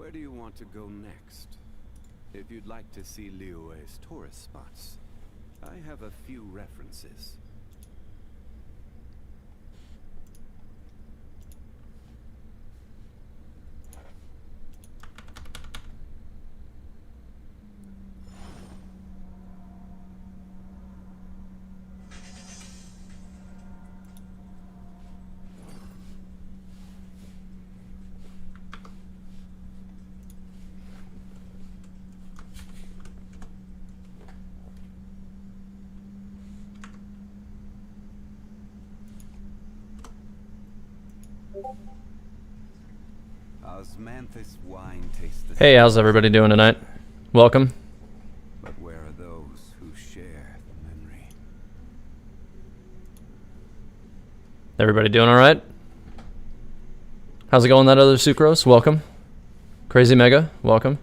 Where do you want to go next? If you'd like to see Liyue's tourist spots, I have a few references. Osmanthus wine tastes the Hey, how's everybody doing tonight? Welcome. But where are those who share the memory? Everybody doing alright? How's it going, that other Sucrose? Welcome. Crazy Mega, welcome.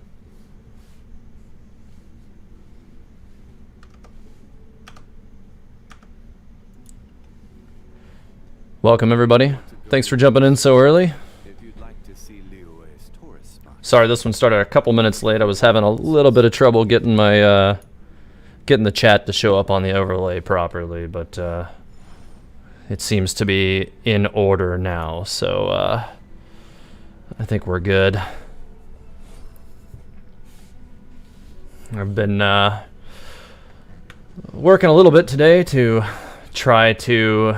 Welcome, everybody. Thanks for jumping in so early. Sorry, this one started a couple minutes late. I was having a little bit of trouble getting my getting the chat to show up on the overlay properly, but it seems to be in order now, so I think we're good. I've been working a little bit today to try to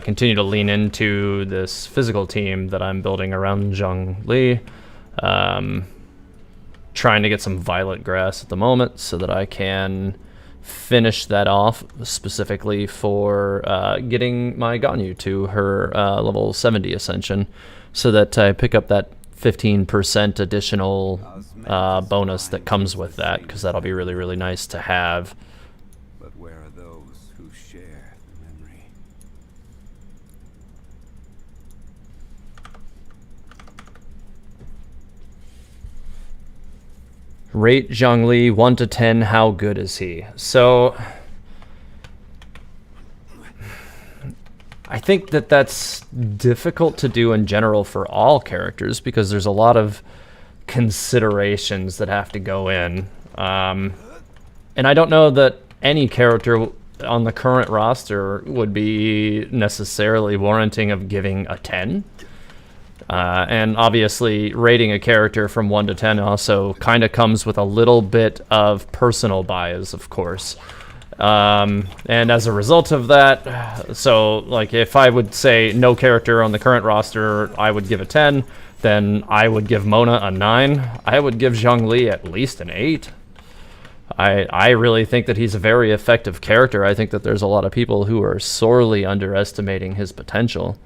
continue to lean into this physical team that I'm building around Zhongli. Trying to get some violet grass at the moment so that I can finish that off specifically for getting my Ganyu to her level 70 ascension so that I pick up that 15% additional bonus that comes with that, because that'll be really, really nice to have. But where are those who share the memory? Rate Zhongli 1 to 10, how good is he? So I think that that's difficult to do in general for all characters because there's a lot of considerations that have to go in. And I don't know that any character on the current roster would be necessarily warranting of giving a 10. And obviously rating a character from 1 to 10 also kind of comes with a little bit of personal bias, of course. And as a result of that, so like if I would say no character on the current roster I would give a 10, then I would give Mona a 9. I would give Zhongli at least an 8. I really think that he's a very effective character. I think that there's a lot of people who are sorely underestimating his potential.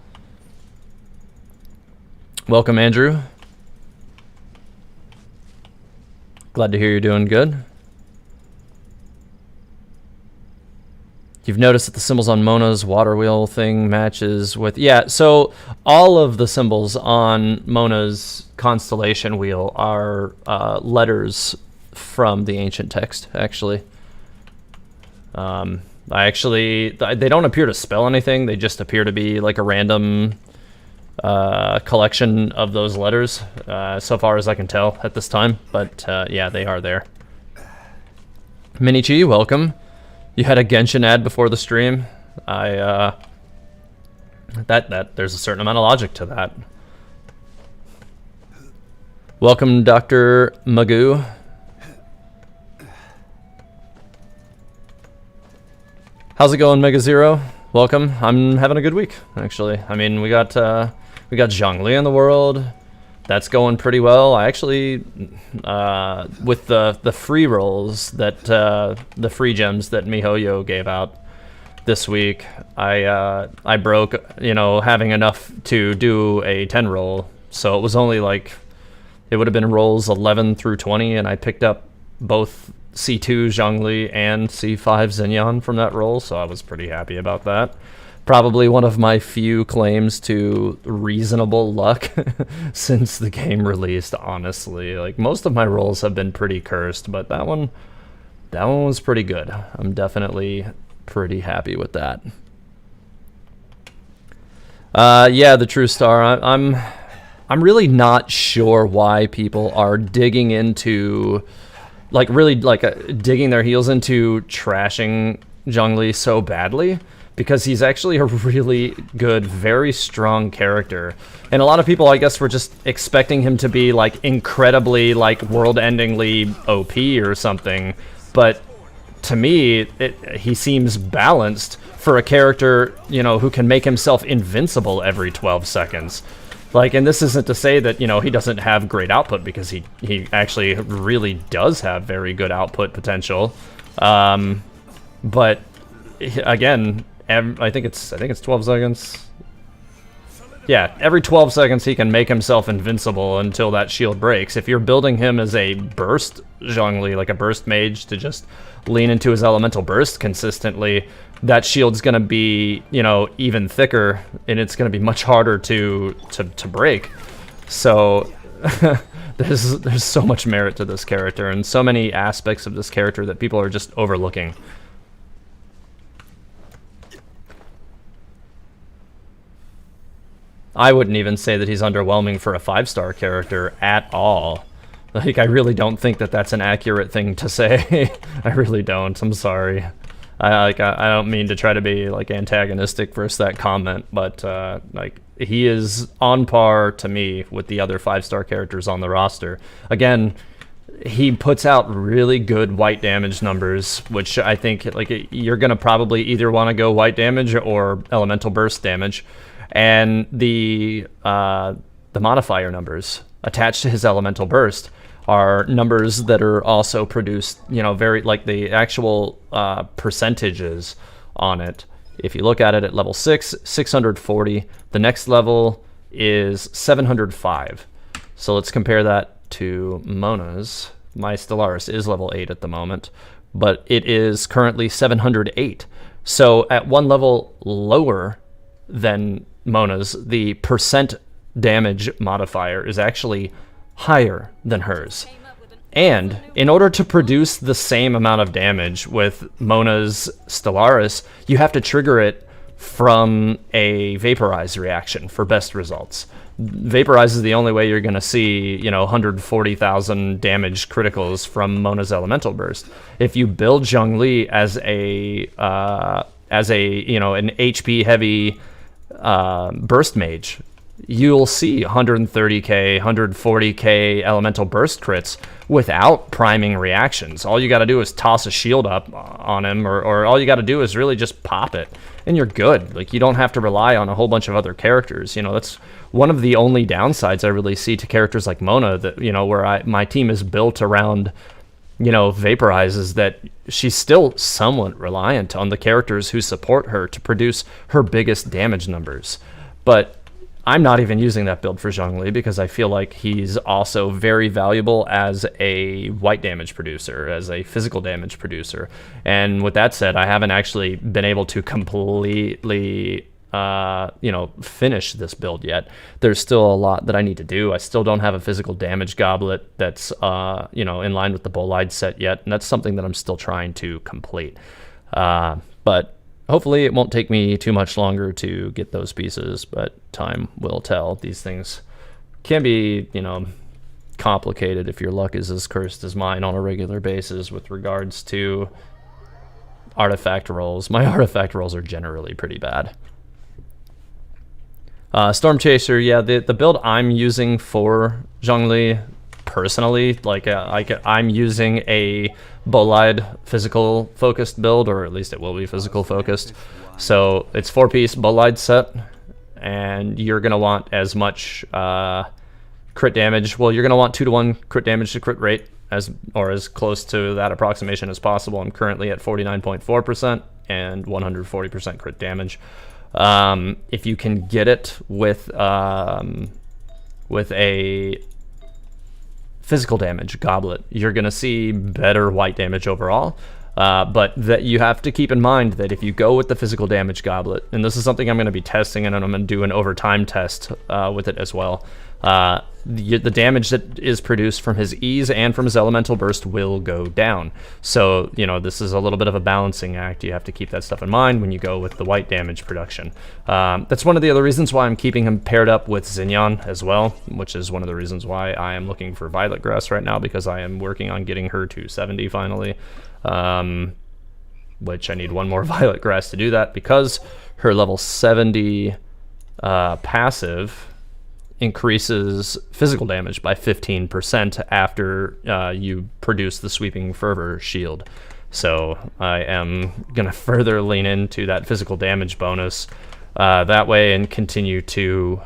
Welcome, Andrew. Glad to hear you're doing good. You've noticed that the symbols on Mona's water wheel thing matches with... Yeah, so all of the symbols on Mona's constellation wheel are letters from the ancient text, actually. They don't appear to spell anything. They just appear to be like a random collection of those letters, so far as I can tell at this time. But yeah, they are there. Minichi, welcome. You had a Genshin ad before the stream. There's a certain amount of logic to that. Welcome, Dr. Magoo. How's it going, Mega Zero? Welcome. I'm having a good week, actually. I mean, we got Zhongli in the world. That's going pretty well. I actually, with the free rolls that the free gems that MiHoYo gave out this week, I broke, having enough to do a 10 roll. So it was only like, it would have been rolls 11 through 20, and I picked up both C2 Zhongli and C5 Xinyan from that roll, so I was pretty happy about that. Probably one of my few claims to reasonable luck since the game released, honestly. Like, most of my rolls have been pretty cursed, but that one was pretty good. I'm definitely pretty happy with that. Yeah, the True Star. I'm really not sure why people are digging into, like, really, like, digging their heels into trashing Zhongli so badly, because he's actually a really good, very strong character. And a lot of people, I guess, were just expecting him to be, like, incredibly, like, world-endingly OP or something. But to me, he seems balanced for a character, you know, who can make himself invincible every 12 seconds. Like, and this isn't to say that, you know, he doesn't have great output, because he actually really does have very good output potential. But again, I think it's 12 seconds. Yeah, every 12 seconds he can make himself invincible until that shield breaks. If you're building him as a burst Zhongli, like a burst mage, to just lean into his elemental burst consistently, that shield's gonna be, you know, even thicker, and it's gonna be much harder to break. So there's so much merit to this character, and so many aspects of this character that people are just overlooking. I wouldn't even say that he's underwhelming for a 5-star character at all. Like, I really don't think that that's an accurate thing to say. I really don't. I'm sorry. I don't mean to try to be, like, antagonistic versus that comment, but like, he is on par to me with the other 5-star characters on the roster. Again, he puts out really good white damage numbers, which I think, like, you're gonna probably either want to go white damage or elemental burst damage. And the modifier numbers attached to his elemental burst are numbers that are also produced, you know, very, like, the actual percentages on it. If you look at it at level 6, 640. The next level is 705. So let's compare that to Mona's. My Stellaris is level 8 at the moment, but it is currently 708. So at one level lower than Mona's, the percent damage modifier is actually higher than hers. And in order to produce the same amount of damage with Mona's Stellaris, you have to trigger it from a Vaporize reaction for best results. Vaporize is the only way you're going to see, you know, 140,000 damage criticals from Mona's Elemental Burst. If you build Zhongli as a you know, an HP heavy burst mage, you'll see 130k, 140k elemental burst crits without priming reactions. All you got to do is toss a shield up on him, or all you got to do is really just pop it, and you're good. Like, you don't have to rely on a whole bunch of other characters. You know, that's one of the only downsides I really see to characters like Mona, that, you know, where my team is built around, you know, Vaporize, is that she's still somewhat reliant on the characters who support her to produce her biggest damage numbers. But I'm not even using that build for Zhongli, because I feel like he's also very valuable as a white damage producer, as a physical damage producer. And with that said, I haven't actually been able to completely you know, finish this build yet. There's still a lot that I need to do. I still don't have a physical damage goblet that's you know, in line with the Bolide set yet, and that's something that I'm still trying to complete. But hopefully it won't take me too much longer to get those pieces, but time will tell. These things can be, you know, complicated if your luck is as cursed as mine on a regular basis with regards to artifact rolls. My artifact rolls are generally pretty bad. Storm Chaser, yeah, the build I'm using for Zhongli personally, like, I'm using a Bolide physical focused build, or at least it will be physical focused. So it's 4-piece Bolide set, and you're gonna want as much crit damage. Well, you're gonna want 2-to-1 crit damage to crit rate, as close to that approximation as possible. I'm currently at 49.4% and 140% crit damage. If you can get it with a physical damage goblet, you're gonna see better white damage overall. But that you have to keep in mind that if you go with the physical damage goblet, and this is something I'm going to be testing, and I'm going to do an overtime test with it as well, the damage that is produced from his E's and from his elemental burst will go down. So, you know, this is a little bit of a balancing act. You have to keep that stuff in mind when you go with the white damage production. That's one of the other reasons why I'm keeping him paired up with Xinyan as well, which is one of the reasons why I am looking for Violet Grass right now, because I am working on getting her to 70 finally. Which I need one more Violet Grass to do that, because her level 70 passive increases physical damage by 15% after you produce the Sweeping Fervor shield. So I am going to further lean into that physical damage bonus that way and continue to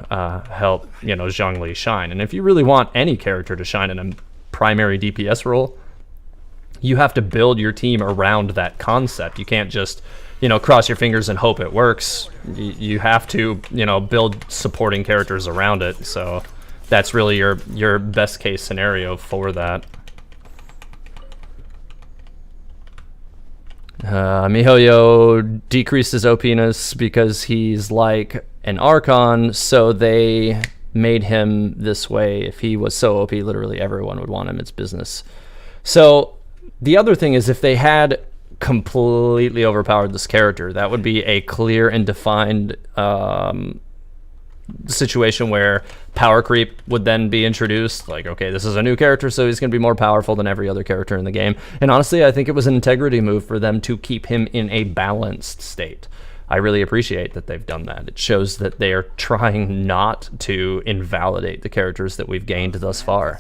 help, you know, Zhongli shine. And if you really want any character to shine in a primary DPS role, you have to build your team around that concept. You can't just, you know, cross your fingers and hope it works. You have to, you know, build supporting characters around it. So that's really your best case scenario for that. Mihoyo decreased his OP-ness because he's like an Archon, so they made him this way. If he was so OP, literally everyone would want him. It's business. So the other thing is, if they had completely overpowered this character, that would be a clear and defined situation where power creep would then be introduced. Like, okay, this is a new character, so he's going to be more powerful than every other character in the game. And honestly, I think it was an integrity move for them to keep him in a balanced state. I really appreciate that they've done that. It shows that they are trying not to invalidate the characters that we've gained thus far.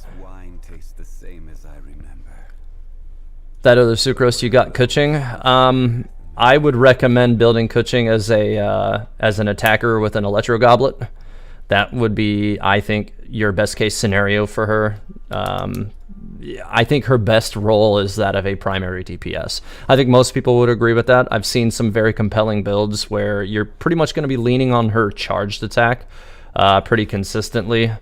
That other sucrose you got, Kuching. I would recommend building Kuching as an attacker with an Electro Goblet. That would be, I think, your best case scenario for her. I think her best role is that of a primary DPS. I think most people would agree with that. I've seen some very compelling builds where you're pretty much going to be leaning on her charged attack pretty consistently.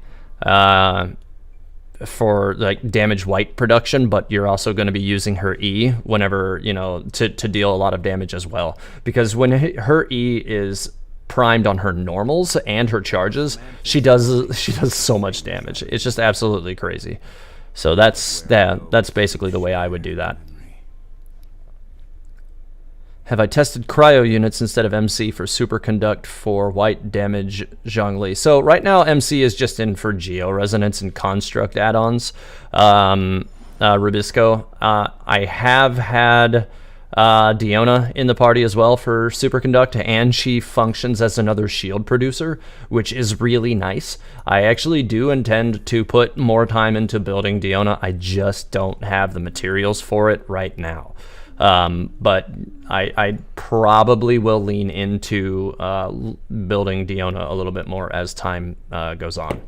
For like damage white production, but you're also going to be using her E whenever, you know, to deal a lot of damage as well, because when her E is primed on her normals and her charges, she does so much damage. It's just absolutely crazy. So that's basically the way I would do that. Have I tested cryo units instead of MC for superconduct for white damage Zhongli? So right now MC is just in for Geo Resonance and Construct add-ons. Rubisco. I have had Diona in the party as well for superconduct, and she functions as another shield producer, which is really nice. I actually do intend to put more time into building Diona. I just don't have the materials for it right now. But I probably will lean into building Diona a little bit more as time goes on.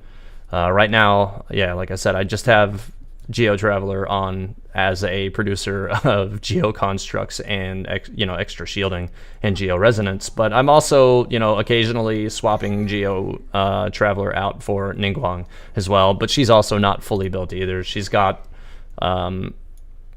Right now, yeah, like I said, I just have Geo Traveler on as a producer of Geo Constructs and extra shielding and Geo Resonance. But I'm also, you know, occasionally swapping Geo Traveler out for Ningguang as well. But she's also not fully built either. She's got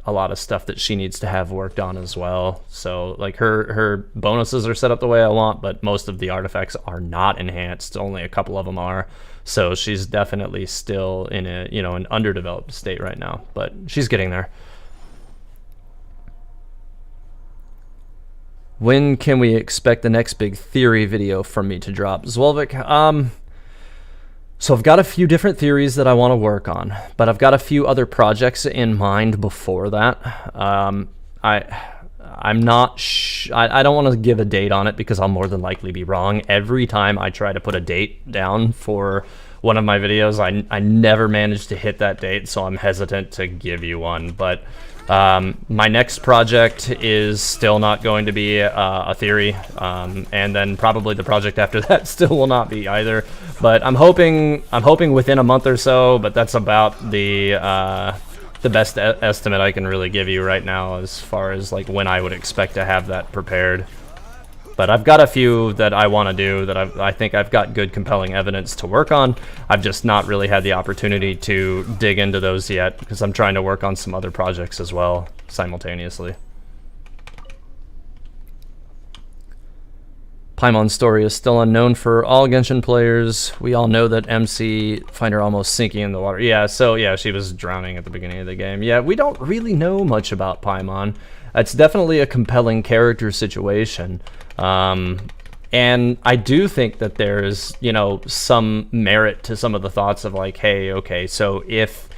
a lot of stuff that she needs to have worked on as well. So like her bonuses are set up the way I want, but most of the artifacts are not enhanced. Only a couple of them are. So she's definitely still in a, you know, an underdeveloped state right now, but she's getting there. When can we expect the next big theory video from me to drop? Zwolvik, so I've got a few different theories that I want to work on, but I've got a few other projects in mind before that. I'm not I don't want to give a date on it because I'll more than likely be wrong. Every time I try to put a date down for one of my videos, I never manage to hit that date, so I'm hesitant to give you one. But my next project is still not going to be a theory, and then probably the project after that still will not be either. But I'm hoping within a month or so. But that's about the best estimate I can really give you right now as far as like when I would expect to have that prepared. But I've got a few that I want to do that I think I've got good compelling evidence to work on. I've just not really had the opportunity to dig into those yet because I'm trying to work on some other projects as well simultaneously. Paimon's story is still unknown for all Genshin players. We all know that MC find her almost sinking in the water. Yeah, so yeah, she was drowning at the beginning of the game. Yeah, we don't really know much about Paimon. It's definitely a compelling character situation. And I do think that there's, you know, some merit to some of the thoughts of like, hey, okay, so if,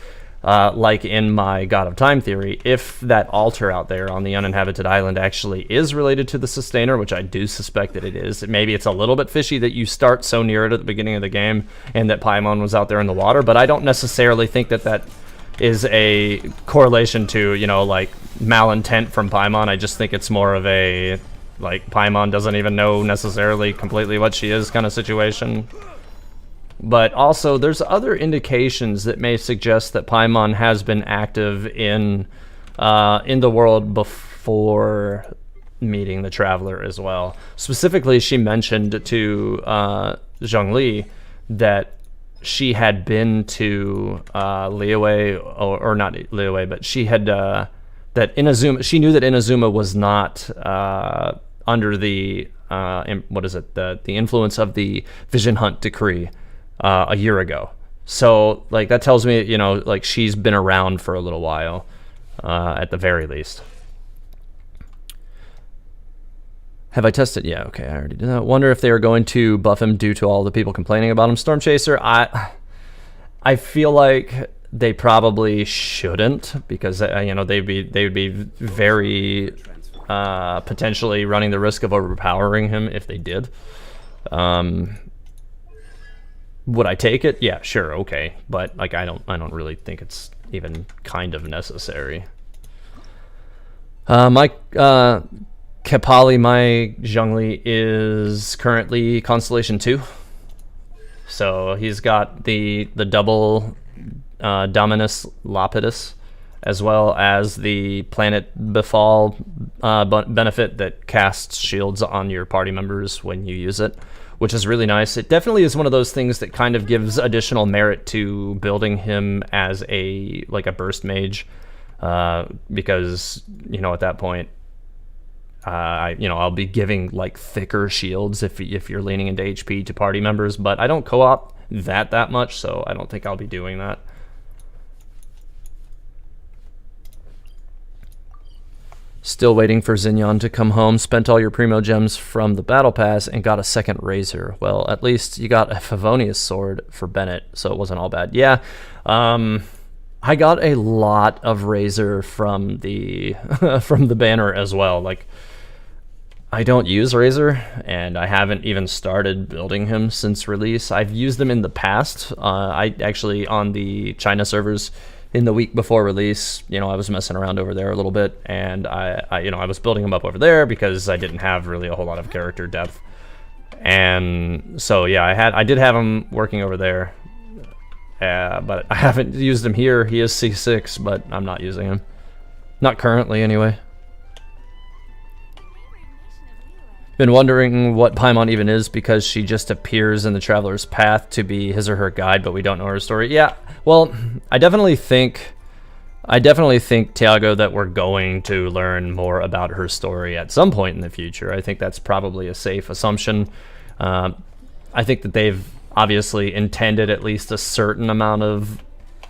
like in my God of Time theory, if that altar out there on the uninhabited island actually is related to the Sustainer, which I do suspect that it is, maybe it's a little bit fishy that you start so near it at the beginning of the game and that Paimon was out there in the water, but I don't necessarily think that that is a correlation to, you know, like malintent from Paimon. I just think it's more of a, like, Paimon doesn't even know necessarily completely what she is kind of situation. But also, there's other indications that may suggest that Paimon has been active in the world before meeting the Traveler as well. Specifically, she mentioned to Zhongli that she had been to Liyue, or not Liyue, but she had that Inazuma. She knew that Inazuma was not under the the influence of the Vision Hunt decree a year ago. So like that tells me, you know, like she's been around for a little while, at the very least. Have I tested? Yeah, okay, I already did that. Wonder if they are going to buff him due to all the people complaining about him. Storm Chaser, I feel like they probably shouldn't, because you know they would be very potentially running the risk of overpowering him if they did. Would I take it? Yeah, sure, okay, but like I don't really think it's even kind of necessary. My Kepali, my Zhongli is currently Constellation 2. So he's got the double Dominus Lapidus, as well as the Planet Befall benefit that casts shields on your party members when you use it, which is really nice. It definitely is one of those things that kind of gives additional merit to building him as a burst mage, because, you know, at that point, I'll be giving like thicker shields if you're leaning into HP to party members, but I don't co-op that much, so I don't think I'll be doing that. Still waiting for Xinyan to come home. Spent all your primo gems from the battle pass and got a second razor. Well, at least you got a Favonius sword for Bennett, so it wasn't all bad. Yeah, I got a lot of razor from the from the banner as well. Like, I don't use razor, and I haven't even started building him since release. I've used them in the past. I actually, on the China servers in the week before release, you know, I was messing around over there a little bit, and I was building him up over there because I didn't have really a whole lot of character depth. And so yeah, I did have him working over there, but I haven't used him here. He is C6, but I'm not using him. Not currently, anyway. Been wondering what Paimon even is, because she just appears in the Traveler's Path to be his or her guide, but we don't know her story. Yeah, well, I definitely think, Tiago, that we're going to learn more about her story at some point in the future. I think that's probably a safe assumption. I think that they've obviously intended at least a certain amount of,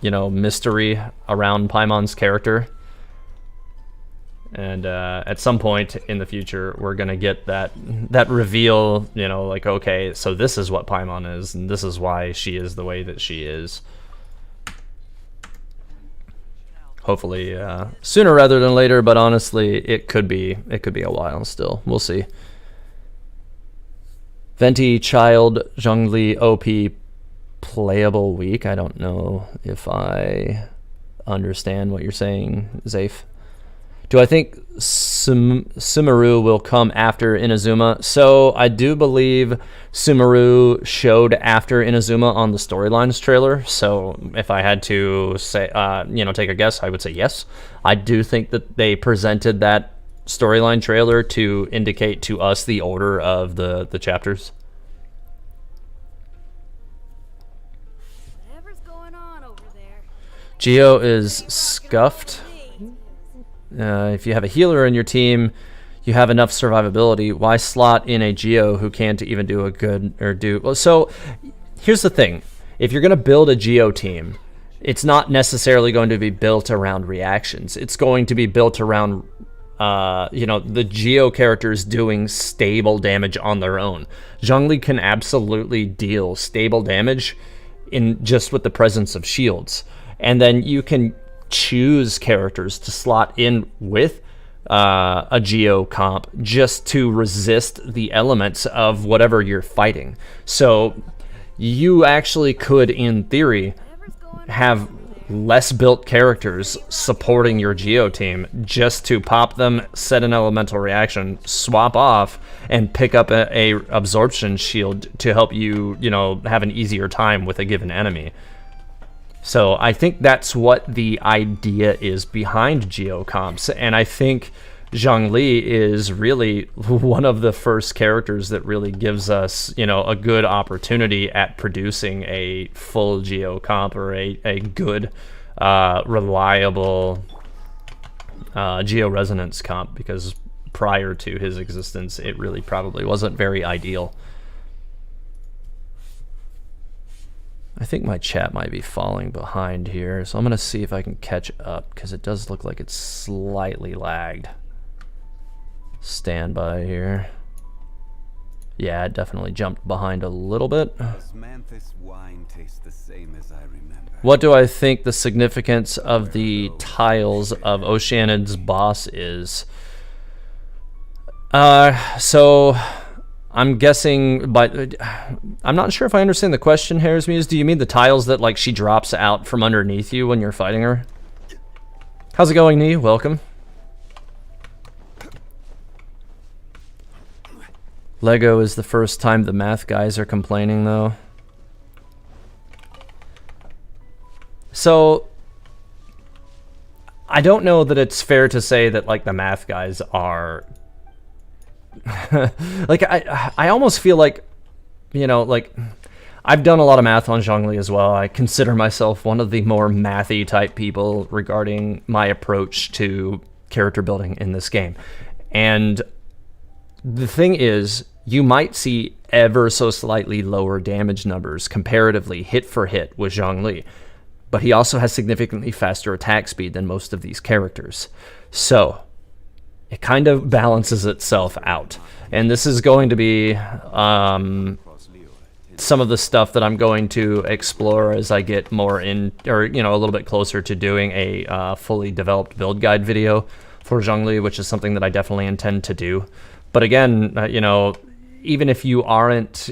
you know, mystery around Paimon's character. And at some point in the future, we're gonna get that reveal, you know, like, okay, so this is what Paimon is, and this is why she is the way that she is. Hopefully sooner rather than later, but honestly, it could be a while still. We'll see. Venti Child Zhongli OP playable week. I don't know if I understand what you're saying, Zafe. Do I think Sumeru will come after Inazuma? So I do believe Sumeru showed after Inazuma on the Storylines trailer. So if I had to say, take a guess, I would say yes. I do think that they presented that storyline trailer to indicate to us the order of the chapters. Whatever's going on over there. Geo is scuffed. If you have a healer in your team, you have enough survivability. Why slot in a Geo who can't even do a good or do... Well, so here's the thing. If you're going to build a Geo team, it's not necessarily going to be built around reactions. It's going to be built around, the Geo characters doing stable damage on their own. Zhongli can absolutely deal stable damage in just with the presence of shields. And then you can choose characters to slot in with a Geo comp just to resist the elements of whatever you're fighting. So you actually could, in theory, have less built characters supporting your Geo team just to pop them, set an elemental reaction, swap off, and pick up a absorption shield to help you, have an easier time with a given enemy. So I think that's what the idea is behind Geo comps, and I think Zhongli is really one of the first characters that really gives us, a good opportunity at producing a full Geo comp or a good, reliable Geo resonance comp, because prior to his existence, it really probably wasn't very ideal. I think my chat might be falling behind here, so I'm going to see if I can catch up, because it does look like it's slightly lagged. Stand by here. Yeah, it definitely jumped behind a little bit. Does Manthus wine taste the same as I remember? What do I think the significance of the tiles of Oceanid's boss is? So I'm guessing, but I'm not sure if I understand the question, Harris Muse. Do you mean the tiles that like she drops out from underneath you when you're fighting her? How's it going, Nee? Welcome. Lego is the first time the math guys are complaining, though. So I don't know that it's fair to say that like the math guys are like I almost feel like, like I've done a lot of math on Zhongli as well. I consider myself one of the more mathy type people regarding my approach to character building in this game. And the thing is, you might see ever so slightly lower damage numbers comparatively hit for hit with Zhongli, but he also has significantly faster attack speed than most of these characters. So it kind of balances itself out. And this is going to be some of the stuff that I'm going to explore as I get more in, or a little bit closer to doing a fully developed build guide video for Zhongli, which is something that I definitely intend to do. But again, even if you aren't,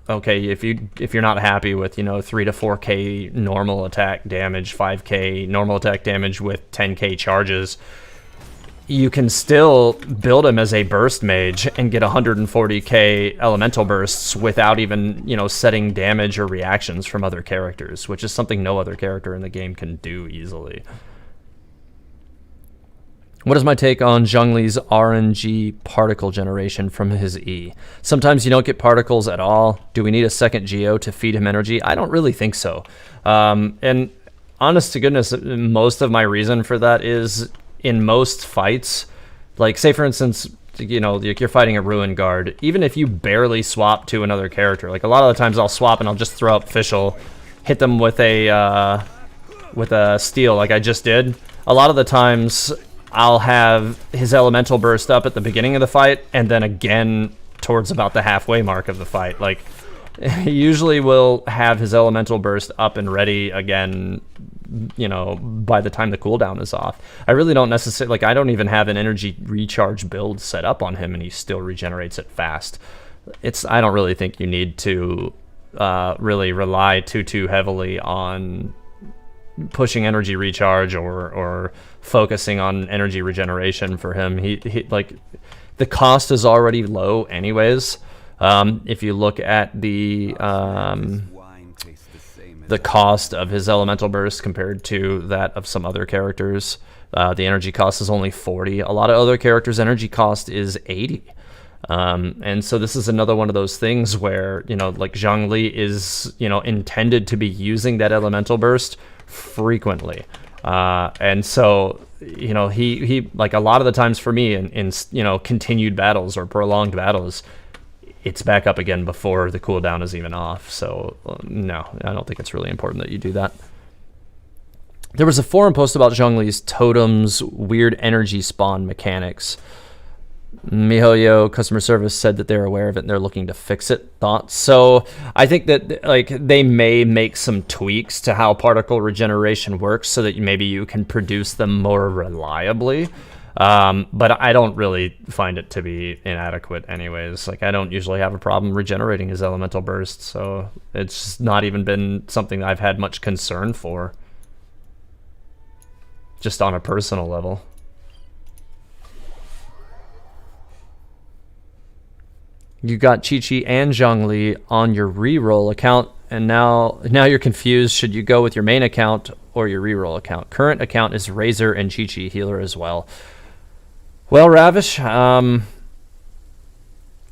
okay, if you're not happy with, 3 to 4k normal attack damage, 5k normal attack damage with 10k charges, you can still build him as a burst mage and get 140k elemental bursts without even, setting damage or reactions from other characters, which is something no other character in the game can do easily. What is my take on Zhongli's RNG particle generation from his E? Sometimes you don't get particles at all. Do we need a second Geo to feed him energy? I don't really think so. And honest to goodness, most of my reason for that is in most fights, like say for instance, you're fighting a Ruin Guard, even if you barely swap to another character, like a lot of the times I'll swap and I'll just throw up Fischl, hit them with a steal like I just did. A lot of the times I'll have his elemental burst up at the beginning of the fight and then again towards about the halfway mark of the fight. Like he usually will have his elemental burst up and ready again, by the time the cooldown is off. I really don't necessarily, like I don't even have an energy recharge build set up on him and he still regenerates it fast. I don't really think you need to really rely too heavily on pushing energy recharge or focusing on energy regeneration for him. He like the cost is already low anyways. If you look at the cost of his elemental burst compared to that of some other characters, the energy cost is only 40. A lot of other characters' energy cost is 80. And so this is another one of those things where, like Zhongli is, intended to be using that elemental burst frequently. And so, you know, he like a lot of the times for me in you know, continued battles or prolonged battles, it's back up again before the cooldown is even off. So no, I don't think it's really important that you do that. There was a forum post about Zhongli's totem's weird energy spawn mechanics. MiHoYo customer service said that they're aware of it and they're looking to fix it. Thoughts? So I think that like they may make some tweaks to how particle regeneration works so that maybe you can produce them more reliably. But I don't really find it to be inadequate anyways. Like, I don't usually have a problem regenerating his elemental bursts, so it's not even been something that I've had much concern for. Just on a personal level. You got Qiqi and Zhongli on your reroll account, and now you're confused. Should you go with your main account or your reroll account? Current account is Razor and Qiqi, healer as well. Well, Ravish, I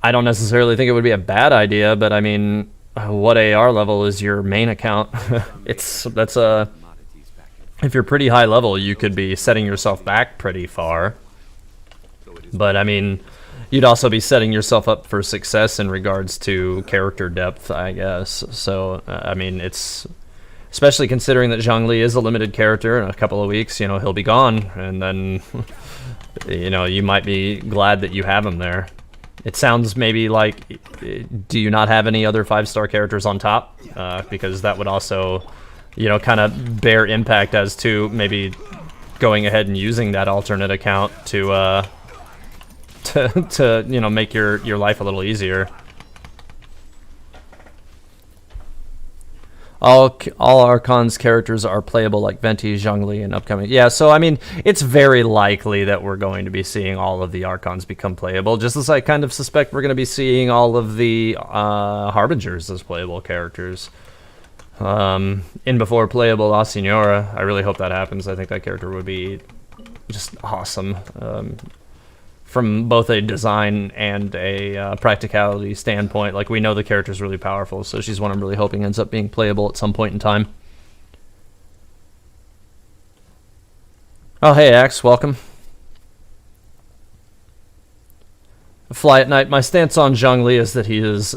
don't necessarily think it would be a bad idea, but I mean, what AR level is your main account? If you're pretty high level, you could be setting yourself back pretty far. But I mean, you'd also be setting yourself up for success in regards to character depth, I guess. So, I mean, it's... Especially considering that Zhongli is a limited character. In a couple of weeks, you know, he'll be gone. And then, you know, you might be glad that you have him there. It sounds maybe like, do you not have any other 5-star characters on top? Because that would also, you know, kind of bear impact as to maybe going ahead and using that alternate account to you know, make your life a little easier. All Archon's characters are playable like Venti, Zhongli, and upcoming. Yeah, so I mean, it's very likely that we're going to be seeing all of the Archons become playable, just as I kind of suspect we're going to be seeing all of the Harbingers as playable characters. In before playable La Signora, I really hope that happens. I think that character would be just awesome. From both a design and a practicality standpoint. Like, we know the character's really powerful, so she's one I'm really hoping ends up being playable at some point in time. Oh, hey, Axe, welcome. Fly at Night. My stance on Zhongli is that he is,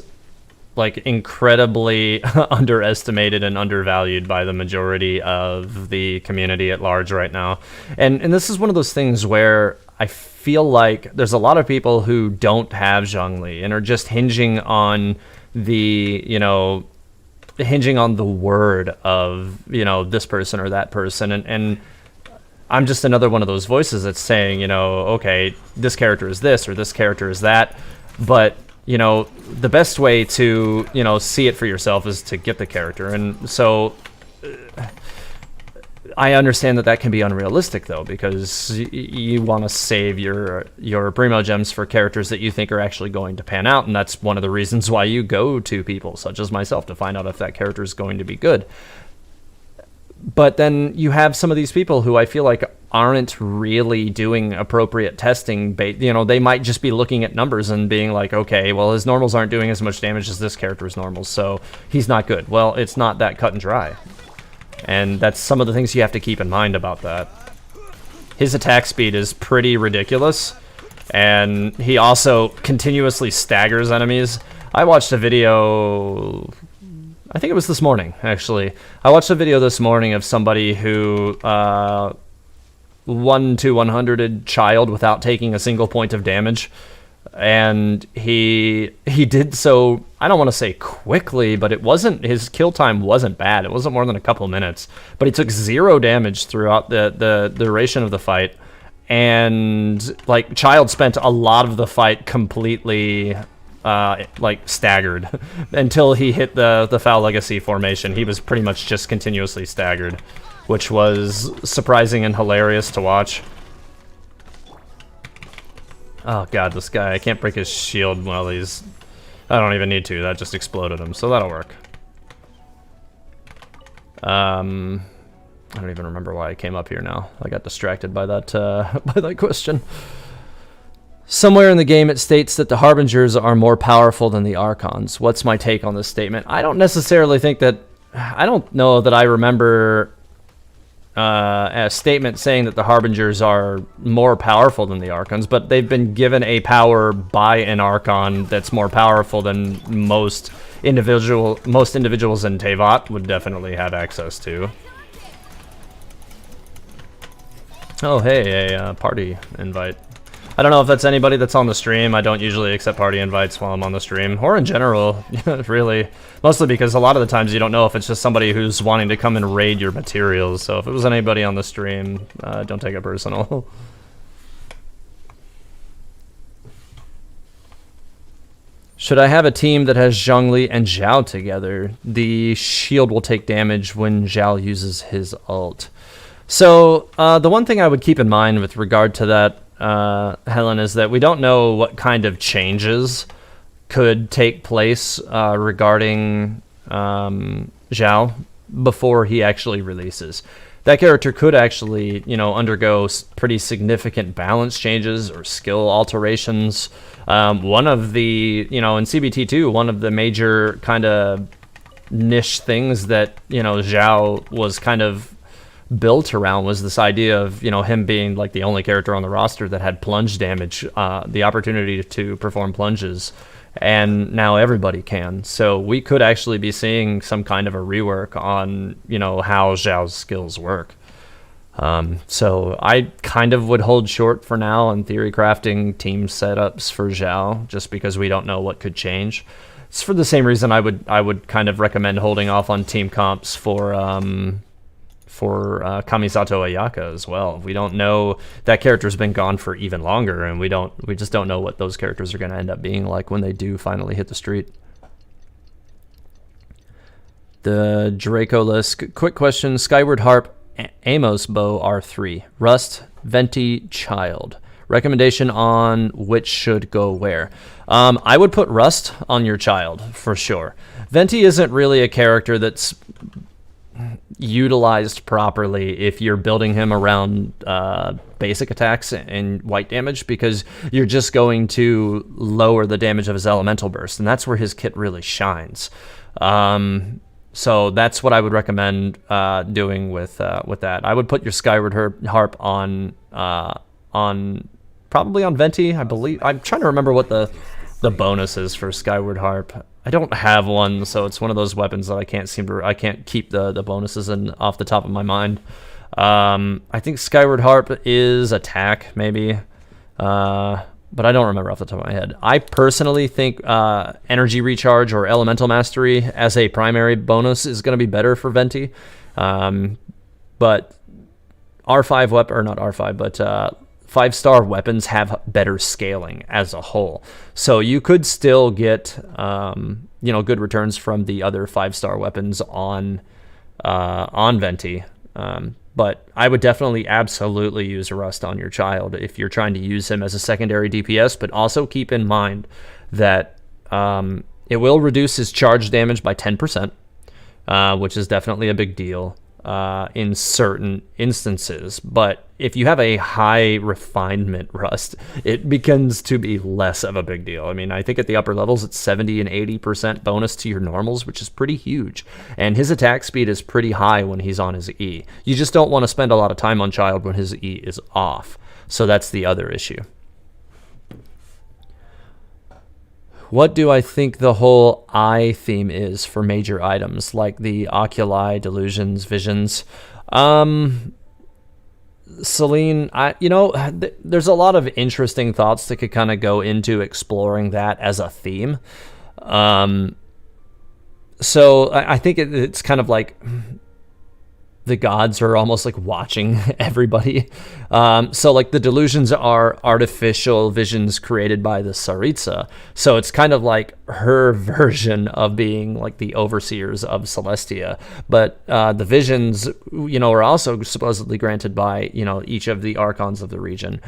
like, incredibly underestimated and undervalued by the majority of the community at large right now. And this is one of those things where I feel like there's a lot of people who don't have Zhongli and are just hinging on the, you know, hinging on the word of, you know, this person or that person. And I'm just another one of those voices that's saying, you know, okay, this character is this or this character is that. But, you know, the best way to, you know, see it for yourself is to get the character. And so I understand that can be unrealistic, though, because you want to save your Primo Gems for characters that you think are actually going to pan out, and that's one of the reasons why you go to people such as myself to find out if that character is going to be good. But then you have some of these people who I feel like aren't really doing appropriate testing. You know, they might just be looking at numbers and being like, okay, well, his normals aren't doing as much damage as this character's normals, so he's not good. Well, it's not that cut and dry. And that's some of the things you have to keep in mind about that. His attack speed is pretty ridiculous, and he also continuously staggers enemies. I watched a video, I think it was this morning, actually. I watched a video this morning of somebody who 1-to-100'd child without taking a single point of damage. And he did so, I don't want to say quickly, but it wasn't, his kill time wasn't bad. It wasn't more than a couple minutes, but he took 0 damage throughout the duration of the fight. And like, child spent a lot of the fight completely like staggered until he hit the Foul Legacy formation. He was pretty much just continuously staggered, which was surprising and hilarious to watch. Oh god, this guy, I can't break his shield while he's... I don't even need to, that just exploded him, so that'll work. I don't even remember why I came up here now. I got distracted by that, by that question. Somewhere in the game it states that the Harbingers are more powerful than the Archons. What's my take on this statement? I don't necessarily think that... I don't know that I remember a statement saying that the Harbingers are more powerful than the Archons, but they've been given a power by an Archon that's more powerful than most individuals in Teyvat would definitely have access to. Oh, hey, a party invite. I don't know if that's anybody that's on the stream. I don't usually accept party invites while I'm on the stream, or in general, really. Mostly because a lot of the times you don't know if it's just somebody who's wanting to come and raid your materials. So if it was anybody on the stream, don't take it personal. Should I have a team that has Zhongli and Zhao together? The shield will take damage when Zhao uses his ult. So the one thing I would keep in mind with regard to that, Helen, is that we don't know what kind of changes could take place regarding Zhao before he actually releases. That character could actually, undergo pretty significant balance changes or skill alterations. One of the, in CBT2, one of the major kind of niche things that, Zhao was kind of built around was this idea of him being like the only character on the roster that had plunge damage, the opportunity to perform plunges, and now everybody can. So we could actually be seeing some kind of a rework on how Zhao's skills work. So I kind of would hold short for now on theory crafting team setups for Zhao, just because we don't know what could change. It's for the same reason I would kind of recommend holding off on team comps for Kamisato Ayaka as well. We don't know, that character's been gone for even longer, and we just don't know what those characters are going to end up being like when they do finally hit the street. The Draco list. Quick question: Skyward Harp, Amos Bow R3, Rust, Venti, Child. Recommendation on which should go where? I would put Rust on your Child for sure. Venti isn't really a character that's utilized properly if you're building him around basic attacks and white damage, because you're just going to lower the damage of his elemental burst, and that's where his kit really shines. So that's what I would recommend doing with that. I would put your Skyward Harp on probably on Venti, I believe. I'm trying to remember what the bonus is for Skyward Harp. I don't have one, so it's one of those weapons that I can't keep the bonuses in off the top of my mind. I think Skyward Harp is attack, maybe, but I don't remember off the top of my head. I personally think energy recharge or elemental mastery as a primary bonus is going to be better for Venti, but R5 weapon, or not R5, but 5-star weapons have better scaling as a whole. So you could still get, good returns from the other 5-star weapons on Venti. But I would definitely absolutely use Rust on your Child if you're trying to use him as a secondary DPS, but also keep in mind that it will reduce his charge damage by 10%, which is definitely a big deal in certain instances. But if you have a high refinement Rust, it begins to be less of a big deal. I mean, I think at the upper levels it's 70 and 80% bonus to your normals, which is pretty huge, and his attack speed is pretty high when he's on his E. You just don't want to spend a lot of time on Child when his E is off, so that's the other issue. What do I think the whole eye theme is for major items like the oculi, delusions, visions? Celine, there's a lot of interesting thoughts that could kind of go into exploring that as a theme. So I think it's kind of like the gods are almost like watching everybody. So like the delusions are artificial visions created by the Tsaritsa. So it's kind of like her version of being like the overseers of Celestia. But the visions, are also supposedly granted by, each of the archons of the region.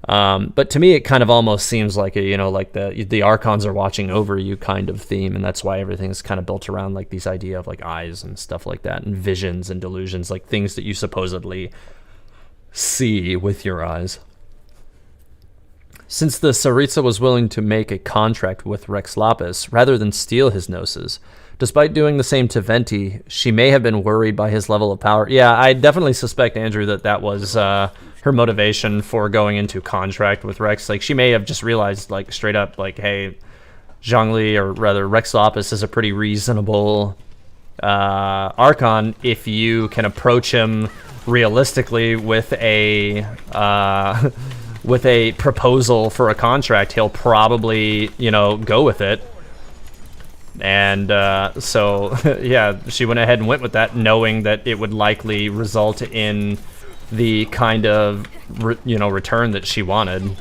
But to me, it kind of almost seems like like the archons are watching over you kind of theme, and that's why everything's kind of built around like these idea of like eyes and stuff like that, and visions and delusions, like things that you supposedly see with your eyes. Since the Tsaritsa was willing to make a contract with Rex Lapis rather than steal his gnosis, Despite doing the same to Venti, she may have been worried by his level of power. Yeah, I definitely suspect, Andrew, that was her motivation for going into contract with Rex. Like, she may have just realized, like, straight up, like, hey, Zhongli, or rather Rex Lopus, is a pretty reasonable Archon if you can approach him realistically with a proposal for a contract. He'll probably, go with it. And so, yeah, she went ahead and went with that, knowing that it would likely result in the kind of, return that she wanted.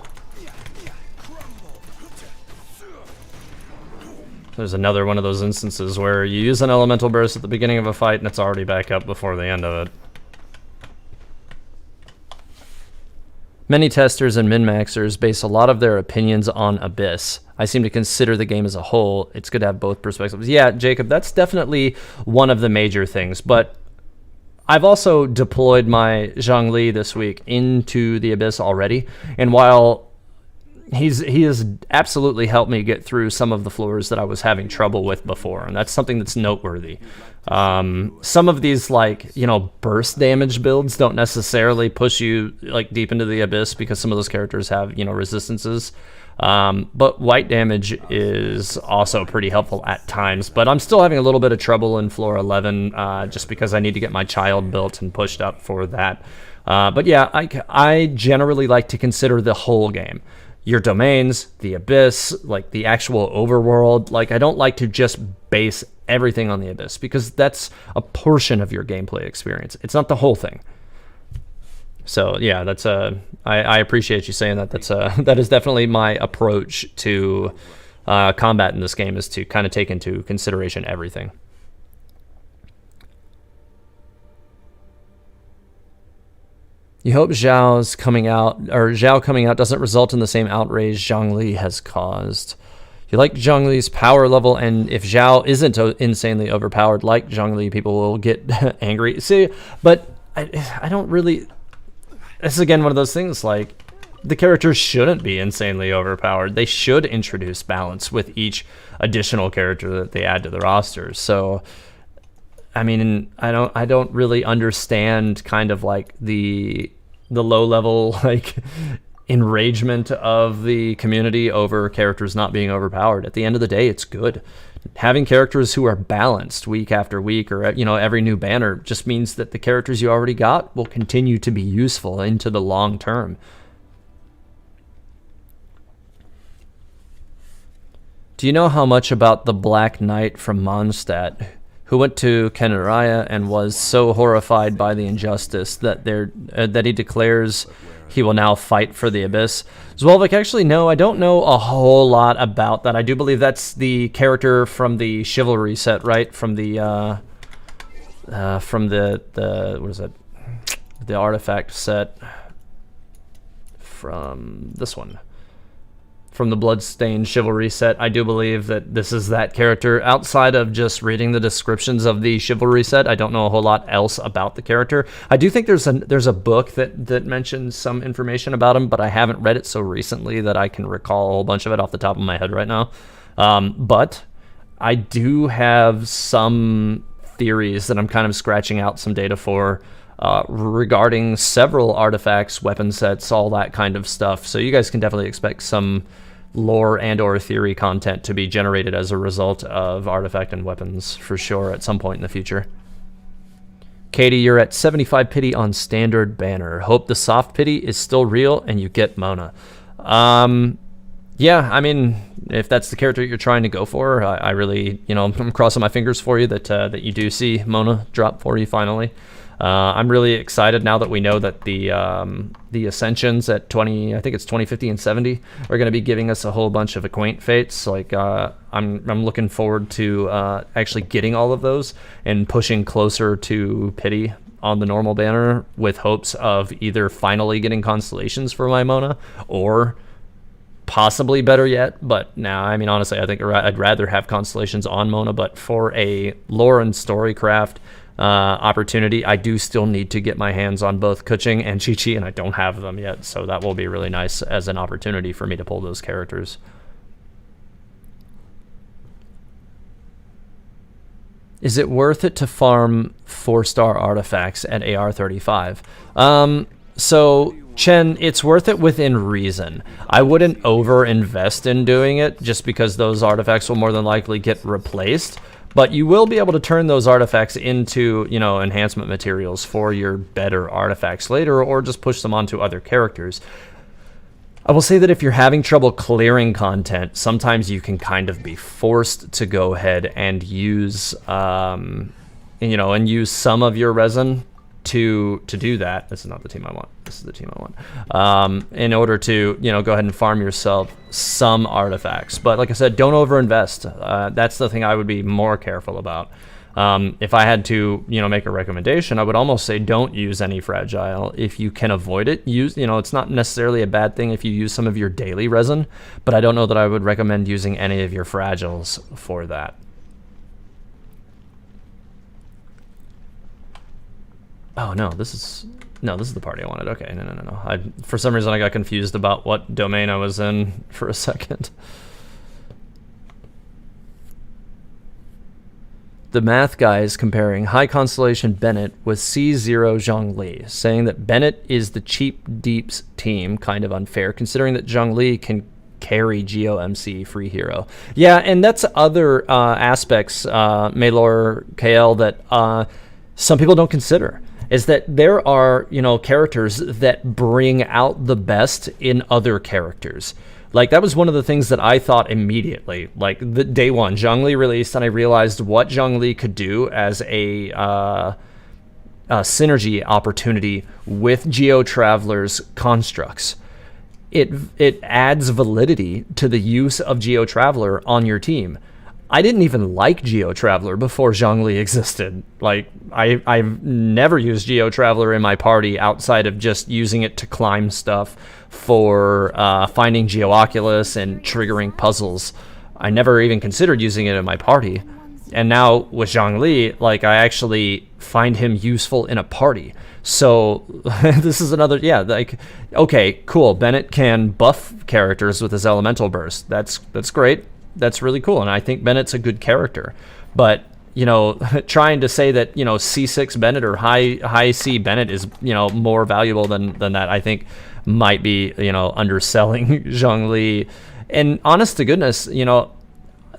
There's another one of those instances where you use an elemental burst at the beginning of a fight and it's already back up before the end of it. Many testers and min-maxers base a lot of their opinions on Abyss. I seem to consider the game as a whole. It's good to have both perspectives. Yeah, Jacob, that's definitely one of the major things. But I've also deployed my Zhongli this week into the Abyss already. And while he has absolutely helped me get through some of the floors that I was having trouble with before, and that's something that's noteworthy. Some of these, burst damage builds don't necessarily push you deep into the Abyss because some of those characters have resistances. But white damage is also pretty helpful at times. But I'm still having a little bit of trouble in floor 11 just because I need to get my child built and pushed up for that. But yeah, I generally like to consider the whole game. Your domains, the Abyss, the actual overworld. I don't like to just base everything on the Abyss because that's a portion of your gameplay experience. It's not the whole thing. So yeah, that's I appreciate you saying that. That is definitely my approach to combat in this game, is to kind of take into consideration everything. You hope Zhao coming out doesn't result in the same outrage Zhongli has caused. You like Zhongli's power level, and if Zhao isn't insanely overpowered like Zhongli, people will get angry. See, but I don't really... This is, again, one of those things, the characters shouldn't be insanely overpowered. They should introduce balance with each additional character that they add to the roster. So, I mean, I don't really understand kind of the low level enragement of the community over characters not being overpowered. At the end of the day, it's good. Having characters who are balanced week after week, or every new banner, just means that the characters you already got will continue to be useful into the long term. Do you know how much about the Black Knight from Mondstadt, who went to Kenaraya and was so horrified by the injustice that he declares he will now fight for the Abyss? Zwolvik, actually, no, I don't know a whole lot about that. I do believe that's the character from the Chivalry set, right? From the what is it? The artifact set from this one. From the Bloodstained Chivalry set, I do believe that this is that character. Outside of just reading the descriptions of the Chivalry set, I don't know a whole lot else about the character. I do think there's a book that mentions some information about him, but I haven't read it so recently that I can recall a whole bunch of it off the top of my head right now. But I do have some theories that I'm kind of scratching out some data for, regarding several artifacts, weapon sets, all that kind of stuff. So you guys can definitely expect some lore and or theory content to be generated as a result of artifact and weapons for sure at some point in the future. Katie, you're at 75 pity on standard banner. Hope the soft pity is still real and you get Mona. Yeah, I mean, if that's the character you're trying to go for, I really, I'm crossing my fingers for you that you do see Mona drop for you finally. I'm really excited now that we know that the Ascensions at 2050 and 70 are going to be giving us a whole bunch of Acquaint Fates. I'm looking forward to actually getting all of those and pushing closer to Pity on the normal banner with hopes of either finally getting Constellations for my Mona or possibly better yet. But now, I mean, honestly, I think I'd rather have Constellations on Mona, but for a lore and storycraft opportunity, I do still need to get my hands on both Kuching and Chi-Chi, and I don't have them yet, so that will be really nice as an opportunity for me to pull those characters. Is it worth it to farm 4-star artifacts at AR35? So, Chen, it's worth it within reason. I wouldn't over-invest in doing it just because those artifacts will more than likely get replaced. But you will be able to turn those artifacts into, you know, enhancement materials for your better artifacts later, or just push them onto other characters. I will say that if you're having trouble clearing content, sometimes you can kind of be forced to go ahead and use, you know, and use some of your resin to do that. This is not the team I want. This is the team I want. In order to, you know, go ahead and farm yourself some artifacts. But like I said, don't overinvest. That's the thing I would be more careful about. If I had to, you know, make a recommendation, I would almost say don't use any fragile. If you can avoid it, use, you know, it's not necessarily a bad thing if you use some of your daily resin, but I don't know that I would recommend using any of your fragiles for that. Oh no, this is the party I wanted. Okay, no. For some reason I got confused about what domain I was in for a second. The math guy is comparing High Constellation Bennett with C0 Zhongli, saying that Bennett is the cheap deeps team, kind of unfair, considering that Zhongli can carry GeoMC free hero. Yeah, and that's other aspects, Maylor KL, that some people don't consider. Is that there are, you know, characters that bring out the best in other characters. Like, that was one of the things that I thought immediately. Like, the day one, Zhongli released, and I realized what Zhongli could do as a synergy opportunity with Geo-Traveler's constructs. It adds validity to the use of Geo-Traveler on your team. I didn't even like Geo-Traveler before Zhongli existed. Like, I've never used Geo-Traveler in my party outside of just using it to climb stuff for finding Geo-Oculus and triggering puzzles. I never even considered using it in my party. And now with Zhongli, like, I actually find him useful in a party. So this is another, yeah, like, okay, cool. Bennett can buff characters with his elemental burst. That's great. That's really cool, and I think Bennett's a good character. But, you know, trying to say that, you know, C6 Bennett or high C Bennett is, you know, more valuable than that, I think might be, you know, underselling Zhongli. And honest to goodness, you know,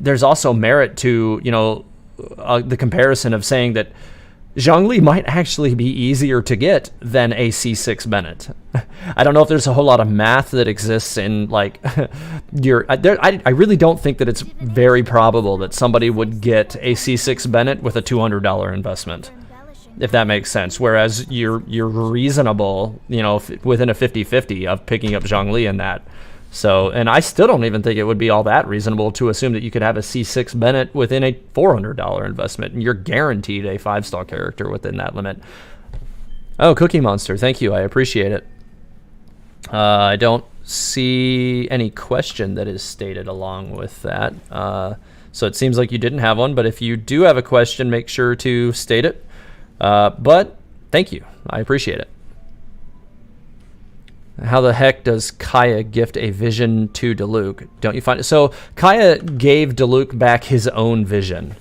there's also merit to, you know, the comparison of saying that Zhongli might actually be easier to get than a C6 Bennett. I don't know if there's a whole lot of math that exists in, like, I really don't think that it's very probable that somebody would get a C6 Bennett with a $200 investment, if that makes sense. Whereas you're reasonable, you know, within a 50-50 of picking up Zhongli in that. So, and I still don't even think it would be all that reasonable to assume that you could have a C6 Bennett within a $400 investment, and you're guaranteed a 5-star character within that limit. Oh, Cookie Monster, thank you. I appreciate it. I don't see any question that is stated along with that. So it seems like you didn't have one, but if you do have a question, make sure to state it. But thank you. I appreciate it. How the heck does Kaya gift a vision to Diluc? Don't you find it? So Kaya gave Diluc back his own vision.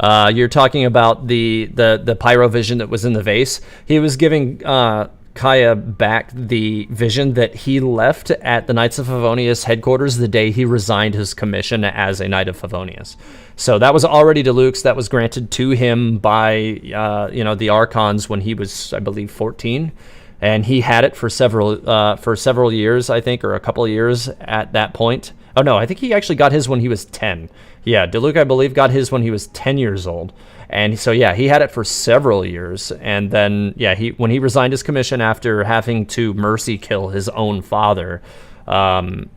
You're talking about the pyro vision that was in the vase. He was giving Kaya back the vision that he left at the Knights of Favonius headquarters the day he resigned his commission as a Knight of Favonius. So that was already Diluc's. That was granted to him by you know, the Archons when he was, I believe, 14. And he had it for several years, I think, or a couple of years at that point. Oh, no, I think he actually got his when he was 10. Yeah, Diluc, I believe, got his when he was 10 years old. And so, yeah, he had it for several years. And then, yeah, when he resigned his commission after having to mercy kill his own father,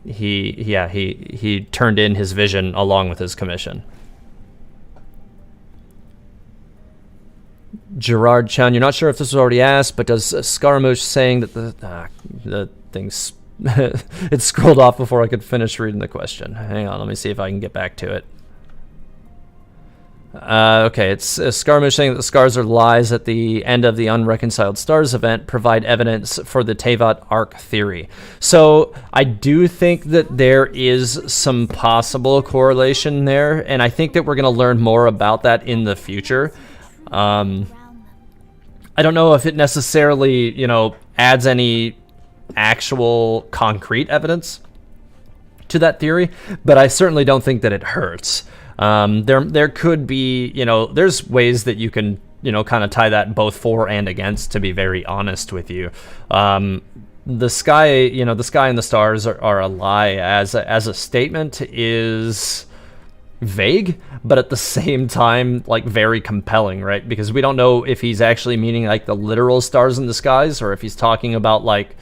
he turned in his vision along with his commission. Gerard Chan, you're not sure if this was already asked, but does Scaramouche saying that the thing's it scrolled off before I could finish reading the question. Hang on, let me see if I can get back to it. Okay, it's Scaramouche saying that the scars are lies at the end of the Unreconciled Stars event provide evidence for the Teyvat arc theory. So I do think that there is some possible correlation there, and I think that we're going to learn more about that in the future. I don't know if it necessarily, you know, adds any actual concrete evidence to that theory, but I certainly don't think that it hurts. There could be, you know, there's ways that you can, you know, kind of tie that both for and against, to be very honest with you. The sky, you know, the sky and the stars are a lie as a statement is vague, but at the same time, like, very compelling, right? Because we don't know if he's actually meaning like the literal stars in the skies, or if he's talking about like,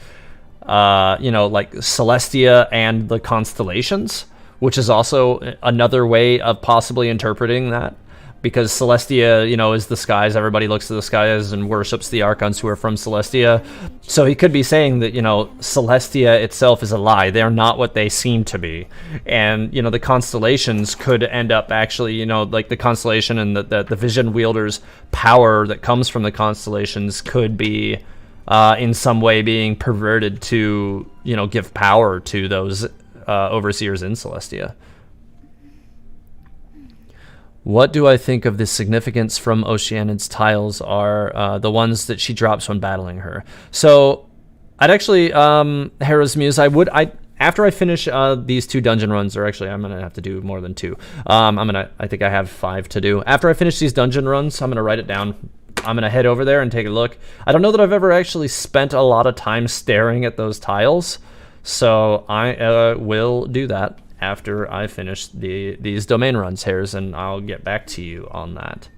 you know, like Celestia and the constellations, which is also another way of possibly interpreting that, because Celestia, you know, is the skies. Everybody looks to the skies and worships the Archons who are from Celestia. So he could be saying that, you know, Celestia itself is a lie. They're not what they seem to be. And, you know, the constellations could end up actually, you know, like the constellation and the vision wielder's power that comes from the constellations could be in some way being perverted to, you know, give power to those overseers in Celestia. What do I think of the significance from Oceanid's tiles are the ones that she drops when battling her? So I'd actually, Hera's Muse, after I finish these 2 dungeon runs, or actually I'm going to have to do more than 2. I think I have 5 to do. After I finish these dungeon runs, I'm going to write it down. I'm going to head over there and take a look. I don't know that I've ever actually spent a lot of time staring at those tiles, so I will do that after I finish these domain runs, Hares, and I'll get back to you on that.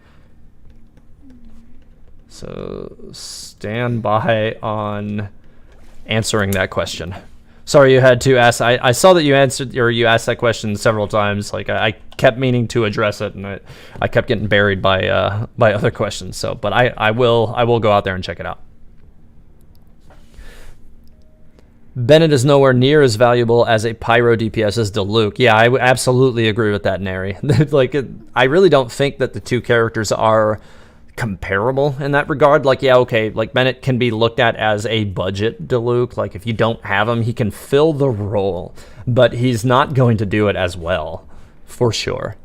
So stand by on answering that question. Sorry you had to ask. I saw that you answered, or you asked that question several times. Like I kept meaning to address it, and I kept getting buried by other questions. So, but I will go out there and check it out. Bennett is nowhere near as valuable as a pyro DPS as Diluc. Yeah, I absolutely agree with that, Neri. Like, I really don't think that the 2 characters are comparable in that regard. Like, yeah, okay, like Bennett can be looked at as a budget Diluc. Like, if you don't have him, he can fill the role, but he's not going to do it as well, for sure.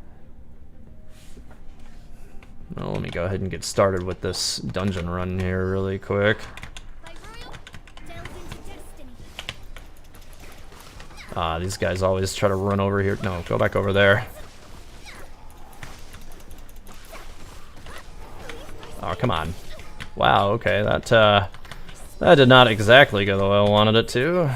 Well, let me go ahead and get started with this dungeon run here really quick. These guys always try to run over here. No, go back over there. Oh, come on. Wow, okay, that did not exactly go the way I wanted it to.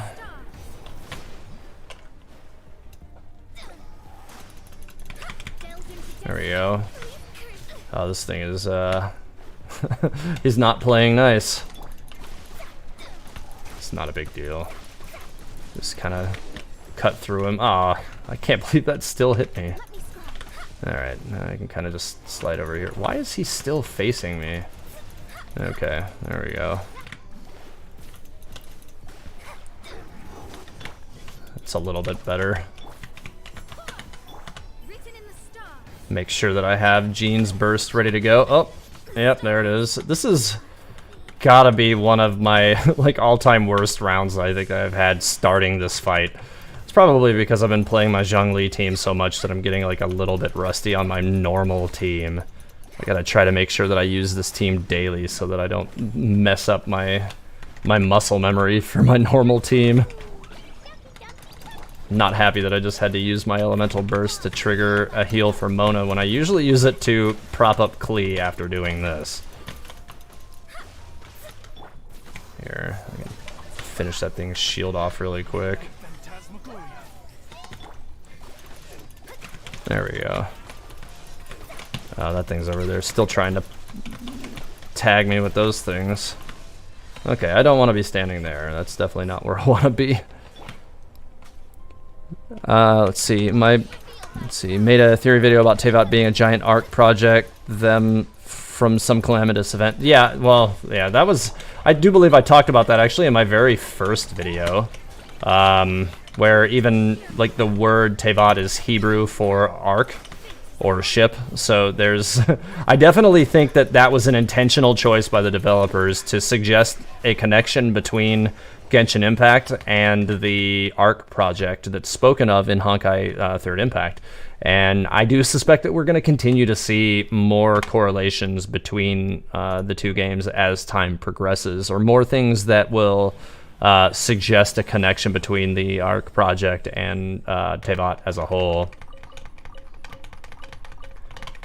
There we go. Oh, this thing is, he's not playing nice. It's not a big deal. Just kind of cut through him. Aw, I can't believe that still hit me. Alright, now I can kind of just slide over here. Why is he still facing me? Okay, there we go. That's a little bit better. Make sure that I have Jean's burst ready to go. Oh, yep, there it is. This is gotta be one of my like all-time worst rounds I think I've had starting this fight. It's probably because I've been playing my Zhongli team so much that I'm getting like a little bit rusty on my normal team. I gotta try to make sure that I use this team daily so that I don't mess up my muscle memory for my normal team. Not happy that I just had to use my elemental burst to trigger a heal for Mona when I usually use it to prop up Klee after doing this. Here, I can finish that thing's shield off really quick. There we go. Oh, that thing's over there, still trying to tag me with those things. Okay, I don't want to be standing there. That's definitely not where I want to be. Let's see. Made a theory video about Teyvat being a giant arc project, them from some calamitous event. Yeah, well, yeah, that was... I do believe I talked about that actually in my very first video, where even like the word Teyvat is Hebrew for arc. or ship. So there's, I definitely think that was an intentional choice by the developers to suggest a connection between Genshin Impact and the ARC project that's spoken of in Honkai Third Impact. And I do suspect that we're going to continue to see more correlations between the two games as time progresses, or more things that will suggest a connection between the ARC project and Teyvat as a whole.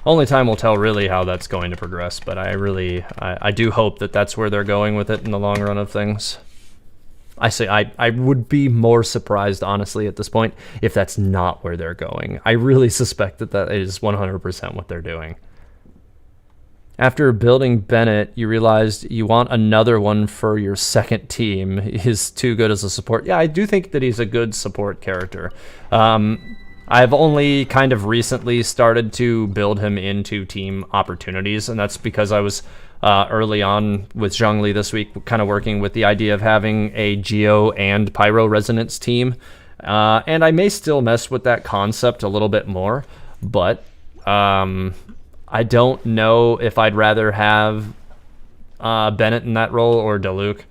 Only time will tell really how that's going to progress, but I do hope that that's where they're going with it in the long run of things. I would be more surprised, honestly, at this point, if that's not where they're going. I really suspect that is 100% what they're doing. After building Bennett, you realized you want another one for your second team. He's too good as a support. Yeah, I do think that he's a good support character. I've only kind of recently started to build him into team opportunities, and that's because I was early on with Zhongli this week, kind of working with the idea of having a Geo and Pyro Resonance team. And I may still mess with that concept a little bit more, but I don't know if I'd rather have Bennett in that role or Diluc.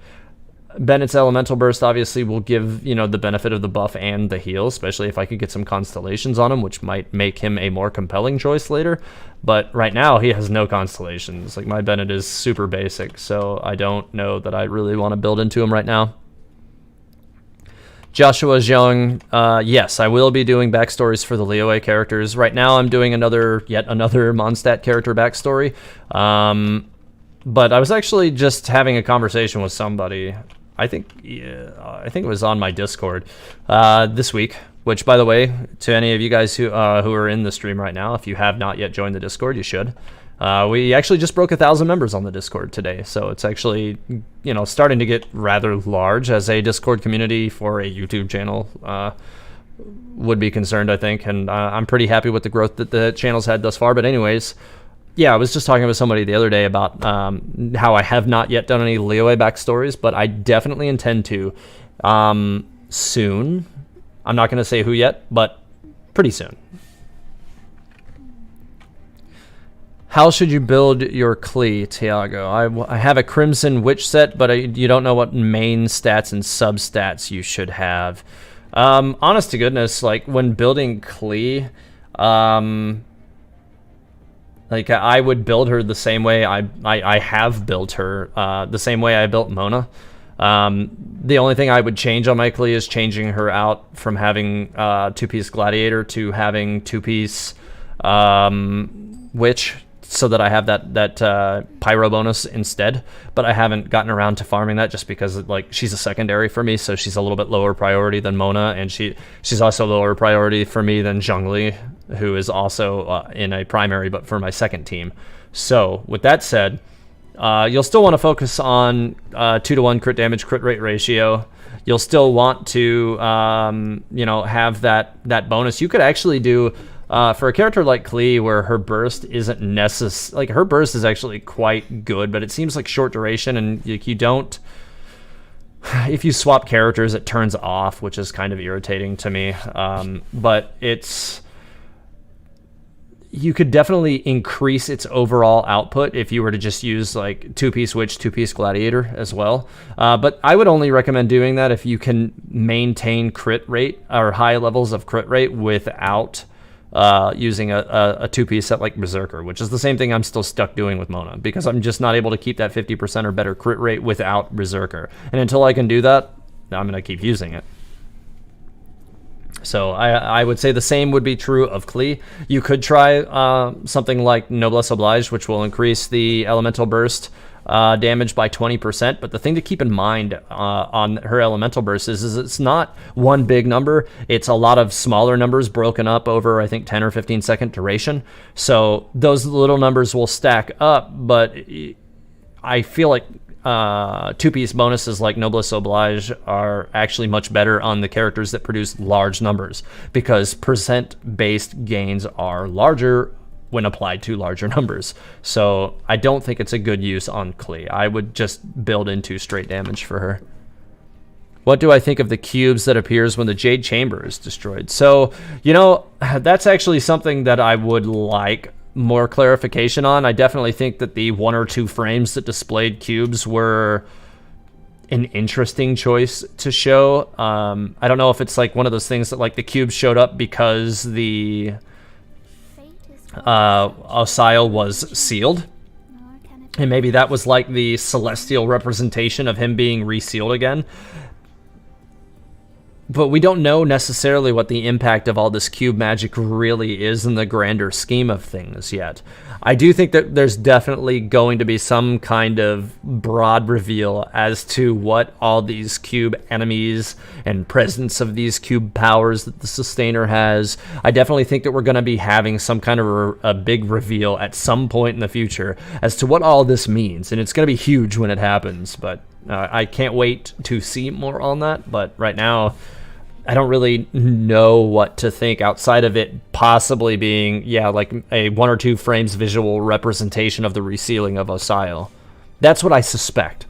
Bennett's Elemental Burst obviously will give, the benefit of the buff and the heal, especially if I could get some constellations on him, which might make him a more compelling choice later. But right now, he has no constellations. Like, my Bennett is super basic, so I don't know that I really want to build into him right now. Joshua Zhang, yes, I will be doing backstories for the Liyue characters. Right now, I'm doing yet another Mondstadt character backstory. But I was actually just having a conversation with somebody. I think it was on my Discord this week. Which, by the way, to any of you guys who are in the stream right now, if you have not yet joined the Discord, you should. We actually just broke 1,000 members on the Discord today, so it's actually starting to get rather large as a Discord community for a YouTube channel would be concerned, I think, and I'm pretty happy with the growth that the channel's had thus far. But anyways, yeah, I was just talking with somebody the other day about how I have not yet done any Liyue backstories, but I definitely intend to soon. I'm not going to say who yet, but pretty soon. How should you build your Klee, Tiago? I have a Crimson Witch set, but you don't know what main stats and substats you should have. Honest to goodness, like when building Klee, like I would build her the same way I have built her, the same way I built Mona. The only thing I would change on my Klee is changing her out from having two-piece Gladiator to having two-piece Witch, so that I have that Pyro bonus instead. But I haven't gotten around to farming that just because she's a secondary for me, so she's a little bit lower priority than Mona, and she's also lower priority for me than Zhongli, who is also in a primary but for my second team. So with that said, you'll still want to focus on 2-to-1 crit damage crit rate ratio. You'll still want to have that bonus. You could actually do for a character like Klee, where her burst isn't necessary. Like, her burst is actually quite good, but it seems like short duration, and you don't. If you swap characters, it turns off, which is kind of irritating to me. But you could definitely increase its overall output if you were to just use like two-piece Witch, two-piece Gladiator as well. But I would only recommend doing that if you can maintain crit rate or high levels of crit rate without using a two-piece set like Berserker, which is the same thing I'm still stuck doing with Mona, because I'm just not able to keep that 50% or better crit rate without Berserker. And until I can do that, I'm going to keep using it. So I would say the same would be true of Klee. You could try something like Noblesse Oblige, which will increase the Elemental Burst damage by 20%. But the thing to keep in mind on her Elemental Burst is it's not one big number. It's a lot of smaller numbers broken up over, I think, 10 or 15 second duration. So those little numbers will stack up, but I feel like two-piece bonuses like Noblesse Oblige are actually much better on the characters that produce large numbers, because percent-based gains are larger when applied to larger numbers. So I don't think it's a good use on Klee. I would just build into straight damage for her. What do I think of the cubes that appears when the Jade Chamber is destroyed? So, that's actually something that I would like more clarification on. I definitely think that the 1 or 2 frames that displayed cubes were an interesting choice to show. I don't know if it's like one of those things that like the cubes showed up because the Osile was sealed, and maybe that was like the celestial representation of him being resealed again. But we don't know necessarily what the impact of all this cube magic really is in the grander scheme of things yet. I do think that there's definitely going to be some kind of broad reveal as to what all these cube enemies and presence of these cube powers that the Sustainer has. I definitely think that we're going to be having some kind of a big reveal at some point in the future as to what all this means. And it's going to be huge when it happens, but I can't wait to see more on that. But right now, I don't really know what to think outside of it possibly being, like a 1 or 2 frames visual representation of the resealing of Osile. That's what I suspect.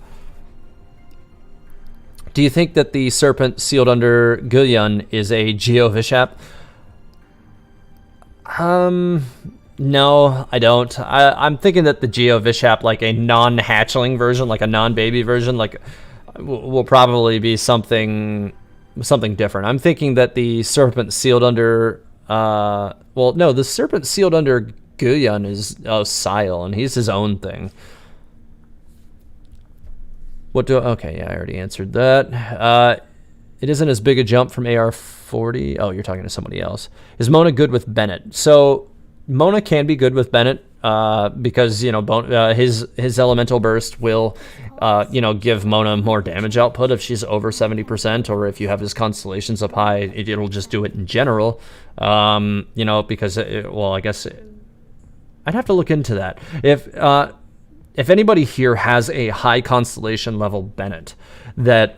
Do you think that the serpent sealed under Xinyan is a Geovishap? No, I don't. I'm thinking that the Geovishap, like a non-hatchling version, like a non-baby version, like will probably be something different. I'm thinking that the serpent sealed under the serpent sealed under Xinyan is Osile, and he's his own thing. Okay, I already answered that. It isn't as big a jump from AR-40. Oh, you're talking to somebody else. Is Mona good with Bennett? So Mona can be good with Bennett because his elemental burst will give Mona more damage output if she's over 70%, or if you have his constellations up high, it'll just do it in general. Because I guess I'd have to look into that. If anybody here has a high constellation level Bennett that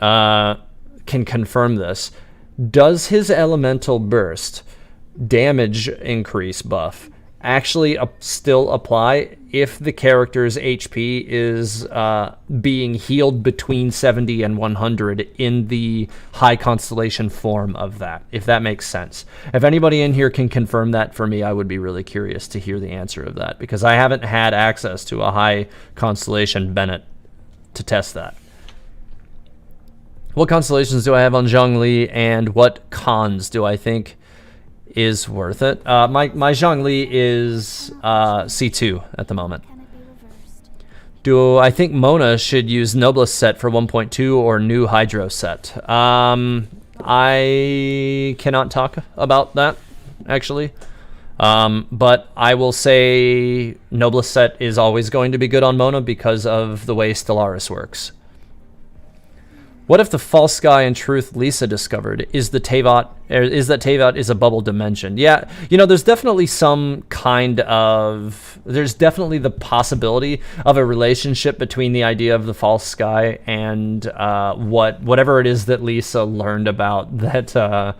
can confirm this, does his elemental burst damage increase buff actually still apply if the character's HP is being healed between 70 and 100 in the high constellation form of that, if that makes sense? If anybody in here can confirm that for me, I would be really curious to hear the answer of that, because I haven't had access to a high constellation Bennett to test that. What constellations do I have on Zhongli, and what cons do I think is worth it? My Zhongli is C2 at the moment. Do I think Mona should use Noblest set for 1.2 or new Hydro set? I cannot talk about that, actually. But I will say Noblest set is always going to be good on Mona because of the way Stellaris works. What if the false sky and truth Lisa discovered is that Teyvat is a bubble dimension? Yeah, there's definitely there's definitely the possibility of a relationship between the idea of the false sky and whatever it is that Lisa learned about that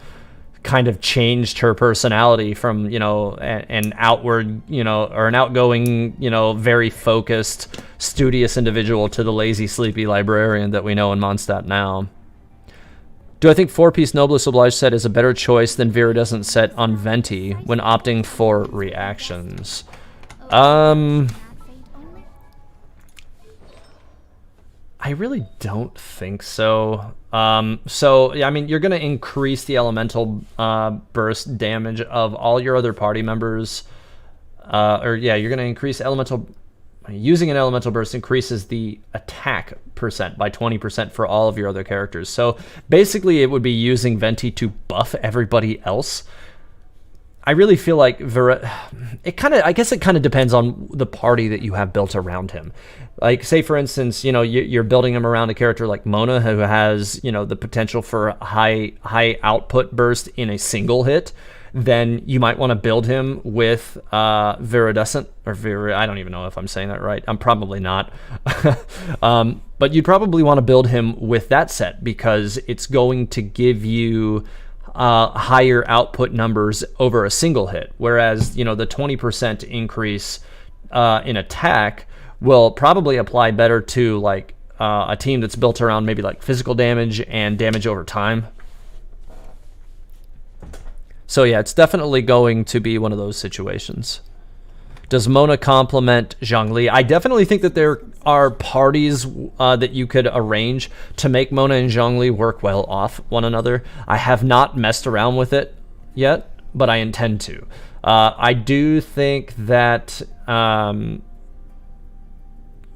kind of changed her personality from, an outward, or an outgoing, very focused, studious individual to the lazy, sleepy librarian that we know in Mondstadt now. Do I think 4-piece Noblest Obliged set is a better choice than Viridescent set on Venti when opting for reactions? I really don't think so. You're going to increase the elemental burst damage of all your other party members. You're going to increase elemental... Using an elemental burst increases the attack percent by 20% for all of your other characters. So basically it would be using Venti to buff everybody else. I really feel like I guess it kind of depends on the party that you have built around him. Like, say for instance, you're building him around a character like Mona, who has, the potential for high output burst in a single hit. Then you might want to build him with Viridescent, I don't even know if I'm saying that right. I'm probably not. But you'd probably want to build him with that set because it's going to give you higher output numbers over a single hit, whereas the 20% increase in attack will probably apply better to like a team that's built around maybe like physical damage and damage over time. So yeah, it's definitely going to be one of those situations. Does Mona complement Zhongli? I definitely think that there are parties that you could arrange to make Mona and Zhongli work well off one another. I have not messed around with it yet, but I intend to. I do think that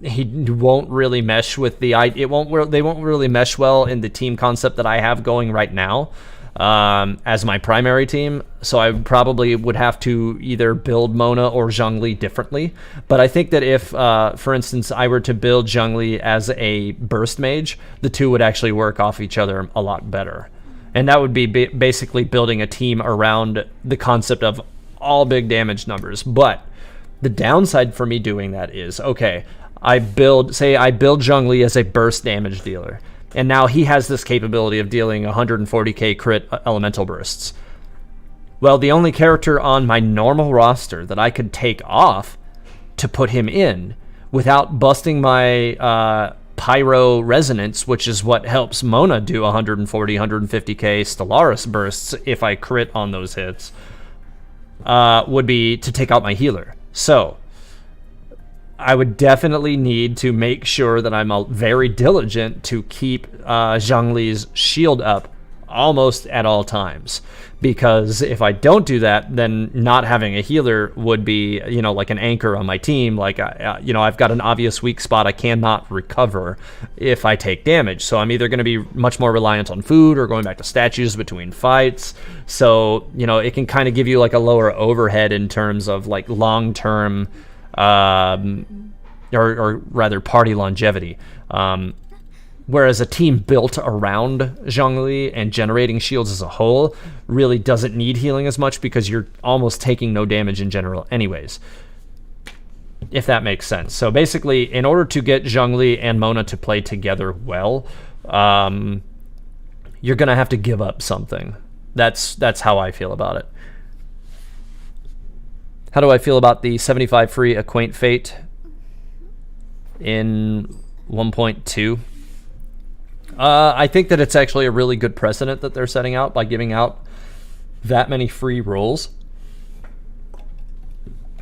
he won't really mesh with the they won't really mesh well in the team concept that I have going right now. As my primary team, so I probably would have to either build Mona or Zhongli differently. But I think that if, for instance, I were to build Zhongli as a burst mage, the two would actually work off each other a lot better. And that would be basically building a team around the concept of all big damage numbers. But the downside for me doing that is, okay, I build Zhongli as a burst damage dealer. And now he has this capability of dealing 140k crit elemental bursts. Well, the only character on my normal roster that I could take off to put him in without busting my Pyro Resonance, which is what helps Mona do 140, 150k Stellaris bursts if I crit on those hits, would be to take out my healer. So I would definitely need to make sure that I'm very diligent to keep Zhongli's shield up almost at all times. Because if I don't do that, then not having a healer would be, like an anchor on my team. Like, I've got an obvious weak spot I cannot recover if I take damage. So I'm either going to be much more reliant on food or going back to statues between fights. So, it can kind of give you like a lower overhead in terms of like long-term or rather party longevity. Whereas a team built around Zhongli and generating shields as a whole really doesn't need healing as much because you're almost taking no damage in general anyways, if that makes sense. So basically, in order to get Zhongli and Mona to play together well, you're going to have to give up something. That's how I feel about it. How do I feel about the 75 free Acquaint Fate in 1.2? I think that it's actually a really good precedent that they're setting out by giving out that many free roles.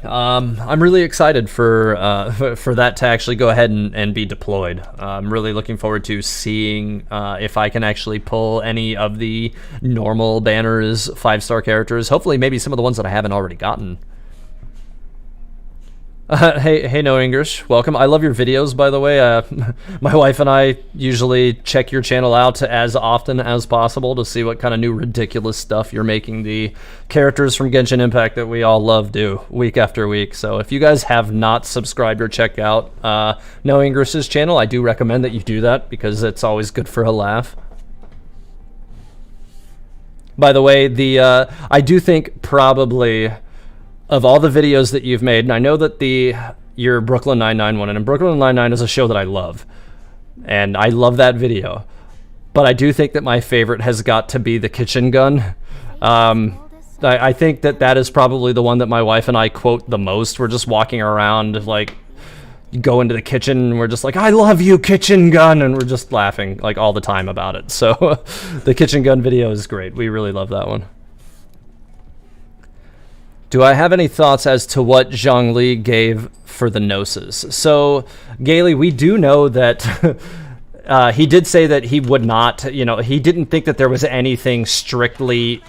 I'm really excited for that to actually go ahead and be deployed. I'm really looking forward to seeing if I can actually pull any of the normal banners 5-star characters. Hopefully maybe some of the ones that I haven't already gotten. Hey, No English, welcome. I love your videos, by the way. My wife and I usually check your channel out as often as possible to see what kind of new ridiculous stuff you're making the characters from Genshin Impact that we all love do week after week. So if you guys have not subscribed or checked out No English's channel, I do recommend that you do that because it's always good for a laugh. By the way, I do think probably of all the videos that you've made, and I know that your Brooklyn Nine-Nine one, and Brooklyn Nine-Nine is a show that I love, and I love that video, but I do think that my favorite has got to be the kitchen gun. I think that is probably the one that my wife and I quote the most. We're just walking around, like, go into the kitchen, and we're just like, I love you, kitchen gun, and we're just laughing, like, all the time about it. So the kitchen gun video is great. We really love that one. Do I have any thoughts as to what Zhongli gave for the Gnosis? So, Gailey, we do know that he did say that he would not, he didn't think that there was anything strictly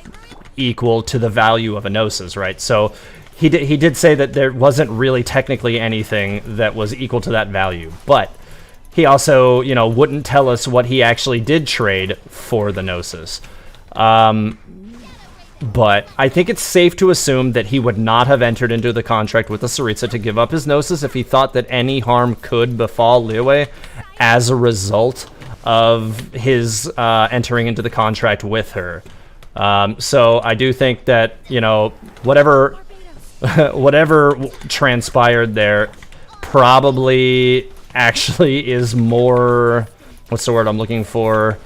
equal to the value of a Gnosis, right? So he did say that there wasn't really technically anything that was equal to that value. But he also, wouldn't tell us what he actually did trade for the Gnosis. But I think it's safe to assume that he would not have entered into the contract with the Tsaritsa to give up his Gnosis if he thought that any harm could befall Liyue as a result of his entering into the contract with her. So I do think that, whatever transpired there probably actually is more, what's the word I'm looking for?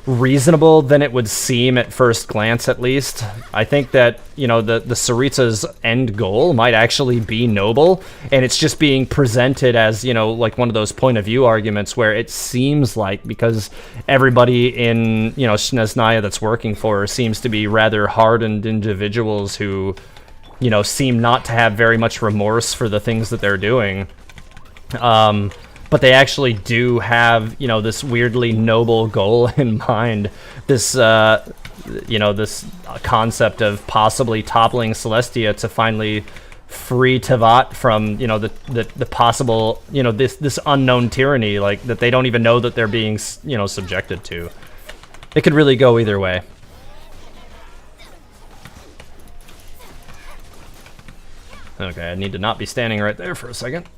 reasonable than it would seem at first glance, at least. I think that, you know, the Tsaritsa's end goal might actually be noble, and it's just being presented as, you know, like one of those point of view arguments where it seems like, because everybody in, you know, Snezhnaya that's working for her seems to be rather hardened individuals who, you know, seem not to have very much remorse for the things that they're doing. But they actually do have, you know, this weirdly noble goal in mind. This, you know, this concept of possibly toppling Celestia to finally free Teyvat from, you know, the possible, you know, this unknown tyranny, like, that they don't even know that they're being, you know, subjected to. It could really go either way. Okay, I need to not be standing right there for a second.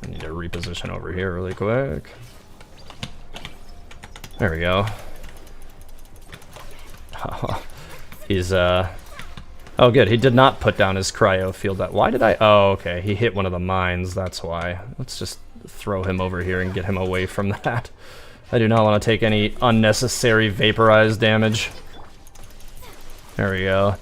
I need to reposition over here really quick. There we go. He's, oh good, he did not put down his cryo field. Why did I? Oh, okay, he hit one of the mines, that's why. Let's just throw him over here and get him away from that. I do not want to take any unnecessary vaporized damage. There we go.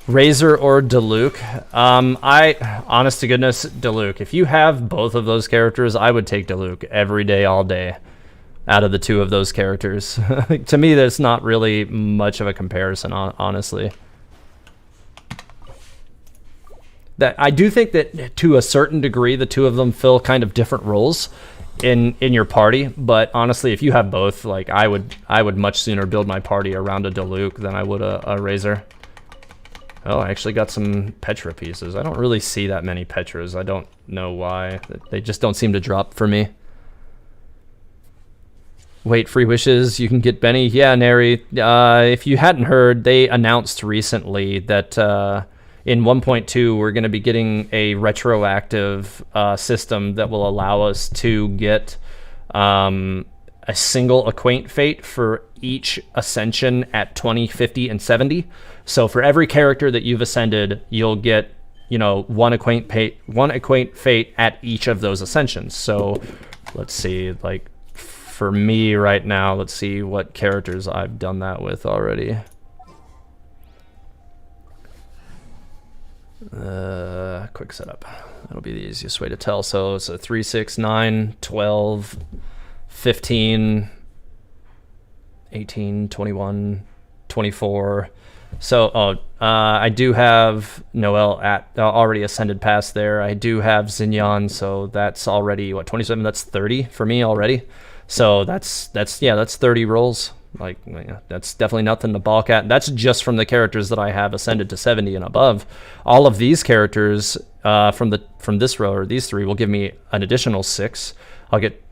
Razor or Diluc? Honest to goodness, Diluc. If you have both of those characters, I would take Diluc every day, all day, out of the two of those characters. To me, there's not really much of a comparison, honestly. That I do think that to a certain degree, the two of them fill kind of different roles in your party. But honestly, if you have both, like, I would much sooner build my party around a Diluc than I would a Razor. Oh, I actually got some Petra pieces. I don't really see that many Petras. I don't know why. They just don't seem to drop for me. Wait, free wishes. You can get Benny. Yeah, Neri. If you hadn't heard, they announced recently that in 1.2 we're going to be getting a retroactive system that will allow us to get a single acquaint fate for each ascension at 20, 50, and 70. So for every character that you've ascended, you'll get, you know, one acquaint fate at each of those ascensions. So let's see, like, for me right now, let's see what characters I've done that with already. Quick setup. That'll be the easiest way to tell. So it's a 3, 6, 9, 12, 15, 18, 21, 24. So, I do have Noel at already ascended past there. I do have Xinyan, so that's already, what, 27? That's 30 for me already. So that's 30 rolls. Like, yeah, that's definitely nothing to balk at. That's just from the characters that I have ascended to 70 and above. All of these characters from this row, or these three, will give me an additional 6. I'll get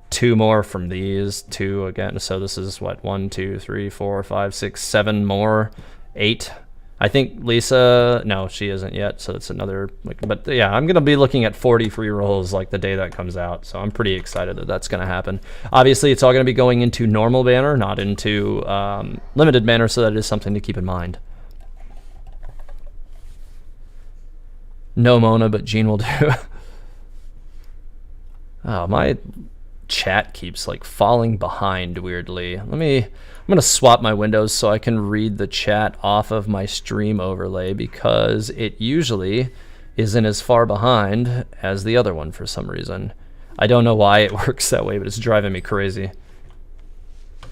2 more from these, 2 again. So this is what, 1, 2, 3, 4, 5, 6, 7 more. 8. I think Lisa, no, she isn't yet, so it's another, like, but yeah, I'm gonna be looking at 40 free rolls like the day that comes out, so I'm pretty excited that that's gonna happen. Obviously, it's all gonna be going into normal banner, not into limited banner, so that is something to keep in mind. No Mona, but Jean will do. Oh, my chat keeps like falling behind weirdly. I'm gonna swap my windows so I can read the chat off of my stream overlay, because it usually isn't as far behind as the other one for some reason. I don't know why it works that way, but it's driving me crazy. Do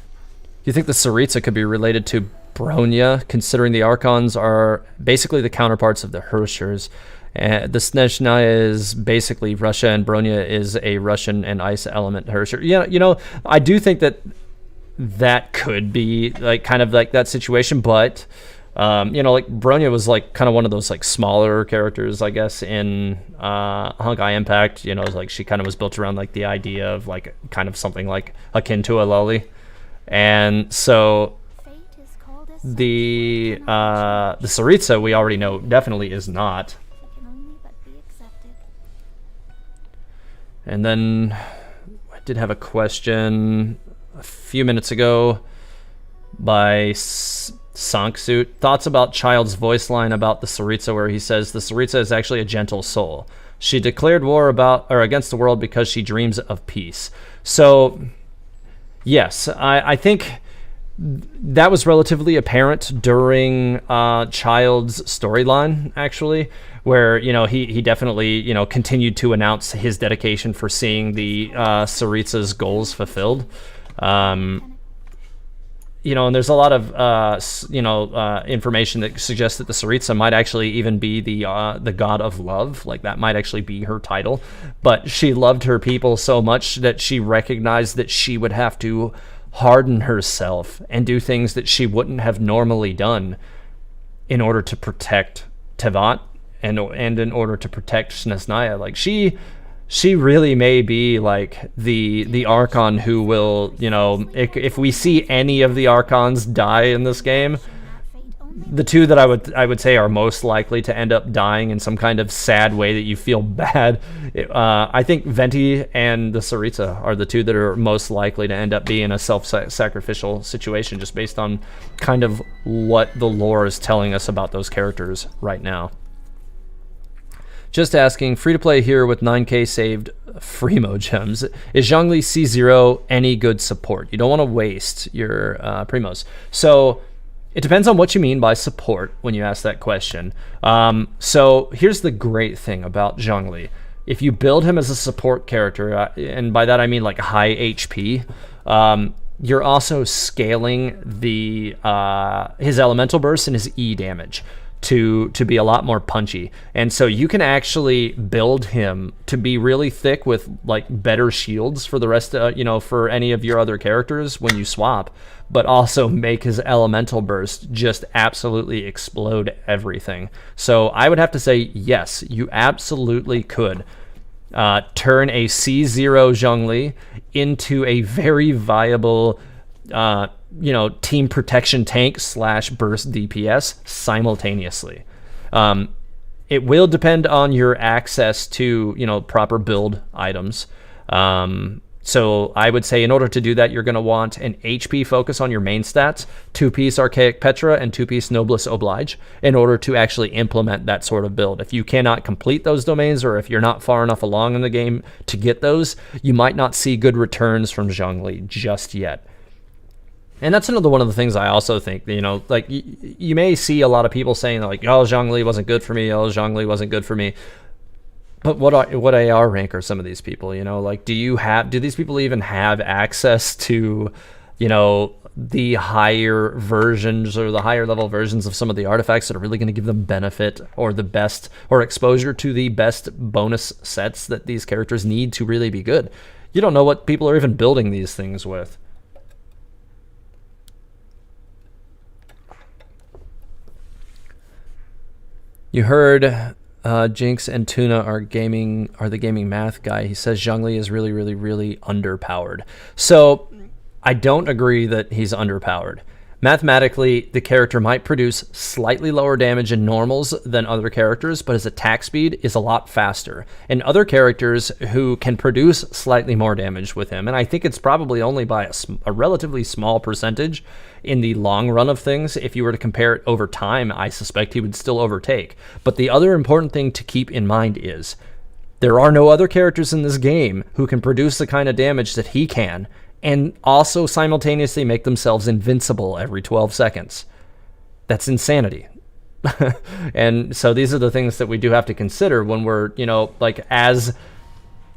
you think the Tsaritsa could be related to Bronya, considering the Archons are basically the counterparts of the Hershers? The Snezhnaya is basically Russia, and Bronya is a Russian and ice element Hersher. Yeah, you know, I do think that could be like kind of like that situation, but you know, like Bronya was like kind of one of those like smaller characters, I guess, in Honkai Impact. You know, like she kind of was built around like the idea of like kind of something like akin to a lolly, and so the Tsaritsa we already know definitely is not. And then I did have a question a few minutes ago. by Sanksuit. Thoughts about Child's voice line about the Tsaritsa, where he says the Tsaritsa is actually a gentle soul. She declared war against the world because she dreams of peace. So, yes, I think that was relatively apparent during Child's storyline, actually, where, he definitely, continued to announce his dedication for seeing the Tsaritsa's goals fulfilled. And there's a lot of, information that suggests that the Tsaritsa might actually even be the god of love. Like, that might actually be her title. But she loved her people so much that she recognized that she would have to harden herself and do things that she wouldn't have normally done in order to protect Teyvat and in order to protect Snezhnaya. Like, she really may be like the Archon who will, if we see any of the Archons die in this game, the two that I would say are most likely to end up dying in some kind of sad way that you feel bad. I think Venti and the Tsaritsa are the two that are most likely to end up being a self-sacrificial situation, just based on kind of what the lore is telling us about those characters right now. Just asking, free-to-play here with 9k saved Freemo gems. Is Zhongli C0 any good support? You don't want to waste your primos. So it depends on what you mean by support when you ask that question. So here's the great thing about Zhongli. If you build him as a support character, and by that I mean like high HP, you're also scaling the his elemental burst and his E damage to be a lot more punchy. And so you can actually build him to be really thick with like better shields for the rest of, for any of your other characters when you swap, but also make his elemental burst just absolutely explode everything. So I would have to say, yes, you absolutely could turn a C0 Zhongli into a very viable team protection tank / burst DPS simultaneously. It will depend on your access to, proper build items. So I would say in order to do that, you're going to want an HP focus on your main stats, 2-piece Archaic Petra, and 2-piece Noblesse Oblige in order to actually implement that sort of build. If you cannot complete those domains, or if you're not far enough along in the game to get those, you might not see good returns from Zhongli just yet. And that's another one of the things I also think, like you may see a lot of people saying like, oh, Zhongli wasn't good for me. Oh, Zhongli wasn't good for me. But what AR rank are some of these people, like, do these people even have access to, the higher versions or the higher level versions of some of the artifacts that are really going to give them benefit or the best or exposure to the best bonus sets that these characters need to really be good? You don't know what people are even building these things with. You heard Jinx and Tuna are the gaming math guy. He says Zhongli is really, really, really underpowered. So I don't agree that he's underpowered. Mathematically, the character might produce slightly lower damage in normals than other characters, but his attack speed is a lot faster. And other characters who can produce slightly more damage with him, and I think it's probably only by a relatively small percentage in the long run of things. If you were to compare it over time, I suspect he would still overtake. But the other important thing to keep in mind is there are no other characters in this game who can produce the kind of damage that he can, and also simultaneously make themselves invincible every 12 seconds. That's insanity. And so these are the things that we do have to consider when we're, like, as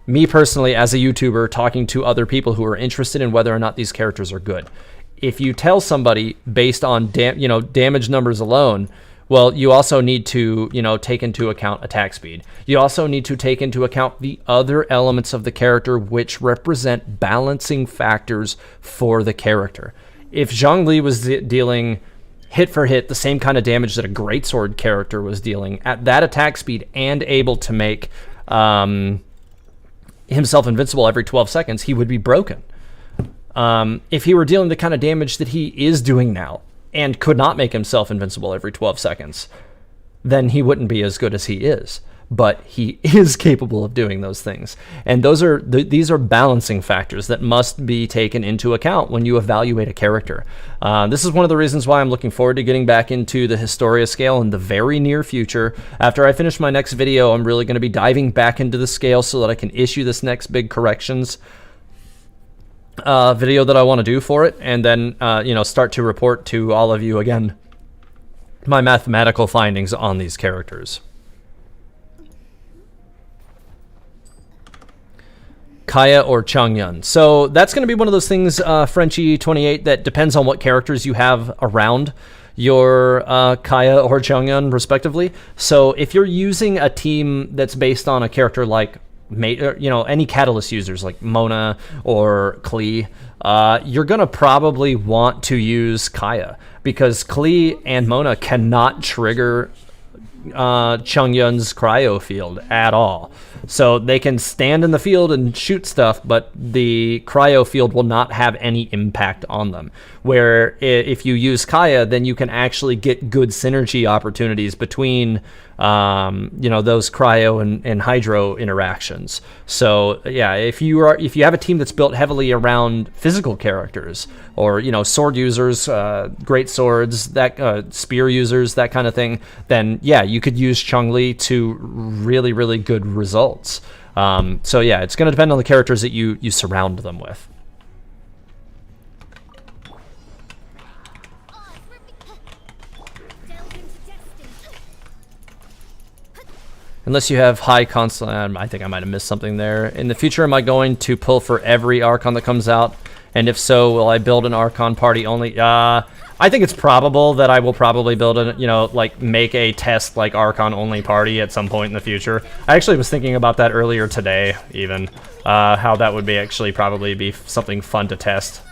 me personally, as a YouTuber, talking to other people who are interested in whether or not these characters are good. If you tell somebody based on damage numbers alone, well, you also need to, take into account attack speed. You also need to take into account the other elements of the character which represent balancing factors for the character. If Zhongli was dealing hit for hit the same kind of damage that a greatsword character was dealing at that attack speed and able to make himself invincible every 12 seconds, he would be broken. If he were dealing the kind of damage that he is doing now, and could not make himself invincible every 12 seconds, then he wouldn't be as good as he is. but he is capable of doing those things. And these are balancing factors that must be taken into account when you evaluate a character. This is one of the reasons why I'm looking forward to getting back into the Historia scale in the very near future. After I finish my next video, I'm really going to be diving back into the scale so that I can issue this next big corrections video that I want to do for it, and then start to report to all of you again my mathematical findings on these characters. Kaya or Xinyan. So that's going to be one of those things, Frenchie28, that depends on what characters you have around your Kaya or Xinyan, respectively. So if you're using a team that's based on a character like any Catalyst users like Mona or Klee, you're going to probably want to use Kaya, because Klee and Mona cannot trigger Xingyan's cryo field at all. So they can stand in the field and shoot stuff, but the cryo field will not have any impact on them. Where if you use Kaya, then you can actually get good synergy opportunities between those cryo and hydro interactions. So yeah, if you have a team that's built heavily around physical characters, or sword users, great swords, that spear users, that kind of thing, then yeah, you could use Zhongli to really, really good results. So yeah, it's going to depend on the characters that you surround them with. Unless you have high constant, I think I might have missed something there. In the future, am I going to pull for every Archon that comes out? And if so, will I build an Archon party only? I think it's probable that I will probably build make a test Archon only party at some point in the future. I actually was thinking about that earlier today, even how that would probably be something fun to test.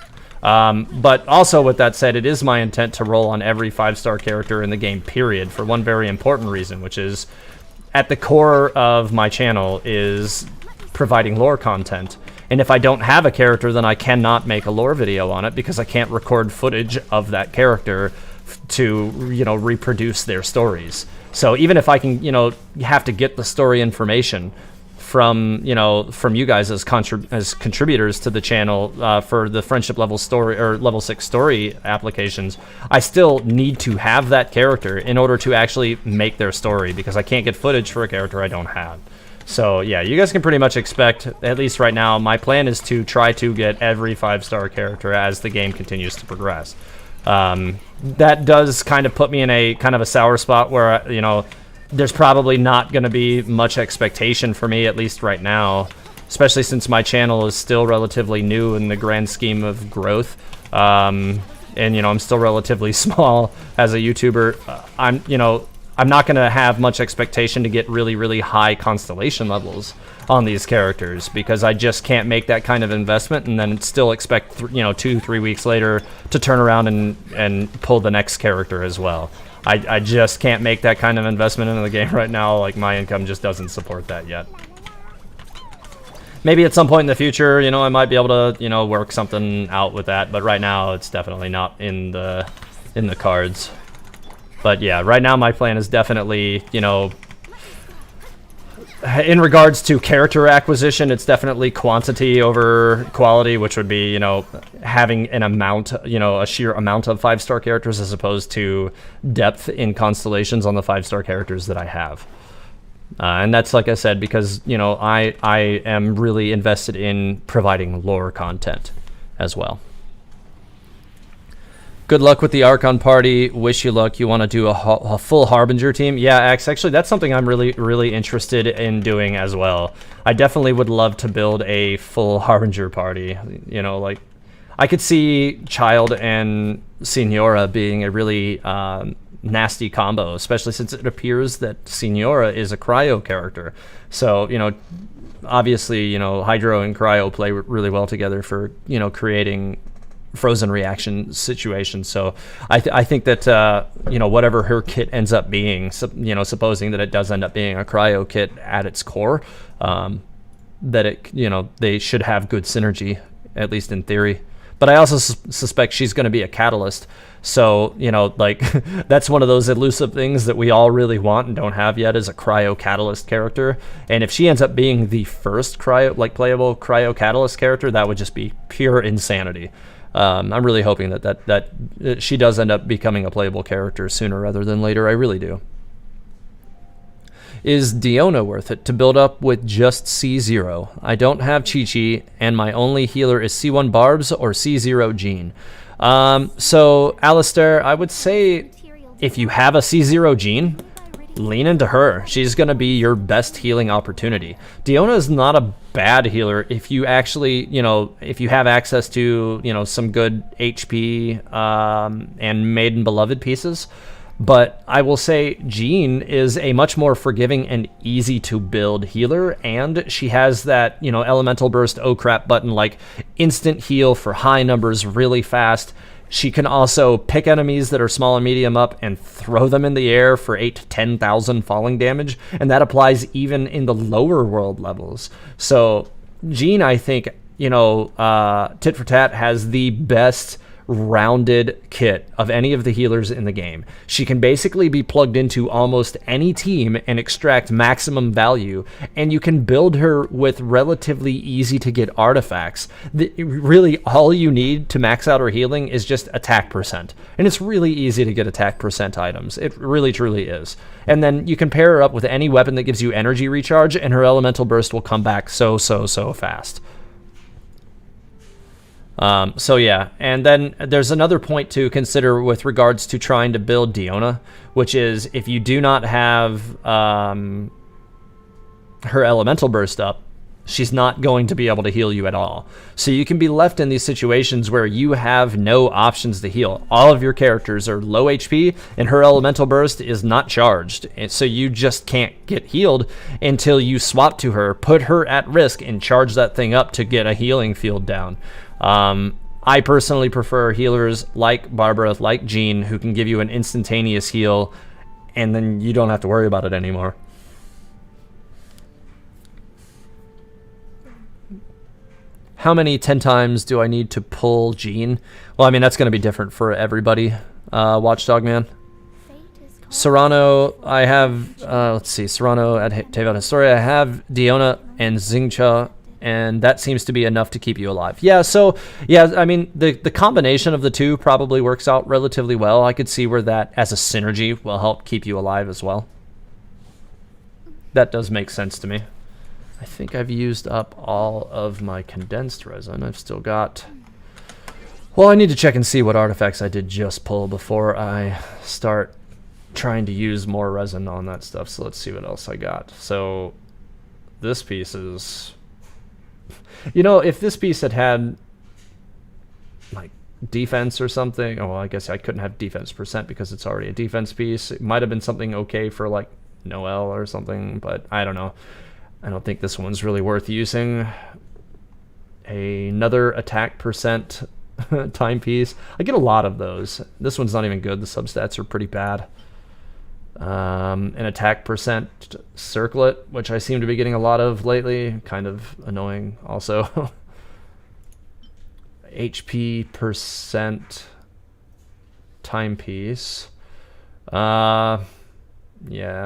But also, with that said, it is my intent to roll on every 5-star character in the game, period, for one very important reason, which is at the core of my channel is providing lore content. And if I don't have a character, then I cannot make a lore video on it, because I can't record footage of that character to, reproduce their stories. So even if I can, have to get the story information from you guys as contributors to the channel for the friendship level story or level 6 story applications, I still need to have that character in order to actually make their story, because I can't get footage for a character I don't have. So yeah, you guys can pretty much expect, at least right now, my plan is to try to get every 5-star character as the game continues to progress. That does kind of put me in a kind of a sour spot where, there's probably not going to be much expectation for me, at least right now, especially since my channel is still relatively new in the grand scheme of growth. And, I'm still relatively small as a YouTuber. I'm not going to have much expectation to get really, really high constellation levels on these characters, because I just can't make that kind of investment and then still expect 2-3 weeks later to turn around and pull the next character as well. I just can't make that kind of investment into the game right now. My income just doesn't support that yet. Maybe at some point in the future, I might be able to, work something out with that, but right now it's definitely not in the cards. But yeah, right now my plan is definitely, in regards to character acquisition, it's definitely quantity over quality, which would be, having an amount, a sheer amount of 5-star characters as opposed to depth in constellations on the 5-star characters that I have. And that's, like I said, because, I am really invested in providing lore content as well. Good luck with the Archon party. Wish you luck. You want to do a full Harbinger team? Yeah, actually, that's something I'm really, really interested in doing as well. I definitely would love to build a full Harbinger party. I could see Child and Signora being a really nasty combo, especially since it appears that Signora is a cryo character. So, obviously, Hydro and cryo play really well together for, creating frozen reaction situation. So I think that whatever her kit ends up being, supposing that it does end up being a cryo kit at its core, that it they should have good synergy, at least in theory. But I also suspect she's going to be a catalyst. So, you know, like, that's one of those elusive things that we all really want and don't have yet, is a cryo catalyst character. And if she ends up being the first playable cryo catalyst character, that would just be pure insanity. I'm really hoping that she does end up becoming a playable character sooner rather than later. I really do. Is Diona worth it to build up with just C0? I don't have Chi-Chi, and my only healer is C1 Barbs or C0 Jean. So, Alistair, I would say if you have a C0 Jean, lean into her. She's going to be your best healing opportunity. Diona is not a bad healer if you actually, you know, if you have access to, you know, some good HP and Maiden Beloved pieces. But I will say Jean is a much more forgiving and easy to build healer, and she has that, you know, elemental burst oh crap button, like instant heal for high numbers really fast. She can also pick enemies that are small and medium up and throw them in the air for 8 to 10,000 falling damage, and that applies even in the lower world levels. So Jean, I think, you know, tit for tat, has the best rounded kit of any of the healers in the game. She can basically be plugged into almost any team and extract maximum value, and you can build her with relatively easy to get artifacts. Really, all you need to max out her healing is just attack percent, and it's really easy to get attack percent items. It really truly is. And then you can pair her up with any weapon that gives you energy recharge, and her elemental burst will come back so fast. So yeah, and then there's another point to consider with regards to trying to build Diona, which is if you do not have her elemental burst up, she's not going to be able to heal you at all. So you can be left in these situations where you have no options to heal. All of your characters are low HP, and her elemental burst is not charged. And so you just can't get healed until you swap to her, put her at risk, and charge that thing up to get a healing field down. I personally prefer healers like Barbara, like Jean, who can give you an instantaneous heal, and then you don't have to worry about it anymore. How many 10 times do I need to pull Jean? Well, I mean, that's going to be different for everybody, Watchdog Man. Serrano, I have, let's see, Serrano at Teyvat Historia. I have Diona and Xingcha, and that seems to be enough to keep you alive. Yeah, so, yeah, I mean, the combination of the two probably works out relatively well. I could see where that, as a synergy, will help keep you alive as well. That does make sense to me. I think I've used up all of my condensed resin. I've still got... Well, I need to check and see what artifacts I did just pull before I start trying to use more resin on that stuff. So let's see what else I got. So this piece is... You know, if this piece had like defense or something, oh, well, I guess I couldn't have defense percent because it's already a defense piece. It might have been something okay for like Noel or something, but I don't know. I don't think this one's really worth using. Another attack percent timepiece. I get a lot of those. This one's not even good. The substats are pretty bad. An attack percent circlet, which I seem to be getting a lot of lately. Kind of annoying also. HP percent timepiece. Yeah,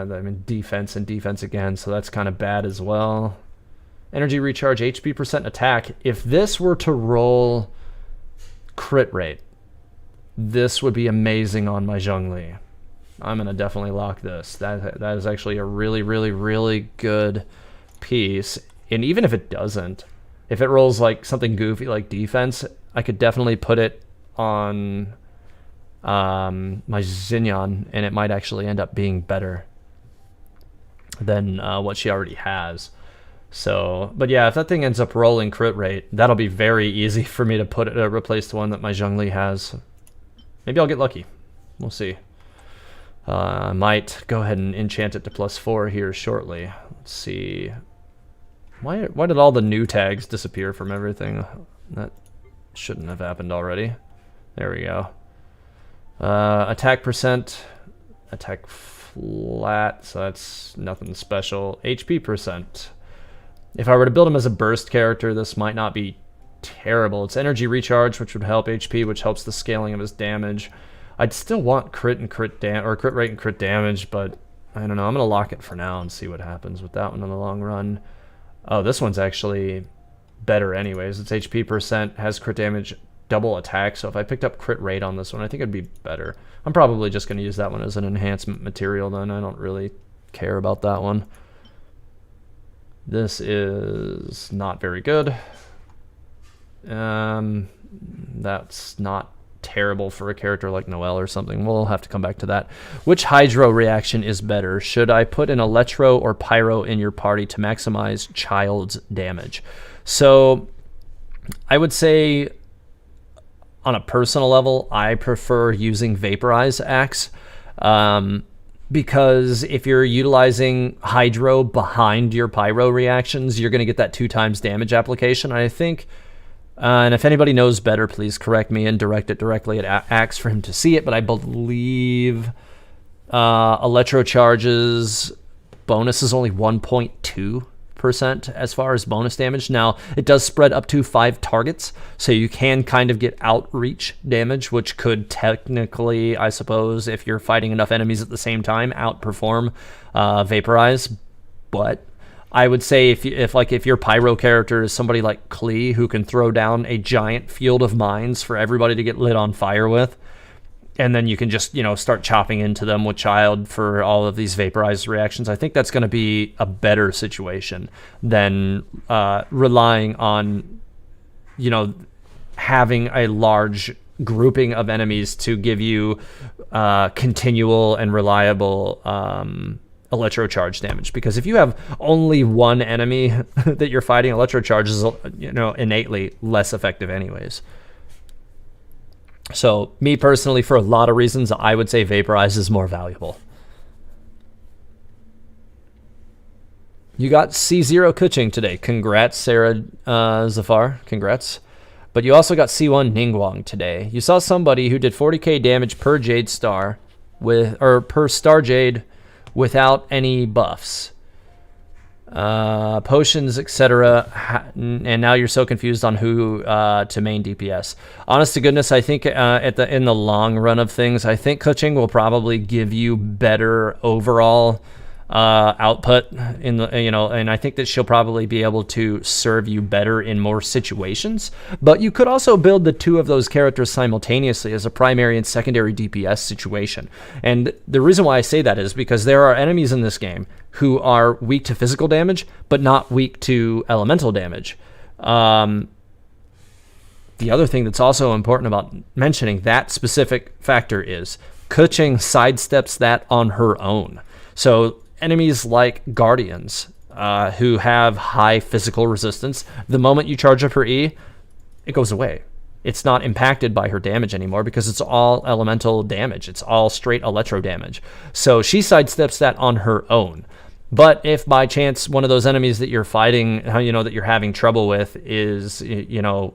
I mean defense and defense again, so that's kind of bad as well. Energy recharge, HP percent attack. If this were to roll crit rate, this would be amazing on my Zhongli. I'm going to definitely lock this. That is actually a really, really, really good piece. And even if it doesn't, if it rolls like something goofy like defense, I could definitely put it on my Xinyan, and it might actually end up being better than what she already has. So, but yeah, if that thing ends up rolling crit rate, that'll be very easy for me to put it, replace the one that my Zhongli has. Maybe I'll get lucky. We'll see. I might go ahead and enchant it to +4 here shortly. Let's see. Why did all the new tags disappear from everything? That shouldn't have happened already. There we go. Attack percent, attack flat, so that's nothing special. HP percent. If I were to build him as a burst character, this might not be terrible. It's energy recharge, which would help HP, which helps the scaling of his damage. I'd still want crit and crit rate and crit damage, but I don't know. I'm gonna lock it for now and see what happens with that one in the long run. Oh, this one's actually better anyways. It's HP percent, has crit damage, double attack. So if I picked up crit rate on this one, I think it'd be better. I'm probably just gonna use that one as an enhancement material then. I don't really care about that one. This is not very good. That's not terrible for a character like Noelle or something. We'll have to come back to that. Which hydro reaction is better? Should I put an electro or pyro in your party to maximize child's damage? So I would say on a personal level, I prefer using Vaporize Axe, because if you're utilizing hydro behind your pyro reactions, you're going to get that 2 times damage application. I think and if anybody knows better, please correct me and direct it directly at Axe for him to see it. But I believe Electro Charge's bonus is only 1.2% as far as bonus damage. Now, it does spread up to 5 targets, so you can kind of get outreach damage, which could technically, I suppose, if you're fighting enough enemies at the same time, outperform Vaporize. But I would say if your pyro character is somebody like Klee, who can throw down a giant field of mines for everybody to get lit on fire with, and then you can just, start chopping into them with child for all of these vaporized reactions, I think that's going to be a better situation than relying on, having a large grouping of enemies to give you continual and reliable electro charge damage. Because if you have only one enemy that you're fighting, electro charge is innately less effective anyways. So me personally, for a lot of reasons, I would say Vaporize is more valuable. You got C0 Kuching today. Congrats, Sarah Zafar. Congrats. But you also got C1 Ningguang today. You saw somebody who did 40k damage per Jade Star per Star Jade without any buffs, potions, etc. And now you're so confused on who to main DPS. Honest to goodness, I think in the long run of things, I think Kuching will probably give you better overall output in the and I think that she'll probably be able to serve you better in more situations. But you could also build the 2 of those characters simultaneously as a primary and secondary DPS situation. And the reason why I say that is because there are enemies in this game who are weak to physical damage but not weak to elemental damage. The other thing that's also important about mentioning that specific factor is Kuching sidesteps that on her own. So enemies like Guardians, who have high physical resistance, the moment you charge up her E, it goes away. It's not impacted by her damage anymore because it's all elemental damage. It's all straight electro damage. So she sidesteps that on her own. But if by chance one of those enemies that you're fighting, that you're having trouble with is,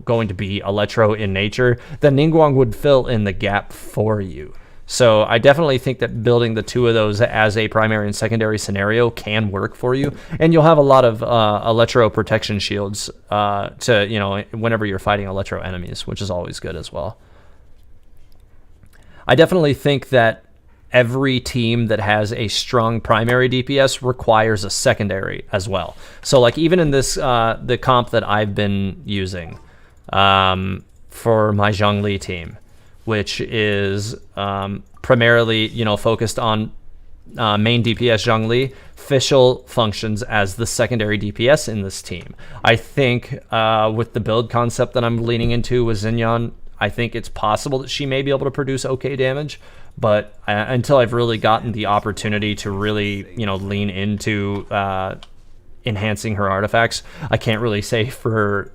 going to be electro in nature, then Ningguang would fill in the gap for you. So I definitely think that building the 2 of those as a primary and secondary scenario can work for you, and you'll have a lot of electro protection shields whenever you're fighting electro enemies, which is always good as well. I definitely think that every team that has a strong primary DPS requires a secondary as well. So like even in this the comp that I've been using for my Zhongli team, which is primarily, focused on main DPS Zhongli, Fischl functions as the secondary DPS in this team. I think with the build concept that I'm leaning into with Xinyan, I think it's possible that she may be able to produce okay damage, but until I've really gotten the opportunity to really, lean into enhancing her artifacts, I can't really say for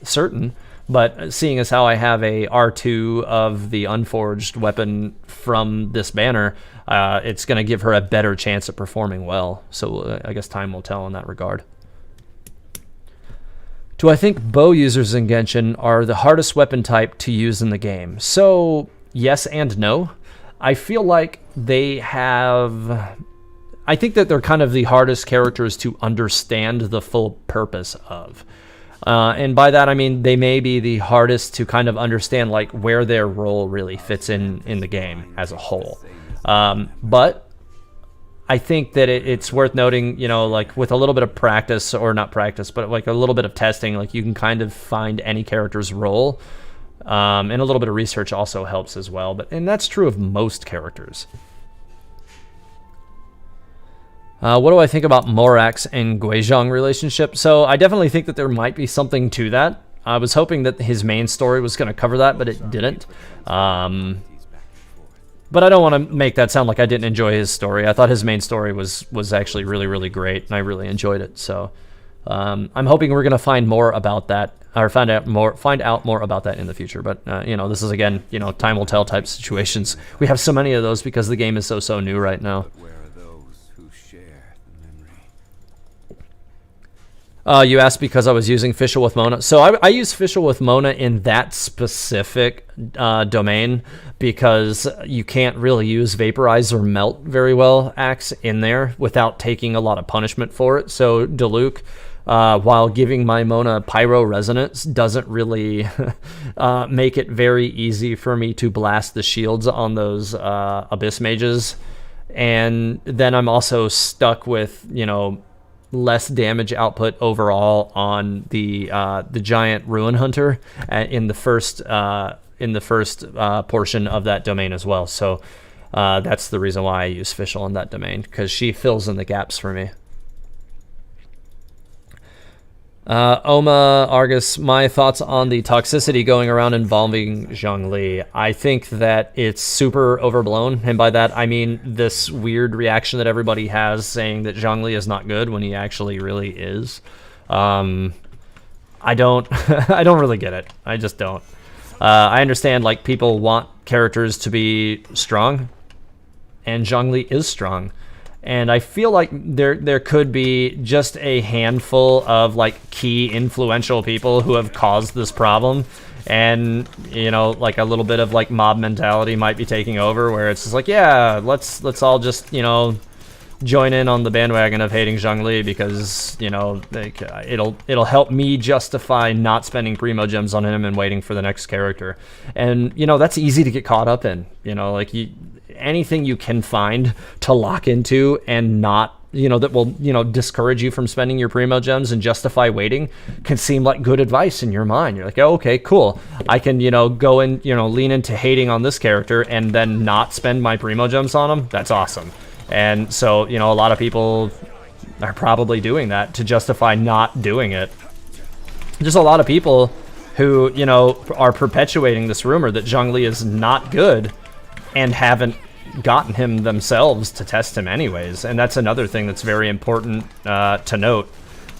certain. But seeing as how I have a R2 of the Unforged weapon from this banner, it's going to give her a better chance at performing well. So I guess time will tell in that regard. Do I think bow users in Genshin are the hardest weapon type to use in the game? So yes and no. I feel like I think that they're kind of the hardest characters to understand the full purpose of. And by that I mean they may be the hardest to kind of understand, like, where their role really fits in the game as a whole. But I think that it's worth noting, you know, like with a little bit of practice, or not practice, but like a little bit of testing, like you can kind of find any character's role. And a little bit of research also helps as well. And that's true of most characters. What do I think about Morax and Guizhong relationship? So I definitely think that there might be something to that. I was hoping that his main story was going to cover that, but it didn't. But I don't want to make that sound like I didn't enjoy his story. I thought his main story was actually really, really great, and I really enjoyed it. So I'm hoping we're going to find more about that, or find out more about that in the future. But you know, this is, again, you know, time will tell type situations. We have so many of those because the game is so new right now. You asked because I was using Fischl with Mona. So I use Fischl with Mona in that specific domain because you can't really use Vaporize or Melt very well Axe in there without taking a lot of punishment for it. So Diluc, while giving my Mona Pyro Resonance, doesn't really make it very easy for me to blast the shields on those Abyss Mages. And then I'm also stuck with, you know, less damage output overall on the giant Ruin Hunter in the first portion of that domain as well. So that's the reason why I use Fischl in that domain, because she fills in the gaps for me. Oma Argus, my thoughts on the toxicity going around involving Zhongli. I think that it's super overblown, and by that I mean this weird reaction that everybody has saying that Zhongli is not good when he actually really is. I don't I don't really get it. I just don't. I understand, like, people want characters to be strong, and Zhongli is strong. And I feel like there could be just a handful of, like, key influential people who have caused this problem, and, you know, like a little bit of, like, mob mentality might be taking over, where it's just like, yeah, let's all just, you know, join in on the bandwagon of hating Zhongli because, you know, like, it'll help me justify not spending primo gems on him and waiting for the next character. And, you know, that's easy to get caught up in. You know, like, anything you can find to lock into and not, you know, that will, you know, discourage you from spending your primo gems and justify waiting can seem like good advice in your mind. You're like, oh, okay, cool. I can, you know, go and, you know, lean into hating on this character and then not spend my primo gems on him. That's awesome. And so, you know, a lot of people are probably doing that to justify not doing it. Just a lot of people who, you know, are perpetuating this rumor that Zhongli is not good and haven't gotten him themselves to test him anyways. And that's another thing that's very important to note.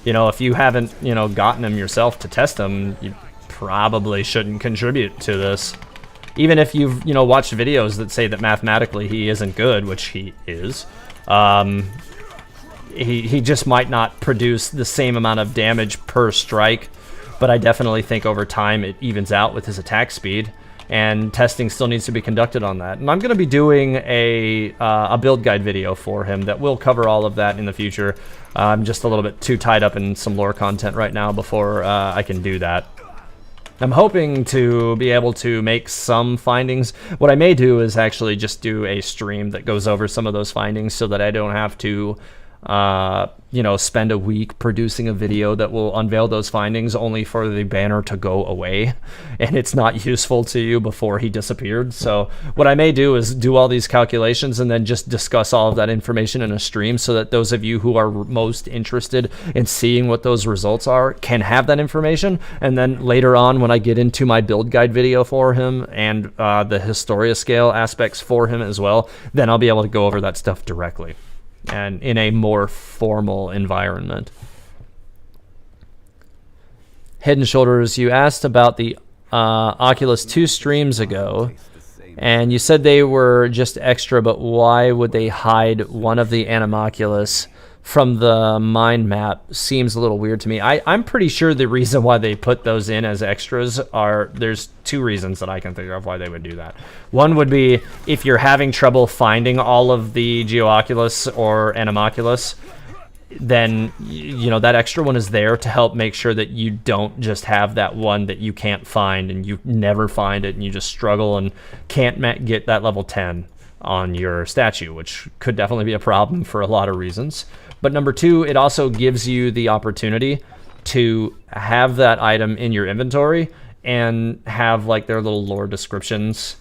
You know, if you haven't, you know, gotten him yourself to test him, you probably shouldn't contribute to this. Even if you've, you know, watched videos that say that mathematically he isn't good, which he is, he just might not produce the same amount of damage per strike. But I definitely think over time it evens out with his attack speed, and testing still needs to be conducted on that. And I'm going to be doing a build guide video for him that will cover all of that in the future. I'm just a little bit too tied up in some lore content right now before I can do that. I'm hoping to be able to make some findings. What I may do is actually just do a stream that goes over some of those findings so that I don't have to you know, spend a week producing a video that will unveil those findings only for the banner to go away and it's not useful to you before he disappeared. So what I may do is do all these calculations and then just discuss all of that information in a stream so that those of you who are most interested in seeing what those results are can have that information. And then later on, when I get into my build guide video for him and the Historia scale aspects for him as well, then I'll be able to go over that stuff directly and in a more formal environment. Head and Shoulders, you asked about the Oculus 2 streams ago, and you said they were just extra, but why would they hide one of the Animoculus from the mind map? Seems a little weird to me. I'm pretty sure the reason why they put those in as extras are, there's two reasons that I can think of why they would do that. One would be if you're having trouble finding all of the Geooculus or Animoculus, then you know that extra one is there to help make sure that you don't just have that one that you can't find and you never find it and you just struggle and can't get that level 10 on your statue, which could definitely be a problem for a lot of reasons. But number two, it also gives you the opportunity to have that item in your inventory and have like their little lore descriptions.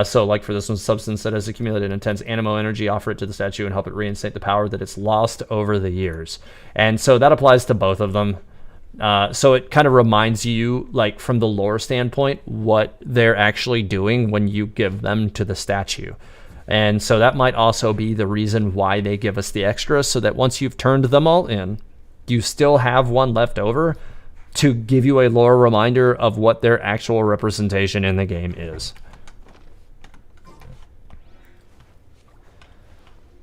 So like for this one, substance that has accumulated intense animo energy, offer it to the statue and help it reinstate the power that it's lost over the years. And so that applies to both of them. So it kind of reminds you, like from the lore standpoint, what they're actually doing when you give them to the statue. And so that might also be the reason why they give us the extra, so that once you've turned them all in, you still have one left over to give you a lore reminder of what their actual representation in the game is.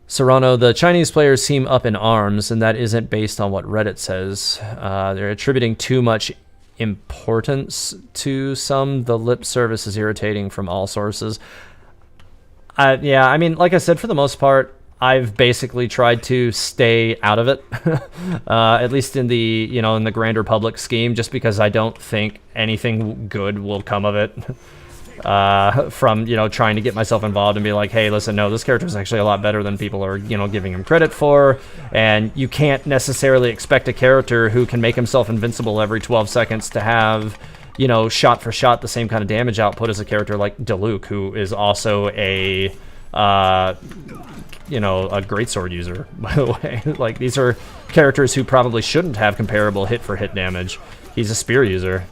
Serrano, the Chinese players seem up in arms, and that isn't based on what Reddit says. They're attributing too much importance to some. The lip service is irritating from all sources. Yeah, I mean, like I said, for the most part, I've basically tried to stay out of it, at least in the, you know, in the grander public scheme, just because I don't think anything good will come of it. From, you know, trying to get myself involved and be like, hey, listen, no, this character is actually a lot better than people are, you know, giving him credit for. And you can't necessarily expect a character who can make himself invincible every 12 seconds to have, you know, shot for shot the same kind of damage output as a character like Diluc, who is also a, you know, a greatsword user, by the way. Like, these are characters who probably shouldn't have comparable hit-for-hit damage. He's a spear user.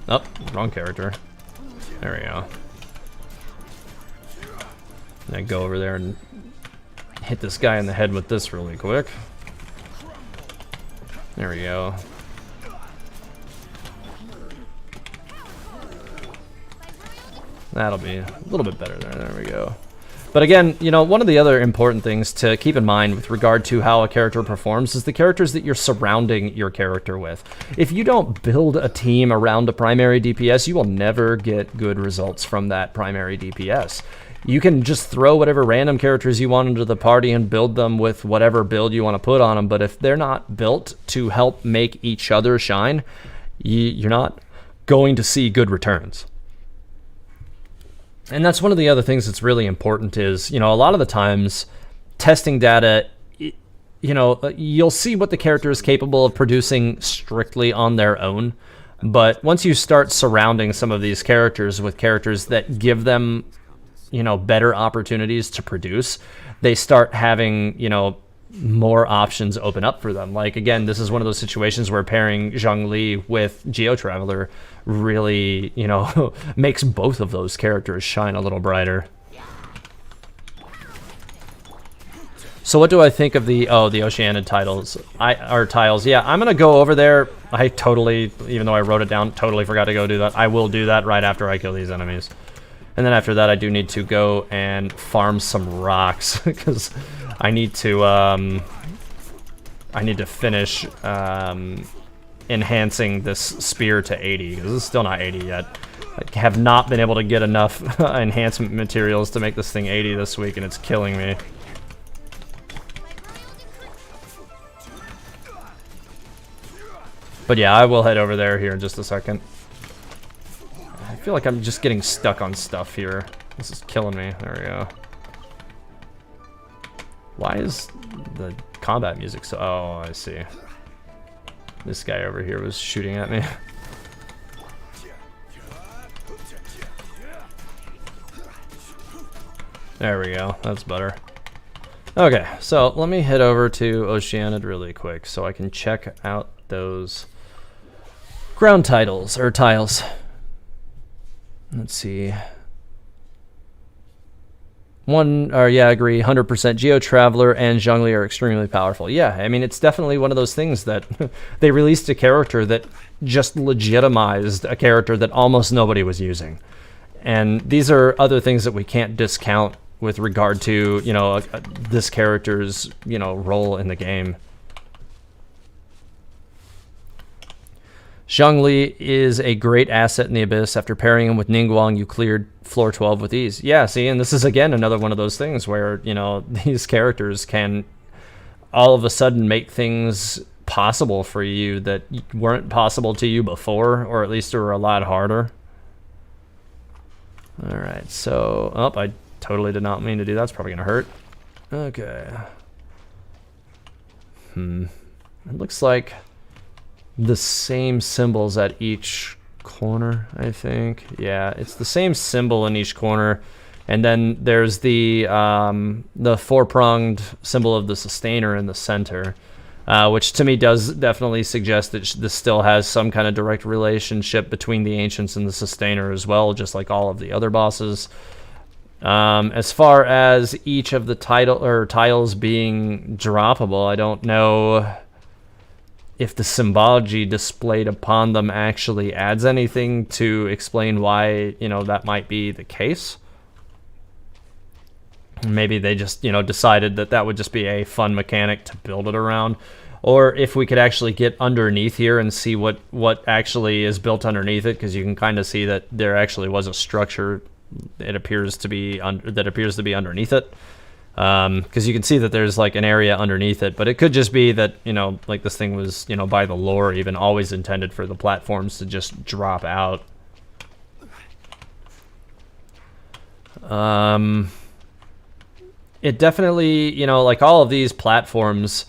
Oh, wrong character. There we go. And I go over there and hit this guy in the head with this really quick. There we go. That'll be a little bit better there. There we go. But again, you know, one of the other important things to keep in mind with regard to how a character performs is the characters that you're surrounding your character with. If you don't build a team around a primary DPS, you will never get good results from that primary DPS. You can just throw whatever random characters you want into the party and build them with whatever build you want to put on them, but if they're not built to help make each other shine, you're not going to see good returns. And that's one of the other things that's really important is, you know, a lot of the times testing data, you know, you'll see what the character is capable of producing strictly on their own. But once you start surrounding some of these characters with characters that give them, you know, better opportunities to produce, they start having, you know, more options open up for them. Like, again, this is one of those situations where pairing Zhongli with Geo-Traveler really, you know, makes both of those characters shine a little brighter. So what do I think of the Oceanic tiles? Tiles. Yeah, I'm gonna go over there. I totally, even though I wrote it down, totally forgot to go do that. I will do that right after I kill these enemies. And then after that, I do need to go and farm some rocks because I need to finish enhancing this spear to 80 because it's still not 80 yet. I have not been able to get enough enhancement materials to make this thing 80 this week, and it's killing me. But yeah, I will head over there here in just a second. I feel like I'm just getting stuck on stuff here. This is killing me. There we go. Why is the combat music so... Oh, I see. This guy over here was shooting at me. There we go. That's better. Okay, so let me head over to Oceanid really quick so I can check out those ground titles, or tiles. Let's see. Yeah, I agree, 100%. Geo-Traveler and Zhongli are extremely powerful. Yeah, I mean, it's definitely one of those things that they released a character that just legitimized a character that almost nobody was using. And these are other things that we can't discount with regard to, you know, this character's, you know, role in the game. Zhongli is a great asset in the Abyss. After pairing him with Ningguang, you cleared floor 12 with ease. Yeah, see, and this is again another one of those things where, you know, these characters can all of a sudden make things possible for you that weren't possible to you before, or at least are a lot harder. Alright, so... Oh, I totally did not mean to do that. It's probably going to hurt. Okay. It looks like the same symbols at each corner, I think. Yeah, it's the same symbol in each corner. And then there's the four-pronged symbol of the sustainer in the center, which to me does definitely suggest that this still has some kind of direct relationship between the ancients and the sustainer as well, just like all of the other bosses. As far as each of the tiles being droppable, I don't know if the symbology displayed upon them actually adds anything to explain why, you know, that might be the case. Maybe they just, you know, decided that that would just be a fun mechanic to build it around. Or if we could actually get underneath here and see what actually is built underneath it, because you can kind of see that there actually was a structure that appears to be underneath it. Because you can see that there's like an area underneath it, but it could just be that, you know, like this thing was, you know, by the lore even always intended for the platforms to just drop out. It definitely, you know, like all of these platforms